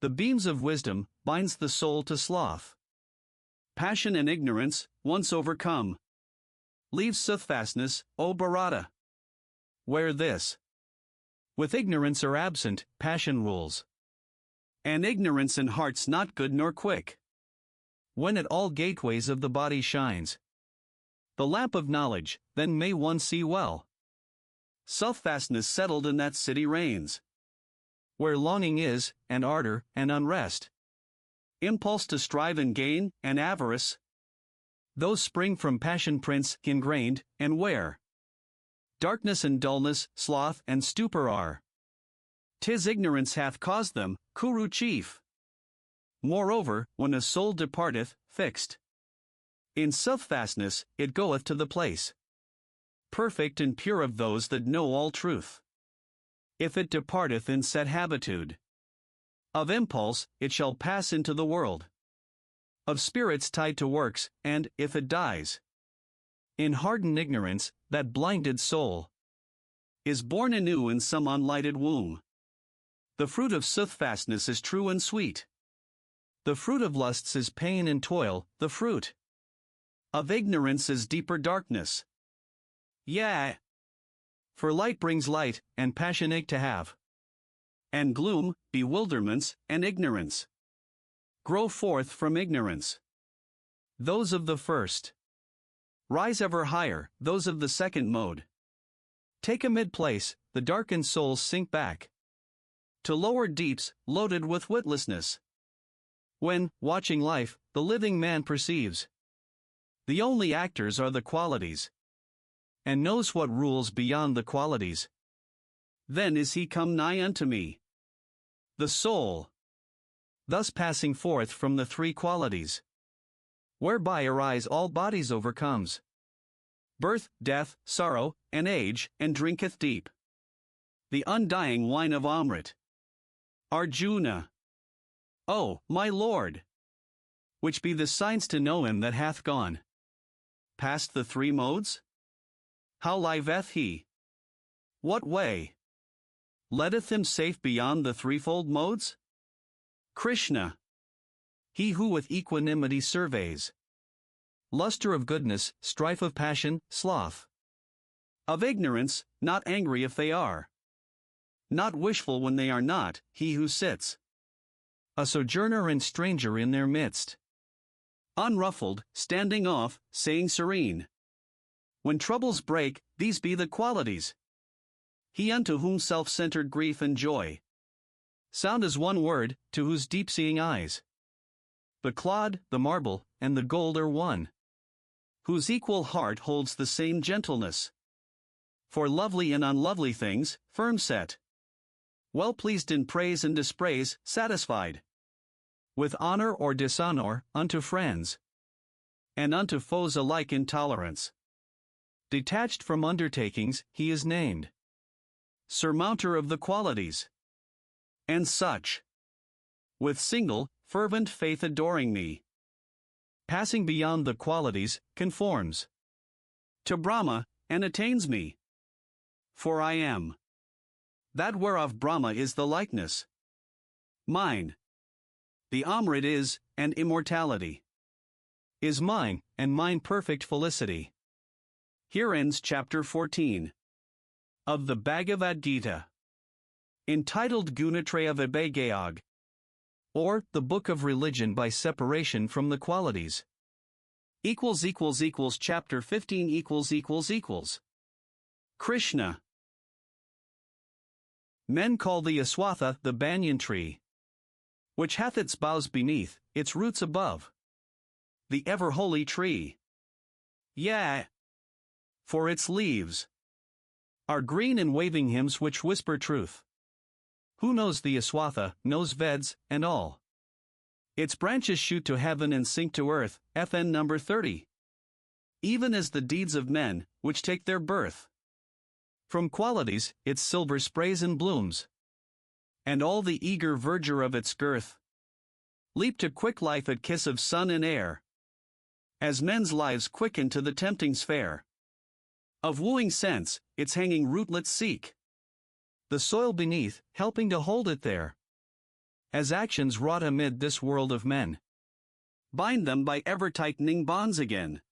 the beams of wisdom, binds the soul to sloth. Passion and ignorance, once overcome, leaves soothfastness, O Bharata. Where this with ignorance are absent, passion rules, and ignorance in hearts not good nor quick. When at all gateways of the body shines the lamp of knowledge, then may one see well. Self-fastness settled in that city reigns, where longing is, and ardor, and unrest, impulse to strive and gain, and avarice, those spring from passion prince ingrained, and where darkness and dullness, sloth and stupor are. 'Tis ignorance hath caused them, Kuru chief. Moreover, when a soul departeth, fixed in self-fastness, it goeth to the place perfect and pure of those that know all truth. If it departeth in set habitude of impulse, it shall pass into the world of spirits tied to works, and, if it dies in hardened ignorance, that blinded soul is born anew in some unlighted womb. The fruit of soothfastness is true and sweet. The fruit of lusts is pain and toil, the fruit of ignorance is deeper darkness. Yea, for light brings light, and passion ache to have, and gloom, bewilderments, and ignorance grow forth from ignorance. Those of the first rise ever higher, those of the second mode take a mid-place, the darkened souls sink back to lower deeps, loaded with witlessness. When, watching life, the living man perceives the only actors are the qualities, and knows what rules beyond the qualities, then is he come nigh unto me. The soul, thus passing forth from the three qualities, whereby arise all bodies overcomes birth, death, sorrow, and age, and drinketh deep the undying wine of Amrit. Arjuna. O, my Lord! Which be the signs to know him that hath gone past the three modes? How liveth he? What way leadeth him safe beyond the threefold modes? Krishna. He who with equanimity surveys luster of goodness, strife of passion, sloth of ignorance, not angry if they are, not wishful when they are not, he who sits a sojourner and stranger in their midst, unruffled, standing off, saying serene. When troubles break, these be the qualities. He unto whom self-centered grief and joy sound as one word, to whose deep-seeing eyes the clod, the marble, and the gold are one, whose equal heart holds the same gentleness for lovely and unlovely things, firm set, well pleased in praise and dispraise, satisfied with honor or dishonor, unto friends and unto foes alike in tolerance. Detached from undertakings, he is named surmounter of the qualities, and such, with single, fervent faith adoring me, passing beyond the qualities, conforms to Brahma, and attains me. For I am that whereof Brahma is the likeness. Mine, the Amrit is, and immortality is mine, and mine perfect felicity. Here ends chapter 14 of the Bhagavad Gita, entitled Gunatraya Vibhagayog, or the Book of Religion by Separation from the Qualities. Chapter 15 Krishna. Men call the Aswatha the banyan tree, which hath its boughs beneath, its roots above, the ever-holy tree. Yea, for its leaves are green and waving hymns which whisper truth. Who knows the Aswatha, knows Veds, and all. Its branches shoot to heaven and sink to earth, FN number 30. Even as the deeds of men, which take their birth From qualities, its silver sprays and blooms, and all the eager verdure of its girth leap to quick life at kiss of sun and air, as men's lives quicken to the tempting sphere of wooing sense, its hanging rootlets seek the soil beneath, helping to hold it there, as actions wrought amid this world of men bind them by ever-tightening bonds again.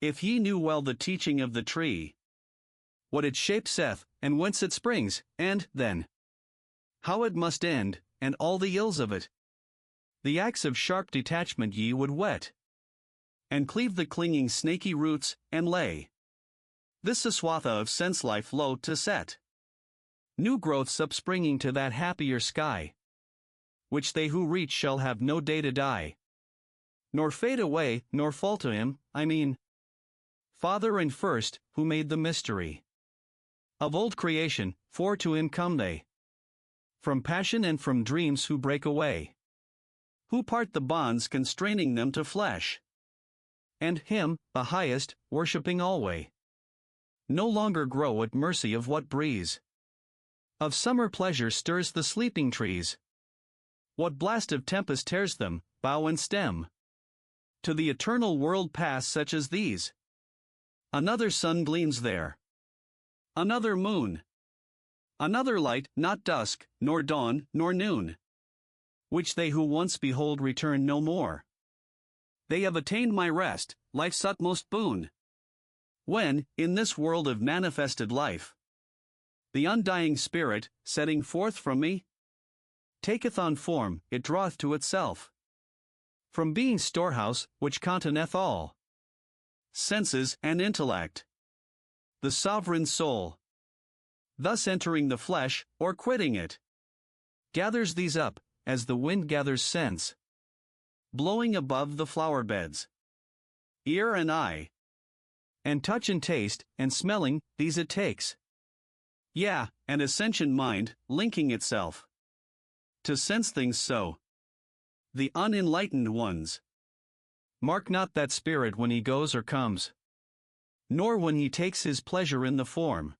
If ye knew well the teaching of the tree, what its shape saith, and whence it springs, and, then, how it must end, and all the ills of it, the axe of sharp detachment ye would whet, and cleave the clinging snaky roots, and lay this aswatha of sense-life low to set new growths upspringing to that happier sky, which they who reach shall have no day to die, nor fade away, nor fall to him, I mean, Father and First, who made the mystery of old creation, for to him come they, from passion and from dreams who break away, who part the bonds constraining them to flesh, and him, the highest, worshipping alway, no longer grow at mercy of what breeze of summer pleasure stirs the sleeping trees, what blast of tempest tears them, bough and stem, to the eternal world pass such as these. Another sun gleams there, another moon, another light, not dusk, nor dawn, nor noon, which they who once behold return no more. They have attained my rest, life's utmost boon. When, in this world of manifested life, the undying spirit, setting forth from me, taketh on form, it draweth to itself, from being's storehouse, which containeth all senses and intellect, the sovereign soul, thus entering the flesh, or quitting it, gathers these up, as the wind gathers scents, blowing above the flower beds. Ear and eye, and touch and taste, and smelling, these it takes. Yeah, and a sentient mind, linking itself to sense things so. The unenlightened ones mark not that spirit when he goes or comes, nor when he takes his pleasure in the form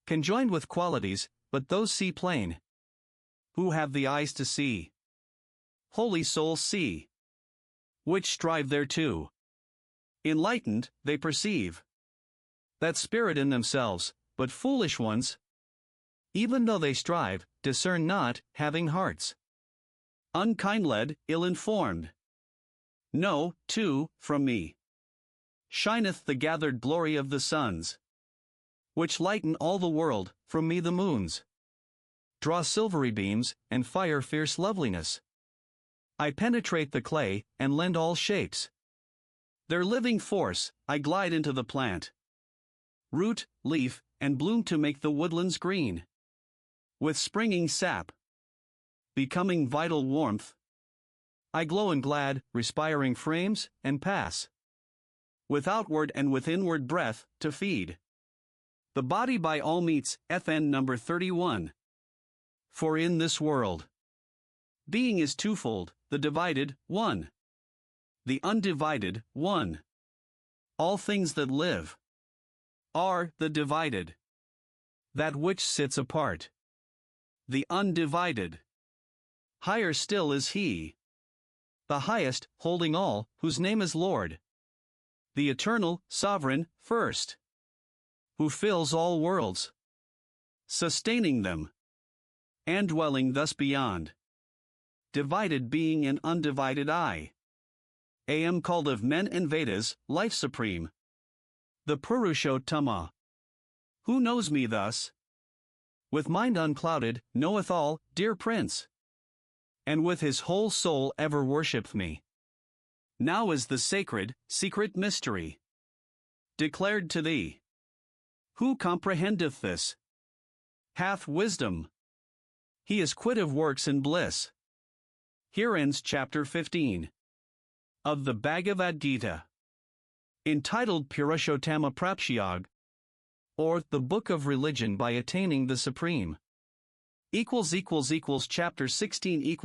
conjoined with qualities, but those see plain who have the eyes to see. Holy souls see, which strive thereto. Enlightened, they perceive that spirit in themselves, but foolish ones, even though they strive, discern not, having hearts unkind-led, ill-informed. Know, too, from me shineth the gathered glory of the suns, which lighten all the world, from me the moons draw silvery beams, and fire fierce loveliness. I penetrate the clay, and lend all shapes their living force. I glide into the plant, root, leaf, and bloom to make the woodlands green with springing sap, becoming vital warmth. I glow in glad, respiring frames, and pass with outward and with inward breath to feed the body by all meats. FN number 31. For in this world, being is twofold, the divided, one, the undivided, one. All things that live are the divided, that which sits apart, the undivided. Higher still is he, the highest, holding all, whose name is Lord, the eternal, sovereign, first, who fills all worlds, sustaining them, and dwelling thus beyond divided being and undivided I. Am called of men and Vedas, life supreme, the Purushottama. Who knows me thus? With mind unclouded, knoweth all, dear Prince, and with his whole soul ever worshipeth me. Now is the sacred, secret mystery declared to thee. Who comprehendeth this hath wisdom. He is quit of works and bliss. Here ends chapter 15 of the Bhagavad Gita, entitled Purushottama Prapshyog, or the Book of Religion by Attaining the Supreme. Chapter 16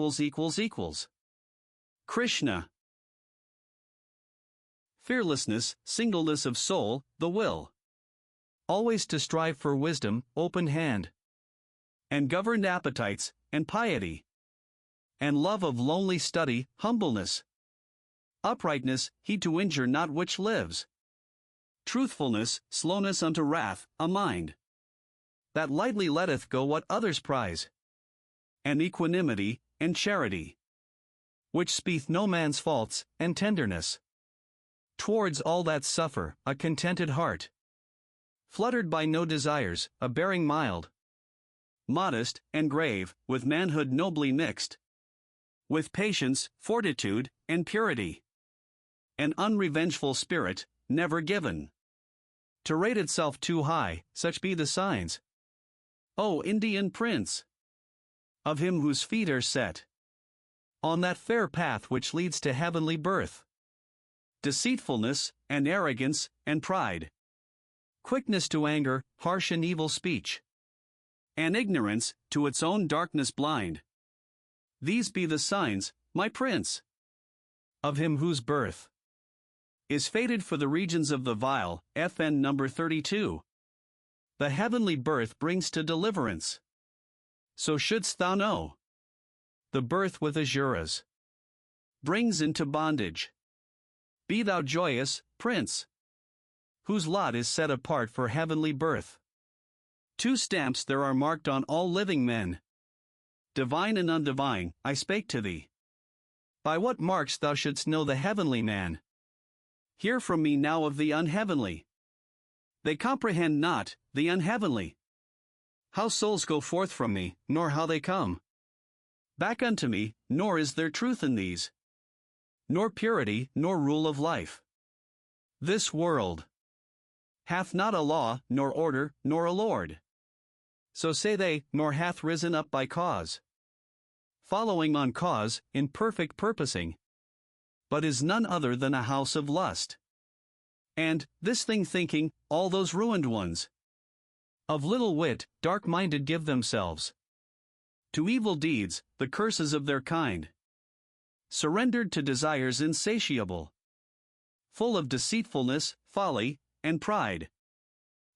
Krishna. Fearlessness, singleness of soul, the will. always to strive for wisdom, open hand, and governed appetites, and piety, and love of lonely study, humbleness, uprightness, heed to injure not which lives, truthfulness, slowness unto wrath, a mind that lightly letteth go what others prize, and equanimity, and charity, which speeth no man's faults, and tenderness towards all that suffer, a contented heart, fluttered by no desires, a bearing mild, modest, and grave, with manhood nobly mixed, with patience, fortitude, and purity, an unrevengeful spirit, never given to rate itself too high, such be the signs, O Indian prince, of him whose feet are set on that fair path which leads to heavenly birth. Deceitfulness, and arrogance, and pride, quickness to anger, harsh and evil speech, and ignorance, to its own darkness blind. These be the signs, my prince, of him whose birth is fated for the regions of the vile. FN number 32. The heavenly birth brings to deliverance. So shouldst thou know. The birth with Asuras brings into bondage. Be thou joyous, prince, whose lot is set apart for heavenly birth. 2 stamps there are marked on all living men, divine and undivine. I spake to thee. By what marks thou shouldst know the heavenly man? Hear from me now of the unheavenly. They comprehend not the unheavenly. How souls go forth from me, nor how they come back unto me, nor is there truth in these, nor purity, nor rule of life. This world hath not a law, nor order, nor a lord. So say they, nor hath risen up by cause, following on cause, in perfect purposing, but is none other than a house of lust. And, this thing thinking, all those ruined ones, of little wit, dark-minded give themselves to evil deeds, the curses of their kind, surrendered to desires insatiable, full of deceitfulness, folly, and pride,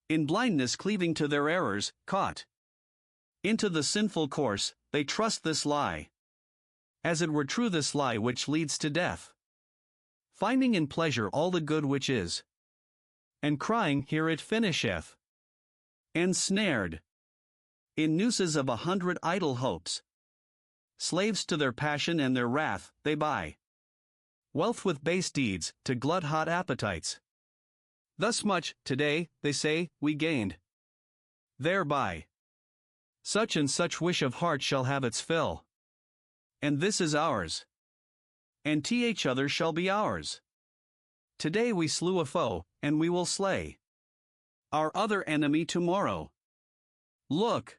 in blindness cleaving to their errors, caught into the sinful course, they trust this lie, as it were true, this lie which leads to death, finding in pleasure all the good which is, and crying, here it finisheth, ensnared in nooses of 100 idle hopes, slaves to their passion and their wrath, they buy wealth with base deeds, to glut hot appetites. Thus much, today, they say, we gained thereby. Such and such wish of heart shall have its fill, and this is ours, and th other shall be ours. Today we slew a foe, and we will slay our other enemy tomorrow. Look,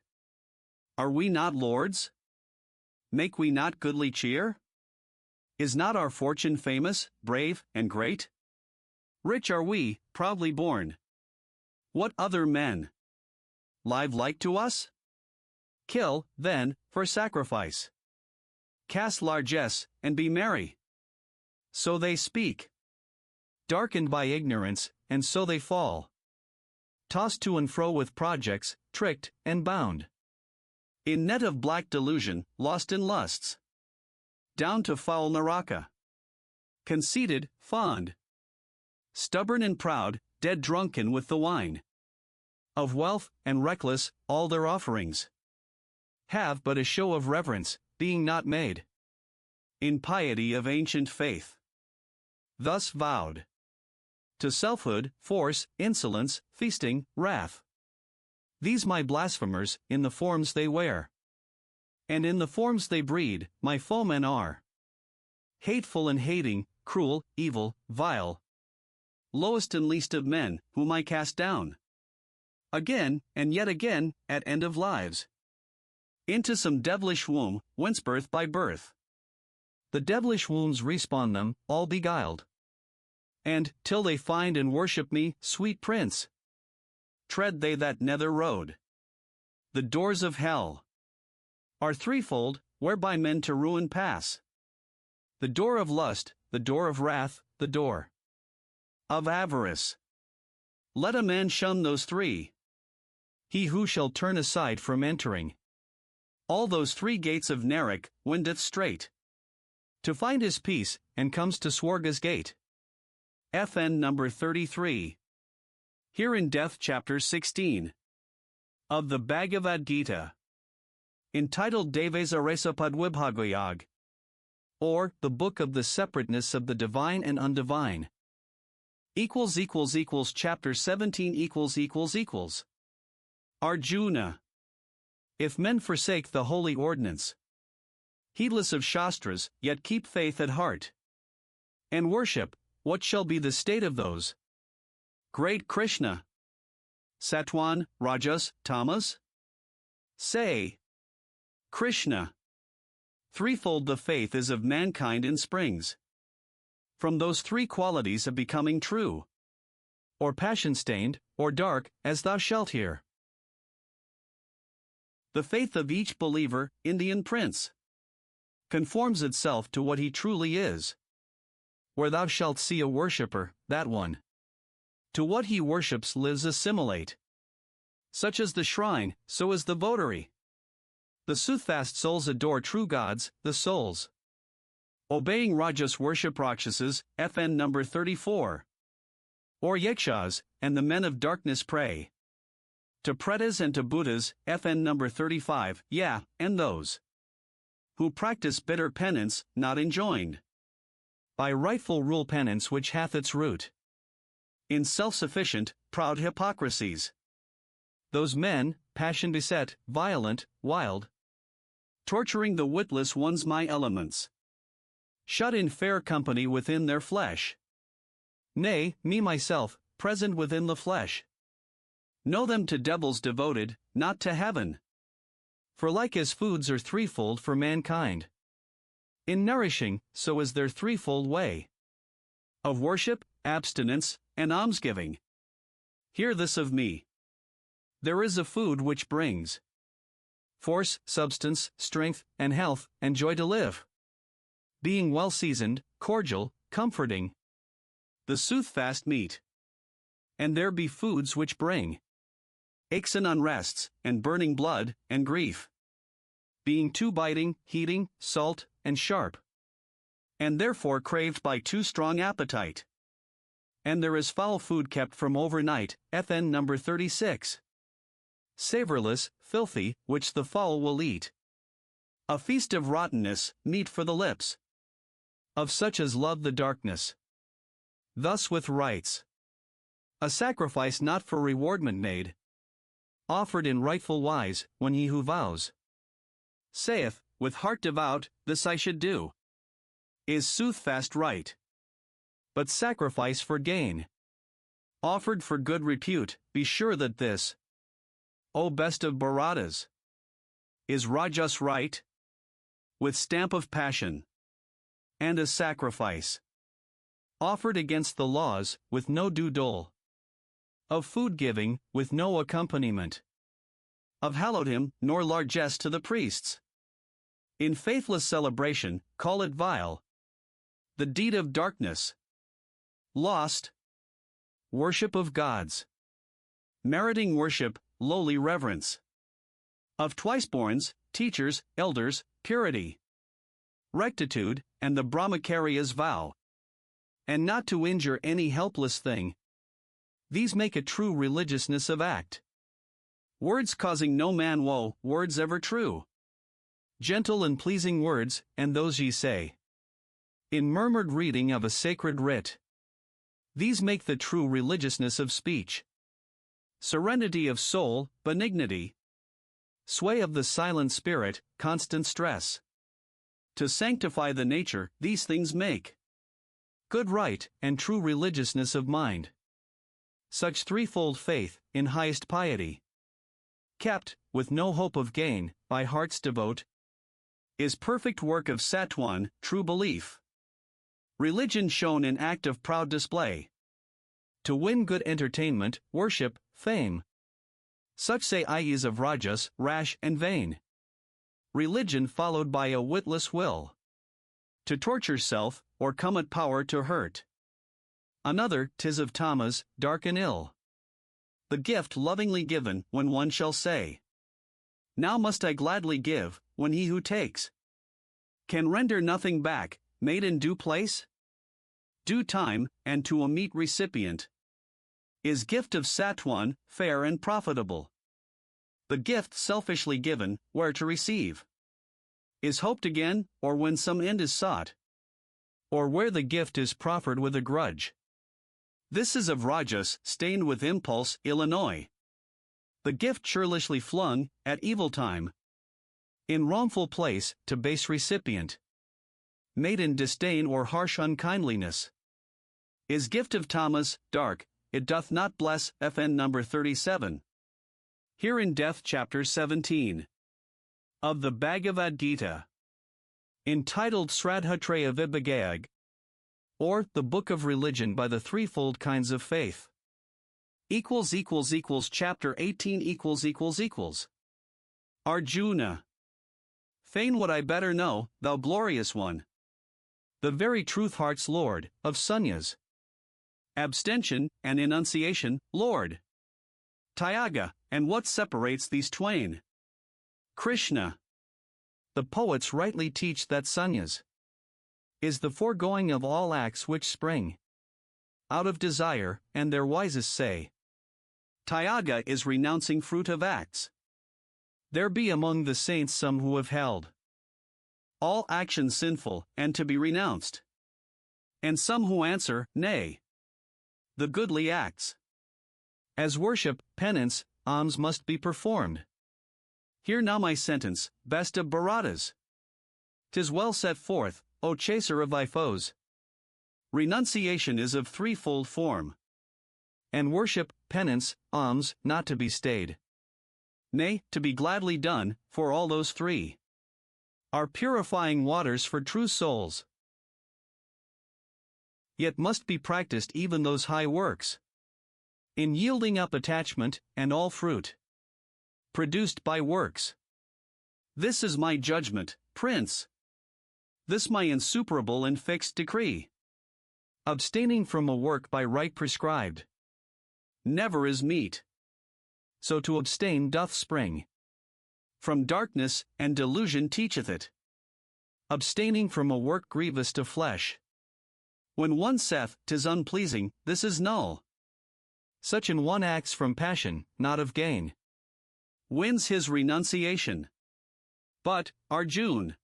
are we not lords? Make we not goodly cheer? Is not our fortune famous, brave, and great? Rich are we, proudly born. What other men live like to us? Kill, then, for sacrifice. Cast largesse, and be merry. So they speak, darkened by ignorance, and so they fall, tossed to and fro with projects, tricked, and bound in net of black delusion, lost in lusts, down to foul Naraka. Conceited, fond, stubborn and proud, dead drunken with the wine of wealth, and reckless, all their offerings have but a show of reverence, being not made in piety of ancient faith. Thus vowed to selfhood, force, insolence, feasting, wrath. These my blasphemers, in the forms they wear, and in the forms they breed, my foemen are. Hateful and hating, cruel, evil, vile, lowest and least of men, whom I cast down again, and yet again, at end of lives, into some devilish womb, whence birth by birth the devilish wombs respawn them, all beguiled. And, till they find and worship me, sweet prince, tread they that nether road. The doors of hell are threefold, whereby men to ruin pass. The door of lust, the door of wrath, the door of avarice. Let a man shun those three, he who shall turn aside from entering all those three gates of Narak wendeth straight to find his peace, and comes to Swarga's gate. FN number 33. Here in Death chapter 16 of the Bhagavad Gita, entitled Devesa Resapadwibhagayag, or the Book of the Separateness of the Divine and Undivine. Chapter 17 Arjuna. If men forsake the holy ordinance, heedless of Shastras, yet keep faith at heart, and worship, what shall be the state of those? Great Krishna. Satwan, Rajas, Tamas? Say. Krishna. Threefold the faith is of mankind in springs from those three qualities of becoming true, or passion-stained, or dark, as thou shalt hear. The faith of each believer, Indian prince, conforms itself to what he truly is. Where thou shalt see a worshipper, that one to what he worships lives assimilate. Such as the shrine, so is the votary. The soothfast souls adore true gods, the souls obeying Rajas worship Rakshasas, FN number 34. Or Yakshas, and the men of darkness pray to Pretas and to Buddhas, FN number 35, and those who practice bitter penance, not enjoined by rightful rule penance which hath its root in self-sufficient, proud hypocrisies. Those men, passion-beset, violent, wild, torturing the witless ones my elements, shut in fair company within their flesh. Nay, me myself, present within the flesh, know them to devils devoted, not to heaven. For like as foods are threefold for mankind, in nourishing, so is their threefold way of worship, abstinence, and almsgiving. Hear this of me. There is a food which brings force, substance, strength, and health, and joy to live, being well seasoned, cordial, comforting, the soothfast meat. And there be foods which bring aches and unrests, and burning blood, and grief, being too biting, heating, salt, and sharp, and therefore craved by too strong appetite. And there is foul food kept from overnight, FN number 36. Savorless, filthy, which the foul will eat. A feast of rottenness, meat for the lips of such as love the darkness. Thus with rites, a sacrifice not for rewardment made, offered in rightful wise, when he who vows saith, with heart devout, this I should do, is soothfast right. But sacrifice for gain, offered for good repute, be sure that this, O best of Bharatas, is Rajas right, with stamp of passion, and a sacrifice, offered against the laws, with no due dole, of food giving, with no accompaniment, of hallowed him, nor largesse to the priests. In faithless celebration, call it vile, the deed of darkness, lost, worship of gods, meriting worship, lowly reverence, of twiceborns, teachers, elders, purity, rectitude, and the Brahmacharyas vow, and not to injure any helpless thing. These make a true religiousness of act. Words causing no man woe, words ever true. Gentle and pleasing words, and those ye say in murmured reading of a sacred writ. These make the true religiousness of speech. Serenity of soul, benignity, sway of the silent spirit, constant stress. To sanctify the nature, these things make good right and true religiousness of mind. Such threefold faith, in highest piety, kept, with no hope of gain, by heart's devote, is perfect work of Satwan, true belief. Religion shown in act of proud display, to win good entertainment, worship, fame. Such say is of Rajas, rash and vain. Religion followed by a witless will, to torture self, or come at power to hurt another. 'Tis of Tamas, dark and ill. the gift lovingly given when one shall say, now must I gladly give, when he who takes can render nothing back, made in due place, due time, and to a meet recipient, is gift of Satwan, fair and profitable. The gift selfishly given, where to receive, is hoped again, or when some end is sought, or where the gift is proffered with a grudge. This is of Rajas, stained with impulse, Illinois. The gift churlishly flung, at evil time, in wrongful place, to base recipient, made in disdain or harsh unkindliness, is gift of Tamas, dark, it doth not bless. FN number 37. Here in Death chapter 17 of the Bhagavad Gita, entitled Sradhatreya Vibhagayag, or the Book of Religion by the Threefold Kinds of Faith. Chapter 18 Arjuna. Fain would I better know, thou glorious one, the very truth heart's Lord, of sannyas, abstention and enunciation, Lord, Tyaga, and what separates these twain? Krishna. The poets rightly teach that sannyas is the foregoing of all acts which spring out of desire, and their wisest say, Tyaga is renouncing fruit of acts. There be among the saints some who have held all actions sinful, and to be renounced, and some who answer, nay, the goodly acts, as worship, penance, alms must be performed. Hear now my sentence, best of Bharatas. 'Tis well set forth, O chaser of thy foes. Renunciation is of threefold form, and worship, penance, alms, not to be stayed. Nay, to be gladly done, for all those three are purifying waters for true souls. Yet must be practiced even those high works, in yielding up attachment, and all fruit produced by works. This is my judgment, Prince. This my insuperable and fixed decree. Abstaining from a work by right prescribed never is meet. So to abstain doth spring from darkness, and delusion teacheth it. Abstaining from a work grievous to flesh, when one saith, 'tis unpleasing, this is null. Such an one acts from passion, not of gain, wins his renunciation. But, Arjuna,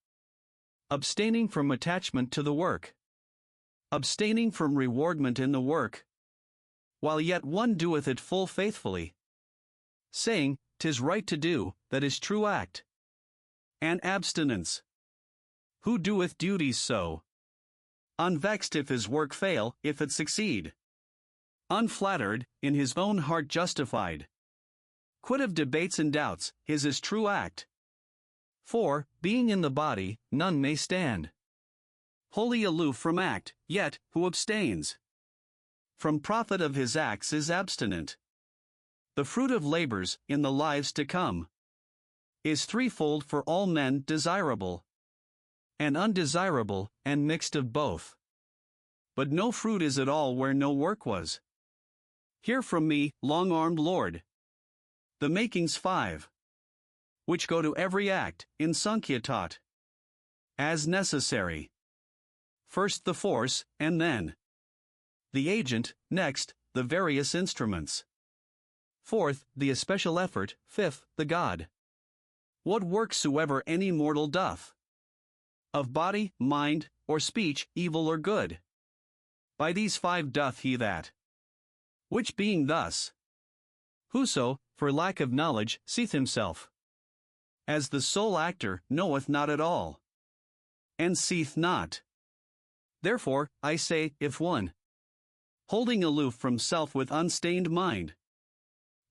abstaining from attachment to the work, abstaining from rewardment in the work, while yet one doeth it full faithfully, saying, 'tis right to do, that is true act, and abstinence. Who doeth duties so, unvexed if his work fail, if it succeed, unflattered, in his own heart justified, quit of debates and doubts, his is true act. For, being in the body, none may stand wholly aloof from act, yet, who abstains from profit of his acts is abstinent. The fruit of labors, in the lives to come, is threefold for all men, desirable and undesirable, and mixed of both. But no fruit is at all where no work was. Hear from me, long-armed Lord, the makings 5, which go to every act, in Sankhya taught, as necessary. First the force, and then the agent, next, the various instruments. Fourth, the especial effort, fifth, the God. What work soever any mortal doth, of body, mind, or speech, evil or good, by these 5 doth he that. Which being thus, whoso, for lack of knowledge, seeth himself as the sole actor, knoweth not at all, and seeth not. Therefore, I say, if one, holding aloof from self with unstained mind,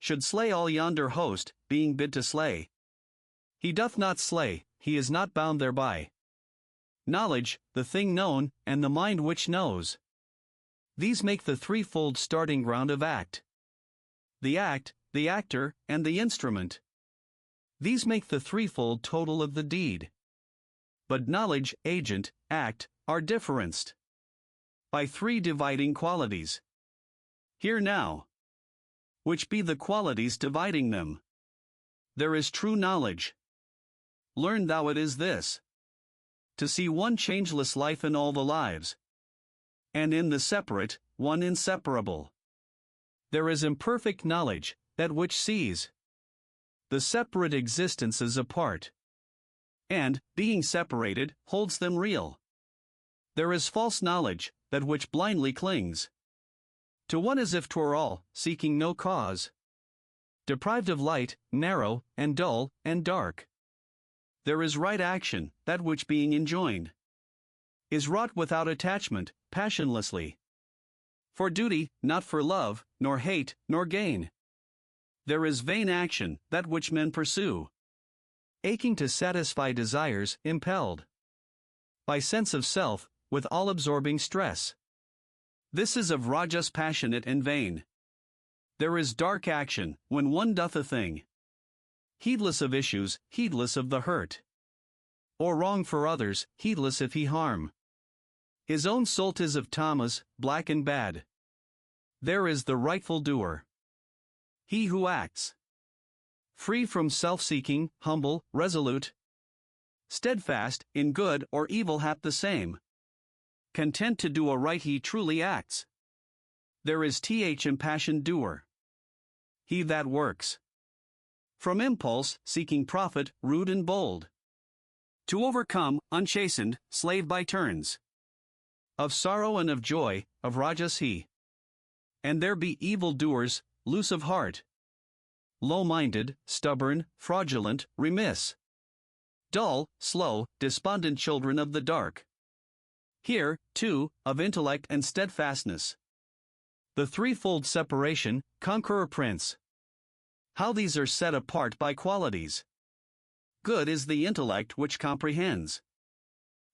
should slay all yonder host, being bid to slay, he doth not slay, he is not bound thereby. Knowledge, the thing known, and the mind which knows, these make the threefold starting ground of act. The act, the actor, and the instrument, these make the threefold total of the deed. But knowledge, agent, act, are differenced by 3 dividing qualities. Hear now. which be the qualities dividing them. There is true knowledge. Learn thou it is this: to see one changeless life in all the lives, and in the separate, one inseparable. There is imperfect knowledge, that which sees the separate existences apart, and, being separated, holds them real. There is false knowledge, that which blindly clings to one as if 'twere all, seeking no cause. Deprived of light, narrow, and dull, and dark. There is right action, that which being enjoined is wrought without attachment, passionlessly. For duty, not for love, nor hate, nor gain. There is vain action, that which men pursue, aching to satisfy desires, impelled by sense of self, with all-absorbing stress. This is of rajas passionate and vain. There is dark action, when one doth a thing, heedless of issues, heedless of the hurt or wrong for others, heedless if he harm his own soul. 'Tis of tamas, black and bad. There is the rightful doer, he who acts free from self-seeking, humble, resolute, steadfast, in good or evil hap the same. Content to do a right, he truly acts. There is impassioned doer, he that works from impulse, seeking profit, rude and bold, to overcome, unchastened, slave by turns, of sorrow and of joy, of rajas he. And there be evil doers, loose of heart, low-minded, stubborn, fraudulent, remiss, dull, slow, despondent children of the dark. Here, too, of intellect and steadfastness. The threefold separation, conqueror prince. How these are set apart by qualities. Good is the intellect which comprehends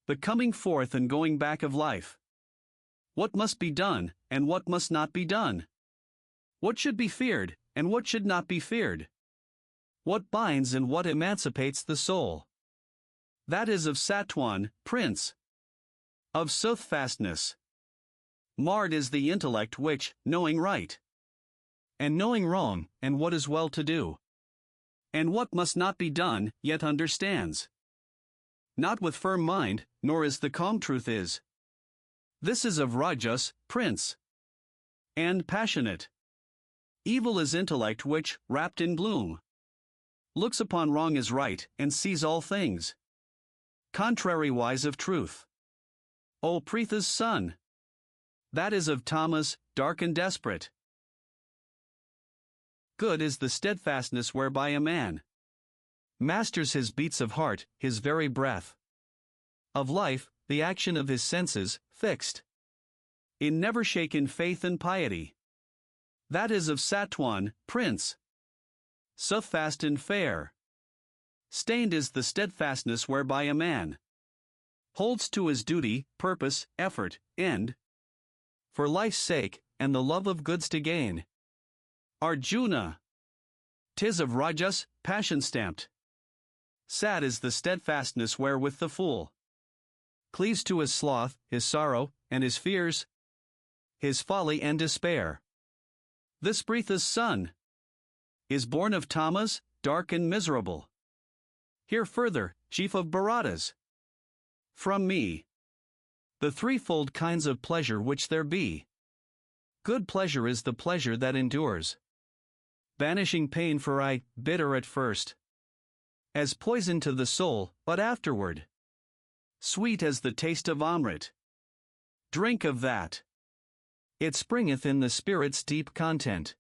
the coming forth and going back of life. What must be done, and what must not be done. What should be feared, and what should not be feared. What binds and what emancipates the soul. That is of Satwan, prince. Of soothfastness. Marred is the intellect which, knowing right, and knowing wrong, and what is well to do, and what must not be done, yet understands. Not with firm mind, nor as the calm truth is. This is of rajas, prince. And passionate. Evil is intellect which, wrapped in gloom, looks upon wrong as right, and sees all things contrariwise of truth. O Pritha's son! That is of tamas, dark and desperate. Good is the steadfastness whereby a man masters his beats of heart, his very breath of life, the action of his senses, fixed in never shaken faith and piety. That is of Satwan, prince. Soothfast and fair. Stained is the steadfastness whereby a man holds to his duty, purpose, effort, end, for life's sake, and the love of goods to gain. Arjuna. 'Tis of rajas, passion stamped. Sad is the steadfastness wherewith the fool cleaves to his sloth, his sorrow, and his fears, his folly and despair. This Pritha's son is born of tamas, dark and miserable. Here further, chief of Bharatas. From me. The threefold kinds of pleasure which there be. Good pleasure is the pleasure that endures, banishing pain for bitter at first, as poison to the soul, but afterward sweet as the taste of amrit. Drink of that. It springeth in the spirit's deep content,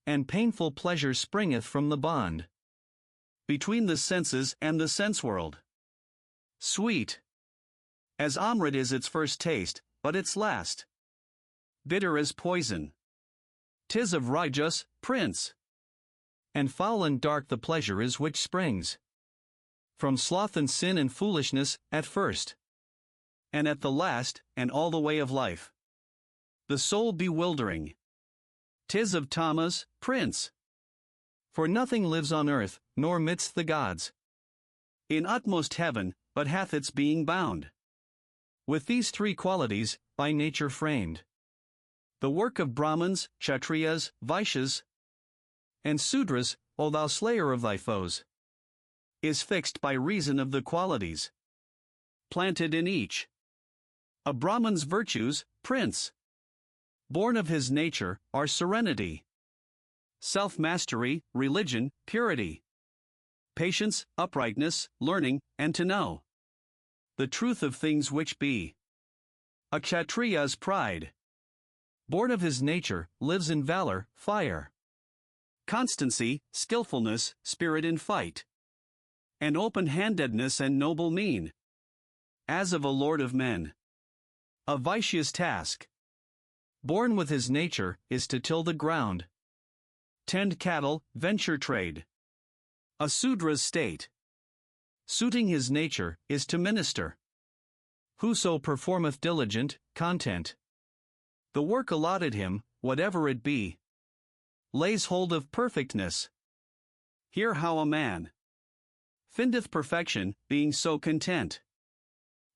and painful pleasure springeth from the bond between the senses and the sense world. Sweet as amrit is its first taste, but its last bitter as poison. 'Tis of rajas, prince. And foul and dark the pleasure is which springs from sloth and sin and foolishness, at first, and at the last, and all the way of life. The soul bewildering. 'Tis of tamas, prince. For nothing lives on earth, nor midst the gods, in utmost heaven, but hath its being bound with these three qualities, by nature framed. The work of Brahmins, Kshatriyas, Vaishyas, and Sudras, O thou slayer of thy foes, is fixed by reason of the qualities planted in each. A Brahman's virtues, prince, born of his nature, are serenity, self-mastery, religion, purity, patience, uprightness, learning, and to know the truth of things which be. A Kshatriya's pride, born of his nature, lives in valor, fire, constancy, skillfulness, spirit in fight, and open-handedness and noble mien, as of a lord of men. A Vaishya's task, born with his nature, is to till the ground, tend cattle, venture trade. A Sudra's state, suiting his nature, is to minister. Whoso performeth diligent, content, the work allotted him, whatever it be, lays hold of perfectness. Hear how a man findeth perfection, being so content.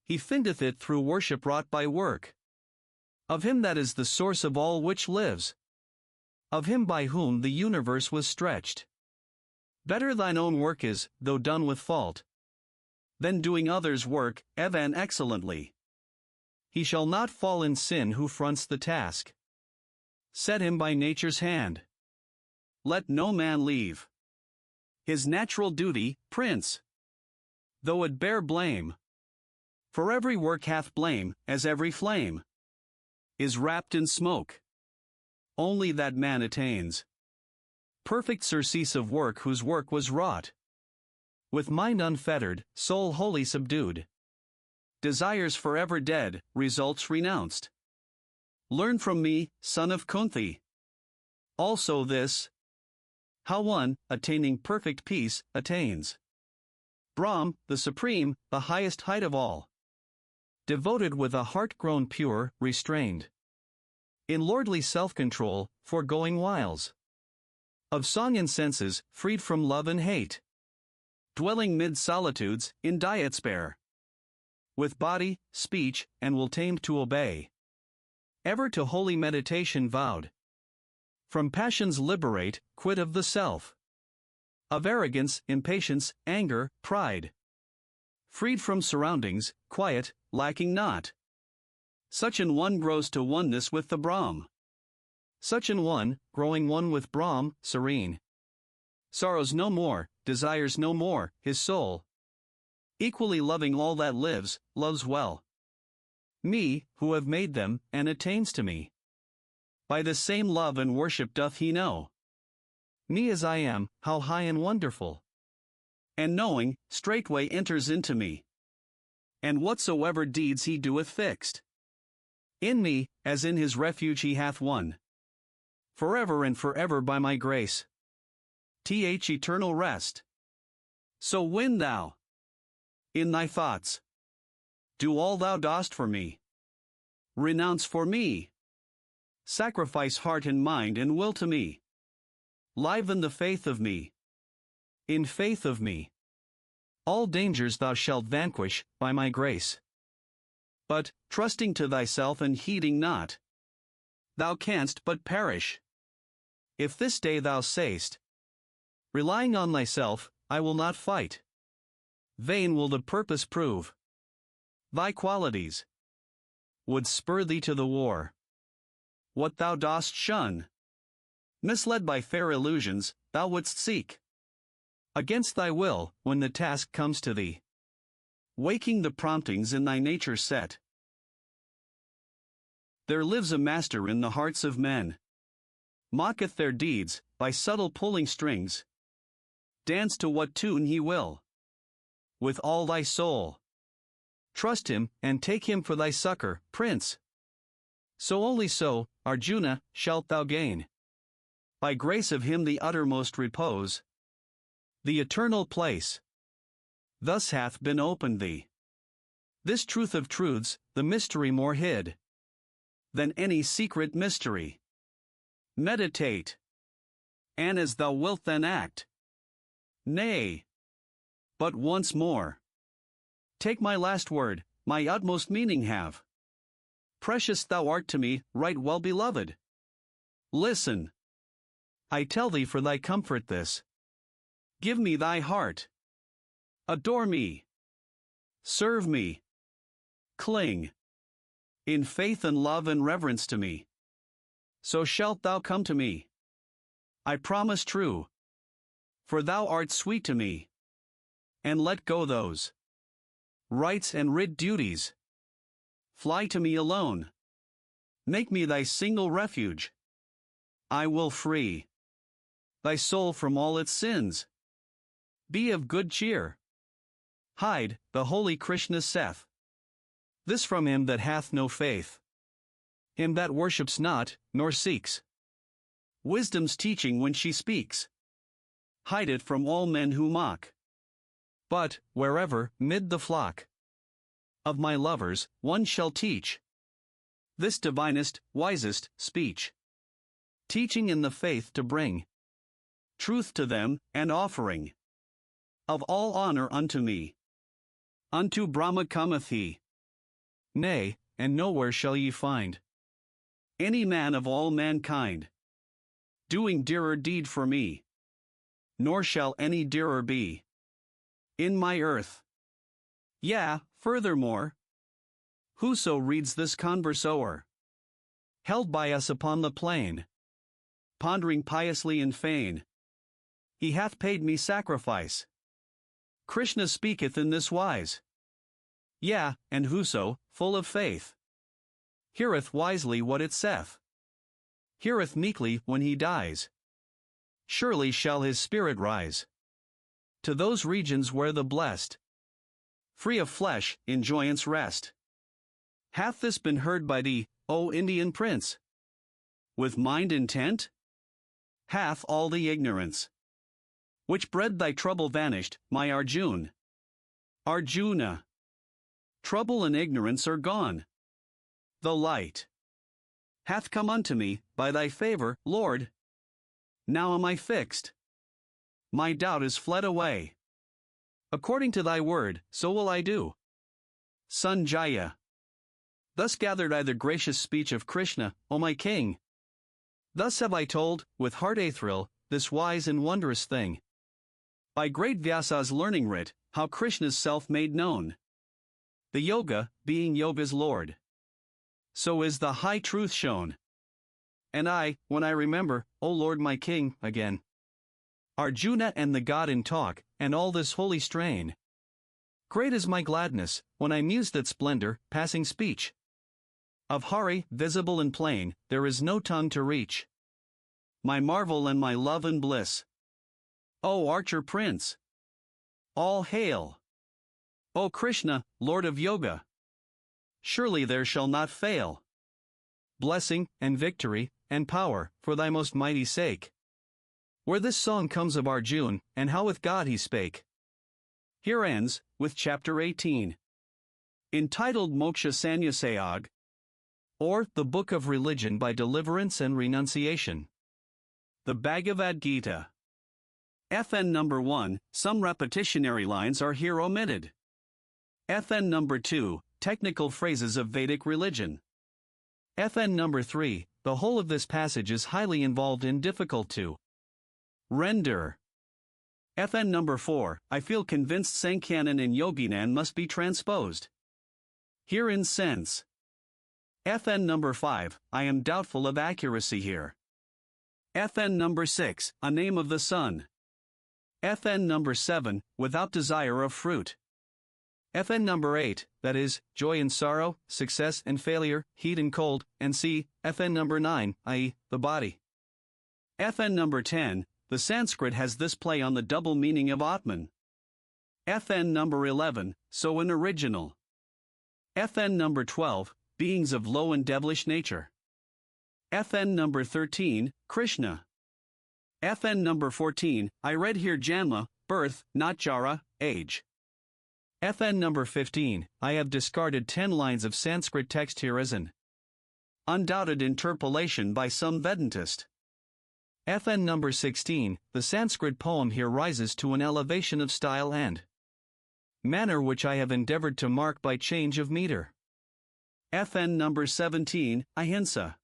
He findeth it through worship wrought by work. Of him that is the source of all which lives. Of him by whom the universe was stretched. Better thine own work is, though done with fault, than doing others' work, evan excellently. He shall not fall in sin who fronts the task set him by nature's hand. Let no man leave his natural duty, prince, though it bear blame. For every work hath blame, as every flame is wrapped in smoke. Only that man attains perfect surcease of work whose work was wrought with mind unfettered, soul wholly subdued, desires forever dead, results renounced. Learn from me, son of Kunti, also this, how one, attaining perfect peace, attains Brahm, the supreme, the highest height of all, devoted with a heart grown pure, restrained in lordly self-control, foregoing wiles of song and senses, freed from love and hate, dwelling mid solitudes, in diet spare, with body, speech, and will tamed to obey, ever to holy meditation vowed, from passions liberate, quit of the self, of arrogance, impatience, anger, pride, freed from surroundings, quiet, lacking not. Such an one grows to oneness with the Brahm. Such an one, growing one with Brahm, serene, sorrows no more, desires no more, his soul, equally loving all that lives, loves well me, who have made them, and attains to me. By the same love and worship doth he know me as I am, how high and wonderful. And knowing, straightway enters into me. And whatsoever deeds he doeth fixed in me, as in his refuge he hath won, forever and forever by my grace, eternal rest. So win thou in thy thoughts, do all thou dost for me, renounce for me, sacrifice heart and mind and will to me, liven the faith of me, in faith of me, all dangers thou shalt vanquish, by my grace. But, trusting to thyself and heeding not, thou canst but perish. If this day thou say'st, relying on thyself, I will not fight, vain will the purpose prove. Thy qualities would spur thee to the war. What thou dost shun, misled by fair illusions, thou wouldst seek against thy will, when the task comes to thee, waking the promptings in thy nature set. There lives a master in the hearts of men, mocketh their deeds, by subtle pulling strings, dance to what tune he will, with all thy soul. Trust him, and take him for thy succor, prince. So only so, Arjuna, shalt thou gain, by grace of him, the uttermost repose, the eternal place. Thus hath been opened thee this truth of truths, the mystery more hid than any secret mystery. Meditate, and as thou wilt then act. Nay, but once more, take my last word, my utmost meaning have. Precious thou art to me, right well beloved. Listen. I tell thee for thy comfort this. Give me thy heart. Adore me. Serve me. Cling. In faith and love and reverence to me. So shalt thou come to me. I promise true. For thou art sweet to me. And let go those rights and rid duties. Fly to me alone. Make me thy single refuge. I will free thy soul from all its sins. Be of good cheer. Hide, the holy Krishna saith. This from him that hath no faith. Him that worships not, nor seeks wisdom's teaching when she speaks. Hide it from all men who mock. But, wherever, mid the flock of my lovers, one shall teach this divinest, wisest speech. Teaching in the faith to bring truth to them, and offering of all honor unto me. Unto Brahma cometh he. Nay, and nowhere shall ye find any man of all mankind doing dearer deed for me. Nor shall any dearer be in my earth. Yea, furthermore, whoso reads this converse o'er, held by us upon the plain, pondering piously in fain, he hath paid me sacrifice. Krishna speaketh in this wise. Yea, and whoso, full of faith, heareth wisely what it saith, heareth meekly when he dies, surely shall his spirit rise to those regions where the blessed, free of flesh, in joyance rest. Hath this been heard by thee, O Indian prince? With mind intent? Hath all the ignorance which bred thy trouble vanished, my Arjuna? Arjuna. Trouble and ignorance are gone. The light hath come unto me, by thy favor, Lord. Now am I fixed. My doubt is fled away. According to thy word, so will I do. Sanjaya. Thus gathered I the gracious speech of Krishna, O my king. Thus have I told, with heart athrill, this wise and wondrous thing. By great Vyasa's learning writ, how Krishna's self made known. The yoga, being yoga's lord. So is the high truth shown. And I, when I remember, O Lord my king, again, Arjuna and the god in talk, and all this holy strain. Great is my gladness, when I muse that splendor, passing speech. Of Hari, visible and plain, there is no tongue to reach. My marvel and my love and bliss. O archer prince! All hail! O Krishna, Lord of Yoga! Surely there shall not fail blessing, and victory, and power, for thy most mighty sake. Where this song comes of Arjuna, and how with God he spake. Here ends, with chapter 18. Entitled Moksha Sanyasayog, or The Book of Religion by Deliverance and Renunciation. The Bhagavad Gita. FN number 1, some repetitionary lines are here omitted. FN number 2, technical phrases of Vedic religion. FN number 3, the whole of this passage is highly involved and difficult to render. FN number 4, I feel convinced Sankyanan and Yoginan must be transposed here in sense. FN number 5, I am doubtful of accuracy here. FN number 6, a name of the sun. FN number 7, without desire of fruit. FN number 8, that is, joy and sorrow, success and failure, heat and cold, and C. FN number 9, i.e., the body. FN number 10, the Sanskrit has this play on the double meaning of Atman. FN number 11, so an original. FN number 12, beings of low and devilish nature. FN number 13, Krishna. FN number 14, I read here Janma, birth, not Jara, age. FN number 15, I have discarded 10 lines of Sanskrit text here as an undoubted interpolation by some Vedantist. FN number 16, the Sanskrit poem here rises to an elevation of style and manner which I have endeavored to mark by change of meter. FN number 17, Ahimsa.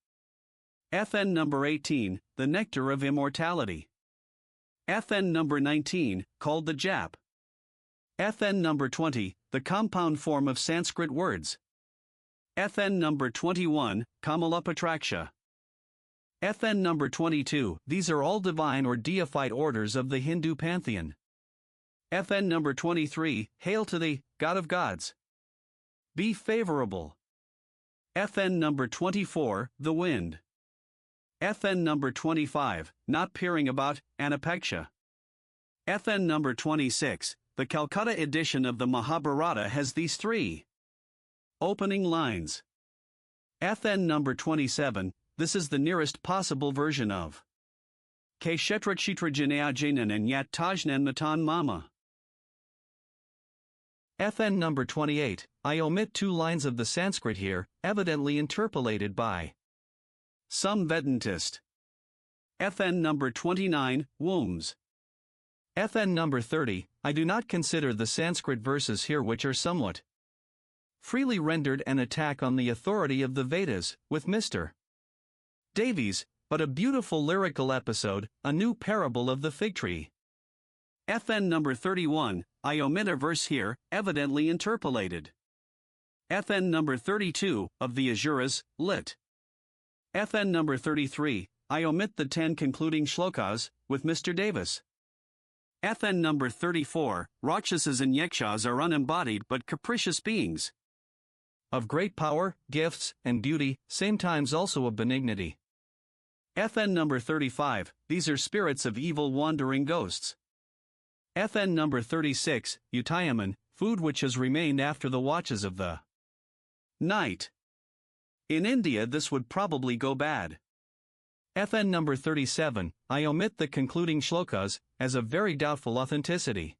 FN number 18, the nectar of immortality. FN number 19, called the Jap. FN number 20, the compound form of Sanskrit words. FN number 21, Kamalapatraksha. FN number 22, these are all divine or deified orders of the Hindu pantheon. FN number 23, hail to the God of gods. Be favorable. FN number 24, the wind. FN number 25, not peering about, anapeksha. FN number 26, the Calcutta edition of the Mahabharata has these three opening lines. FN number 27, this is the nearest possible version of Kshetra Chitra Janayajanan and Yat Tajnan Matan Mama. FN number 28, I omit 2 lines of the Sanskrit here, evidently interpolated by some Vedantist. FN number 29, wombs. FN number 30, I do not consider the Sanskrit verses here, which are somewhat freely rendered an attack on the authority of the Vedas, with Mr. Davies, but a beautiful lyrical episode, a new parable of the fig tree. FN number 31, I omit a verse here, evidently interpolated. FN number 32, of the Asuras, lit. FN number 33, I omit the 10 concluding shlokas, with Mr. Davis. FN number 34, Rakshasas and Yakshas are unembodied but capricious beings of great power, gifts, and beauty, same times also of benignity. FN number 35, these are spirits of evil wandering ghosts. FN number 36, Utayaman, food which has remained after the watches of the night. In India this would probably go bad. FN number 37, I omit the concluding shlokas, as of very doubtful authenticity.